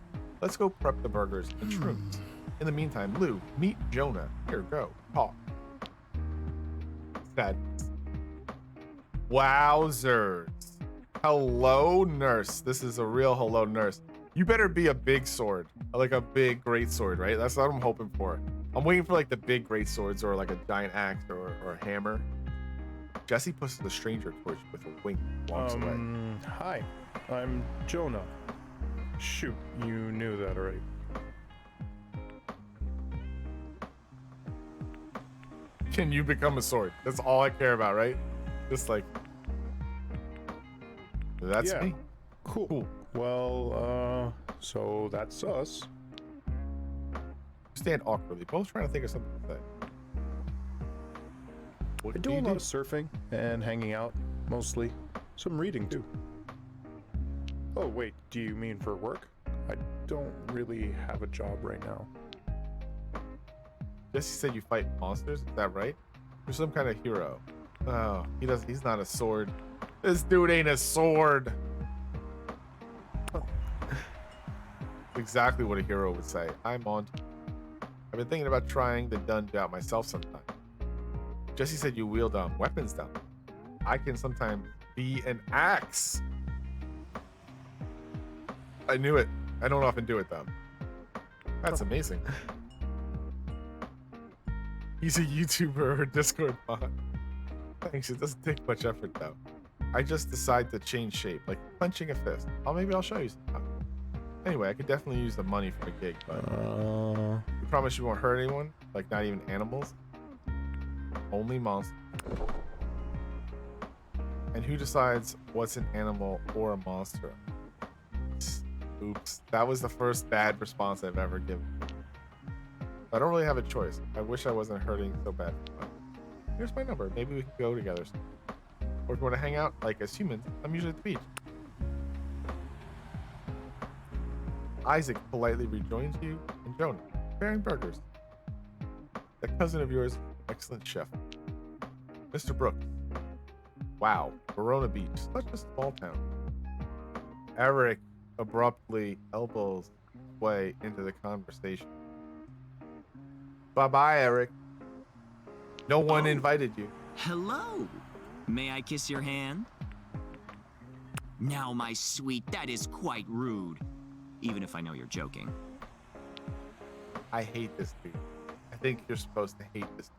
Let's go prep the burgers and shrooms. In the meantime, Lou, meet Jonah. Here, go. Talk. Sadness. Wowzers. Hello, nurse. This is a real hello, nurse. You better be a big sword. Like a big, great sword, right? That's what I'm hoping for. I'm waiting for like the big, great swords or like a giant axe or a hammer. Jesse pushes the stranger towards you with a wink and walks away. Hi, I'm Jonah. Shoot, you knew that, right? Can you become a sword? That's all I care about, right? Just like, that's Yeah. me. Cool. Well, so that's us. Stand awkwardly, both trying to think of something to say. What I do a lot of surfing and hanging out, mostly. Some reading, too. Oh, wait, do you mean for work? I don't really have a job right now. Jesse said you fight monsters, is that right? You're some kind of hero. Oh, he's not a sword. This dude ain't a sword. Exactly what a hero would say. I'm on. I've been thinking about trying the dungeon out myself sometime. Jesse said you wield weapons down. I can sometimes be an axe. I knew it. I don't often do it though. That's amazing. He's a YouTuber or Discord bot. Thanks, it doesn't take much effort though. I just decide to change shape, like clenching a fist. Maybe I'll show you sometime. Anyway, I could definitely use the money for a gig, but you promise you won't hurt anyone? Like not even animals? Only monsters. And who decides what's an animal or a monster? Oops, that was the first bad response I've ever given. I don't really have a choice. I wish I wasn't hurting so bad. Here's my number. Maybe we can go together. Or if you want to hang out, like as humans, I'm usually at the beach. Isaac politely rejoins you and Jonah, bearing burgers. That cousin of yours, excellent chef. Mr. Brooks. Wow, Verona Beach, such a small town. Eric abruptly elbows way into the conversation. Bye-bye, Eric. No one invited you. Hello. May I kiss your hand? Now, my sweet, that is quite rude. Even if I know you're joking. I hate this dude. I think you're supposed to hate this dude.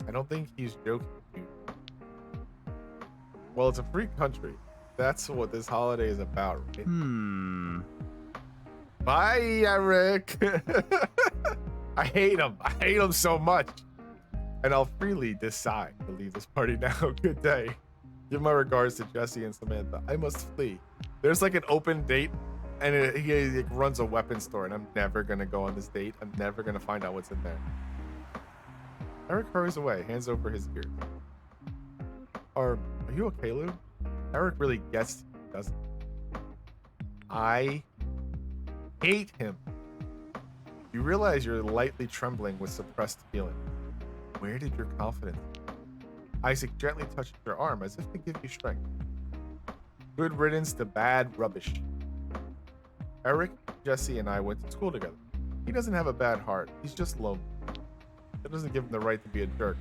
I don't think he's joking, dude. Well, it's a free country. That's what this holiday is about, right? Bye, Eric. I hate him. I hate him so much. And I'll freely decide to leave this party now. Good day. Give my regards to Jesse and Samantha. I must flee. There's like an open date, and he runs a weapons store, and I'm never gonna go on this date. I'm never gonna find out what's in there. Eric hurries away, hands over his ears. Are you okay, Lou? Eric really gets you, doesn't he? I hate him. You realize you're lightly trembling with suppressed feeling. Where did your confidence go? Isaac gently touched your arm as if to give you strength. Good riddance to bad rubbish. Eric, Jesse, and I went to school together. He doesn't have a bad heart. He's just lonely. That doesn't give him the right to be a jerk.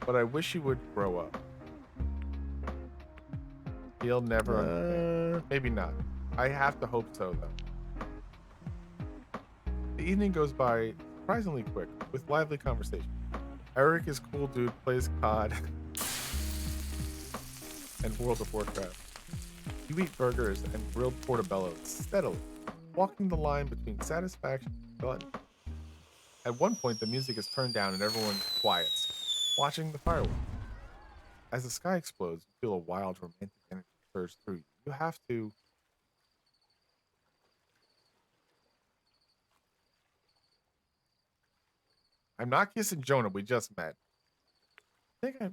But I wish he would grow up. He'll never understand. Maybe not. I have to hope so, though. The evening goes by surprisingly quick, with lively conversation. Eric is cool dude, plays COD and World of Warcraft. You eat burgers and grilled portobello steadily, walking the line between satisfaction and fun. At one point, the music is turned down and everyone quiets, watching the fireworks. As the sky explodes, you feel a wild romantic energy surge through you. You have to. I'm not kissing Jonah. We just met. I think I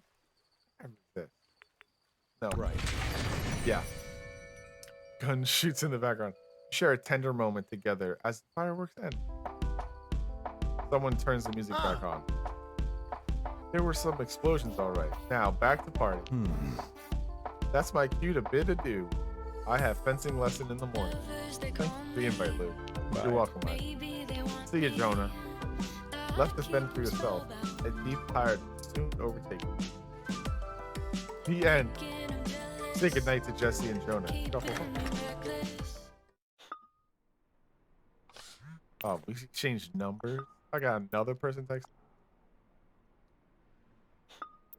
resist. No. Right. Yeah. Gun shoots in the background. Share a tender moment together as the fireworks end. Someone turns the music back on. There were some explosions, all right. Now back to party. That's my cue to bid adieu. I have fencing lesson in the morning. Thank you for the invite, Lou. You're welcome, Mike. See you, Jonah. Left to fend for yourself. A deep tired soon overtake you. The end. Say goodnight to Jesse and Jonah. Shuffle home. Oh, we changed numbers. I got another person text.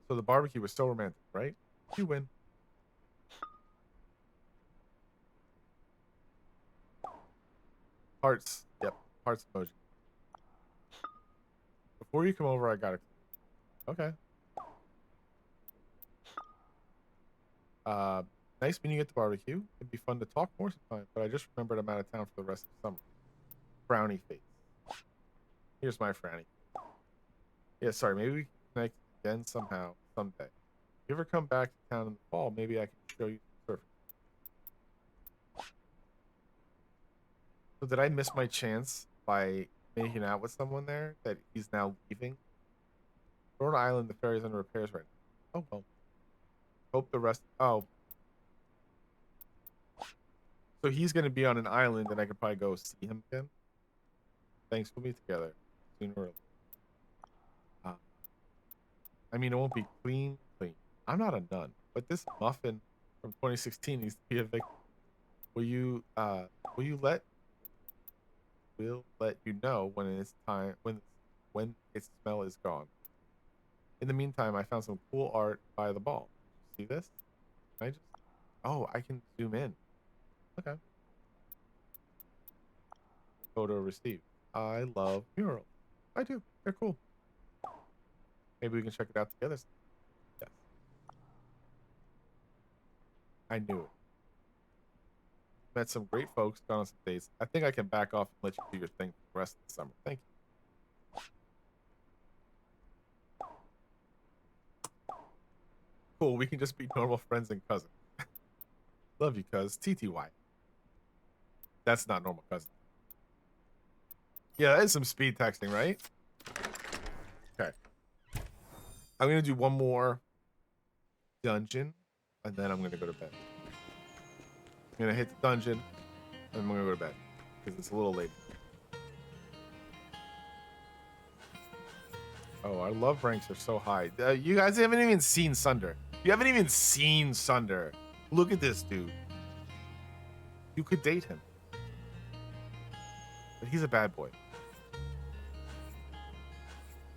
So the barbecue was still romantic, right? You win. Hearts. Yep. Hearts emoji. Before you come over, I got it. Okay. Nice meeting you at the barbecue. It'd be fun to talk more sometime, but I just remembered I'm out of town for the rest of the summer. Frowny face. Here's my frowny. Yeah, sorry. Maybe we can connect again somehow, someday. If you ever come back to town in the fall, maybe I can show you surfing. So did I miss my chance by making out with someone there that he's now leaving? Rhode Island, the ferry's under repairs right now. Oh, well. Hope the rest... Oh. So he's going to be on an island and I could probably go see him again? Thanks, we'll be together sooner or later. I mean, it won't be clean. I'm not a nun, but this muffin from 2016 needs to be a victim. We'll let you know when it's time, when its smell is gone. In the meantime, I found some cool art by the ball. See this? Can I just... Oh, I can zoom in. Okay. Photo received. I love murals. I do. They're cool. Maybe we can check it out together. Yes. I knew it. Met some great folks, gone on some dates. I think I can back off and let you do your thing for the rest of the summer. Thank you. Cool, we can just be normal friends and cousins. Love you, cuz. TTY. That's not normal cousin. Yeah, that is some speed texting, right? Okay. I'm going to do one more dungeon, and then I'm going to go to bed. I'm going to hit the dungeon, and I'm going to go to bed, because it's a little late. Oh, our love ranks are so high. You guys haven't even seen Sunder. You haven't even seen Sunder. Look at this dude. You could date him. But he's a bad boy.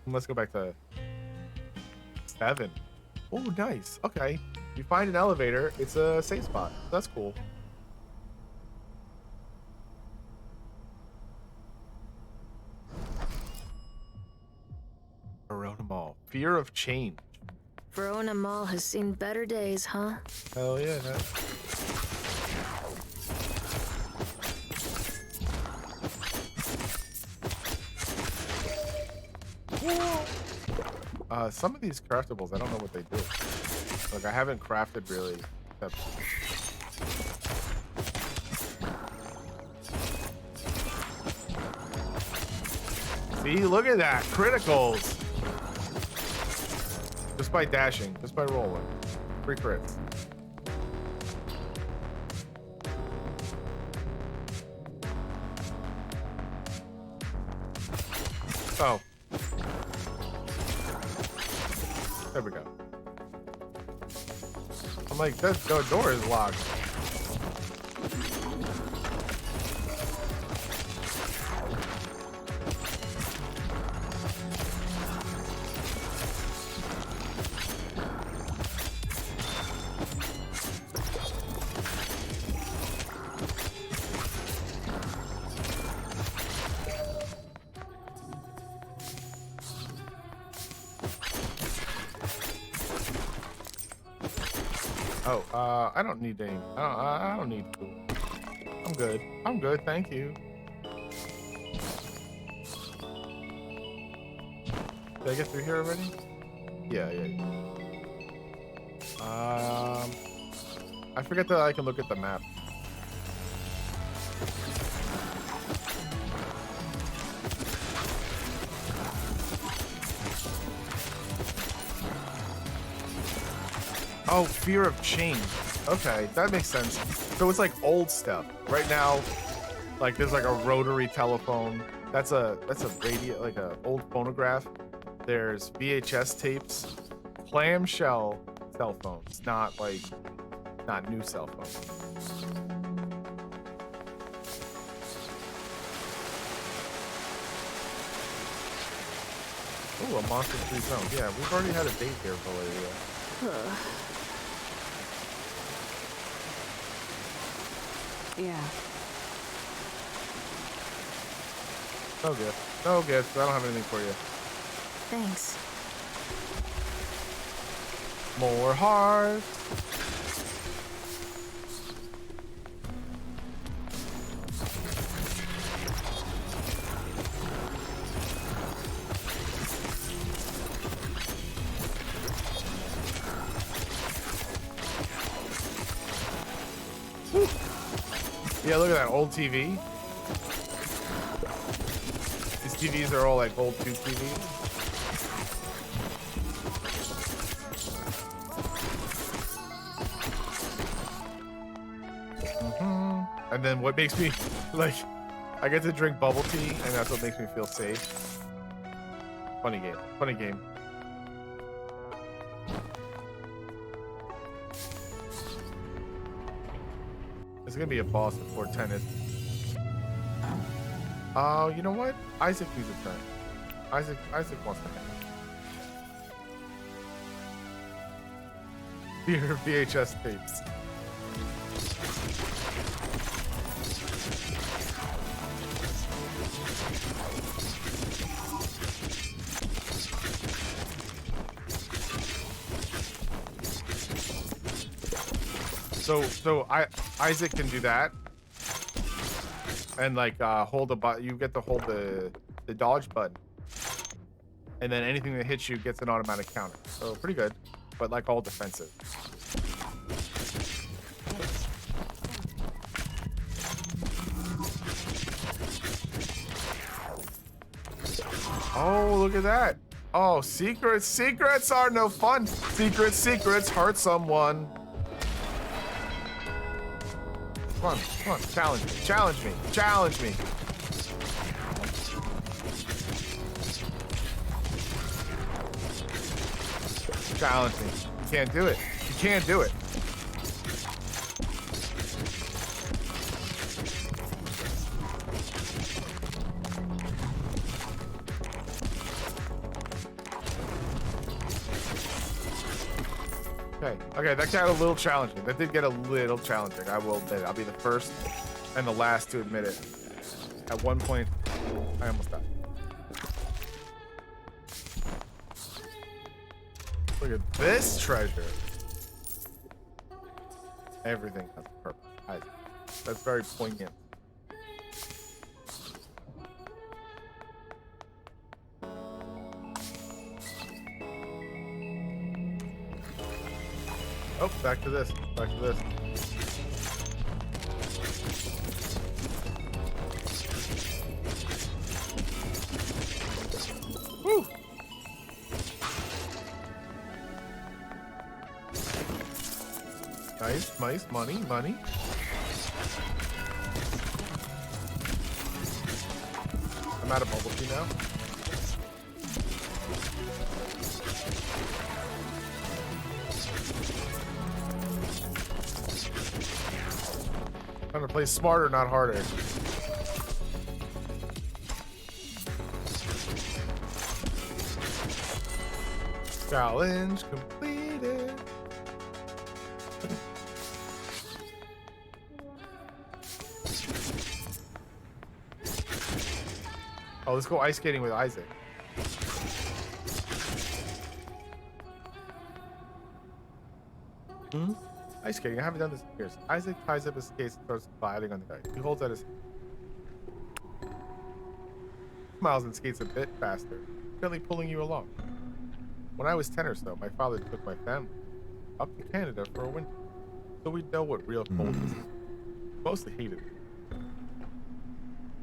Let's go back to 7. Oh, nice. Okay. You find an elevator, it's a safe spot. That's cool. Verona Mall. Fear of change. Verona Mall has seen better days, huh? Hell yeah. Some of these craftables, I don't know what they do. Like, I haven't crafted really. See, look at that. Criticals. Just by dashing, just by rolling. 3 crits. Oh. There we go. I'm like, that door is locked. Oh, I don't need any. I don't need food. I'm good. I'm good. Thank you. Did I get through here already? Yeah. I forget that I can look at the map. Oh, fear of change. Okay, that makes sense. So it's like old stuff. Right now, like there's like a rotary telephone. That's a radio, like a old phonograph. There's VHS tapes, clamshell cell phones, not new cell phones. Ooh, a monster-free zone. Yeah, we've already had a date here, Valeria. Yeah. No gift. No gift. I don't have anything for you. Thanks. More hearts. Yeah, look at that old TV. These TVs are all like old tube TVs. And then what makes me like, I get to drink bubble tea, and that's what makes me feel safe. Funny game. Funny game. There's gonna be a boss before 10 is. Oh, you know what? Isaac needs a turn. Isaac wants to hang. Your VHS tapes. So Isaac can do that, and like hold the button. You get to hold the dodge button, and then anything that hits you gets an automatic counter. So pretty good, but like all defensive. Oh, look at that! Oh, secrets are no fun. Secrets hurt someone. Come on, challenge me. Challenge me. You can't do it. Okay, that got a little challenging. That did get a little challenging, I will admit. I'll be the first and the last to admit it. At one point, I almost died. Look at this treasure. Everything has a purpose. That's very poignant. Oh, back to this. Woo! Nice, money. I'm out of bubble tea now. Trying to play smarter, not harder. Challenge completed. Oh, let's go ice skating with Isaac. Ice skating. I haven't done this in years. Isaac ties up his skates and starts gliding on the ice. He holds out his smiles and skates a bit faster, gently pulling you along. When I was 10 or so, my father took my family up to Canada for a winter, so we'd know what real cold is. Mostly hated it.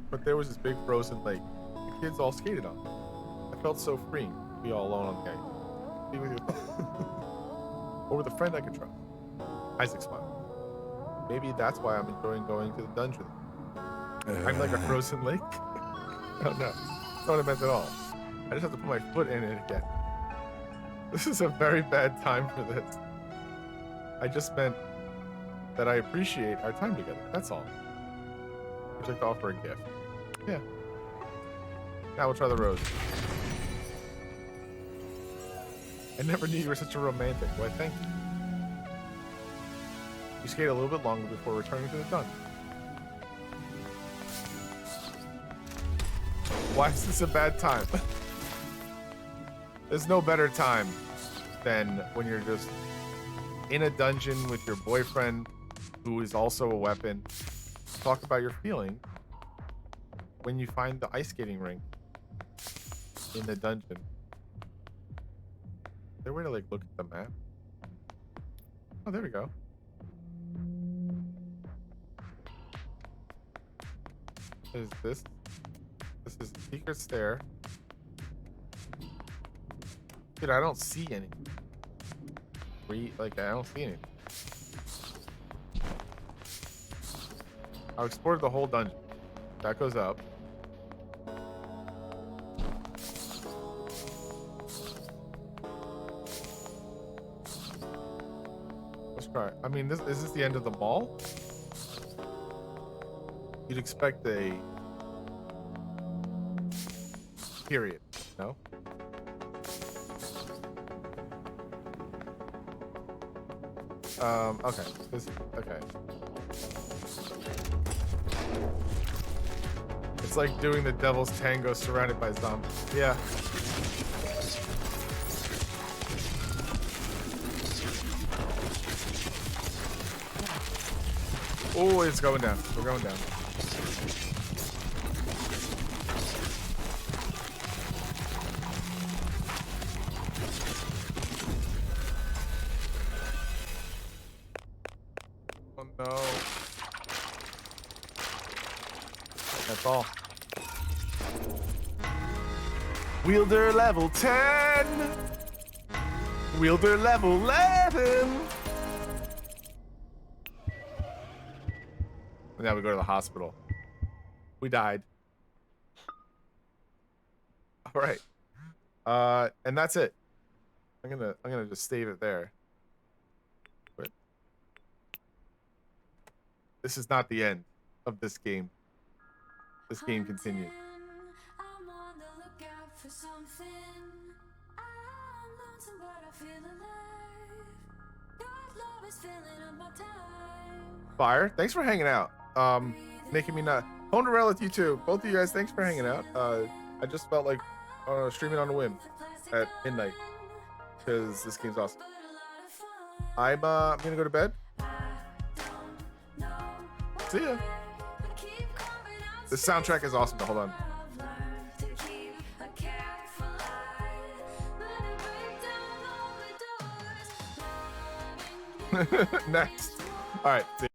But there was this big frozen lake. The kids all skated on it. I felt so freeing to be all alone on the ice. Be with your thoughts. Or with a friend I could trust. Isaac smiled. Maybe that's why I'm enjoying going to the dungeon. I'm like a frozen lake? Oh no, that's not what I meant at all. I just have to put my foot in it again. This is a very bad time for this. I just meant that I appreciate our time together, that's all. Would you like to offer a gift? Yeah. Now we'll try the rose. I never knew you were such a romantic. Why, thank you. You skate a little bit longer before returning to the dungeon. Why is this a bad time? There's no better time than when you're just in a dungeon with your boyfriend, who is also a weapon. Talk about your feelings when you find the ice skating rink in the dungeon. Is there a way to like look at the map? Oh, there we go. Is this? This is the secret stair. Dude, I don't see any. I don't see anything. I've explored the whole dungeon. That goes up. Let's try. I mean, is this the end of the mall? You'd expect a period, no? Okay. Okay. It's like doing the devil's tango surrounded by zombies. Yeah. Oh, it's going down. We're going down. Oh no. That's all. Wielder level 10. Wielder level 11. And now we go to the hospital. We died. All right. And that's it. I'm gonna just save it there. But this is not the end of this game. This game continues. I'm on the lookout for something. I'm lonesome, but I feel alive. God's love is filling up my time. Fire, thanks for hanging out. Making me not. Honorella, you too. Both of you guys, thanks for hanging out. I just felt like streaming on a whim at midnight because this game's awesome. I'm gonna go to bed. See ya. The soundtrack is awesome. Hold on. Next. All right. See ya.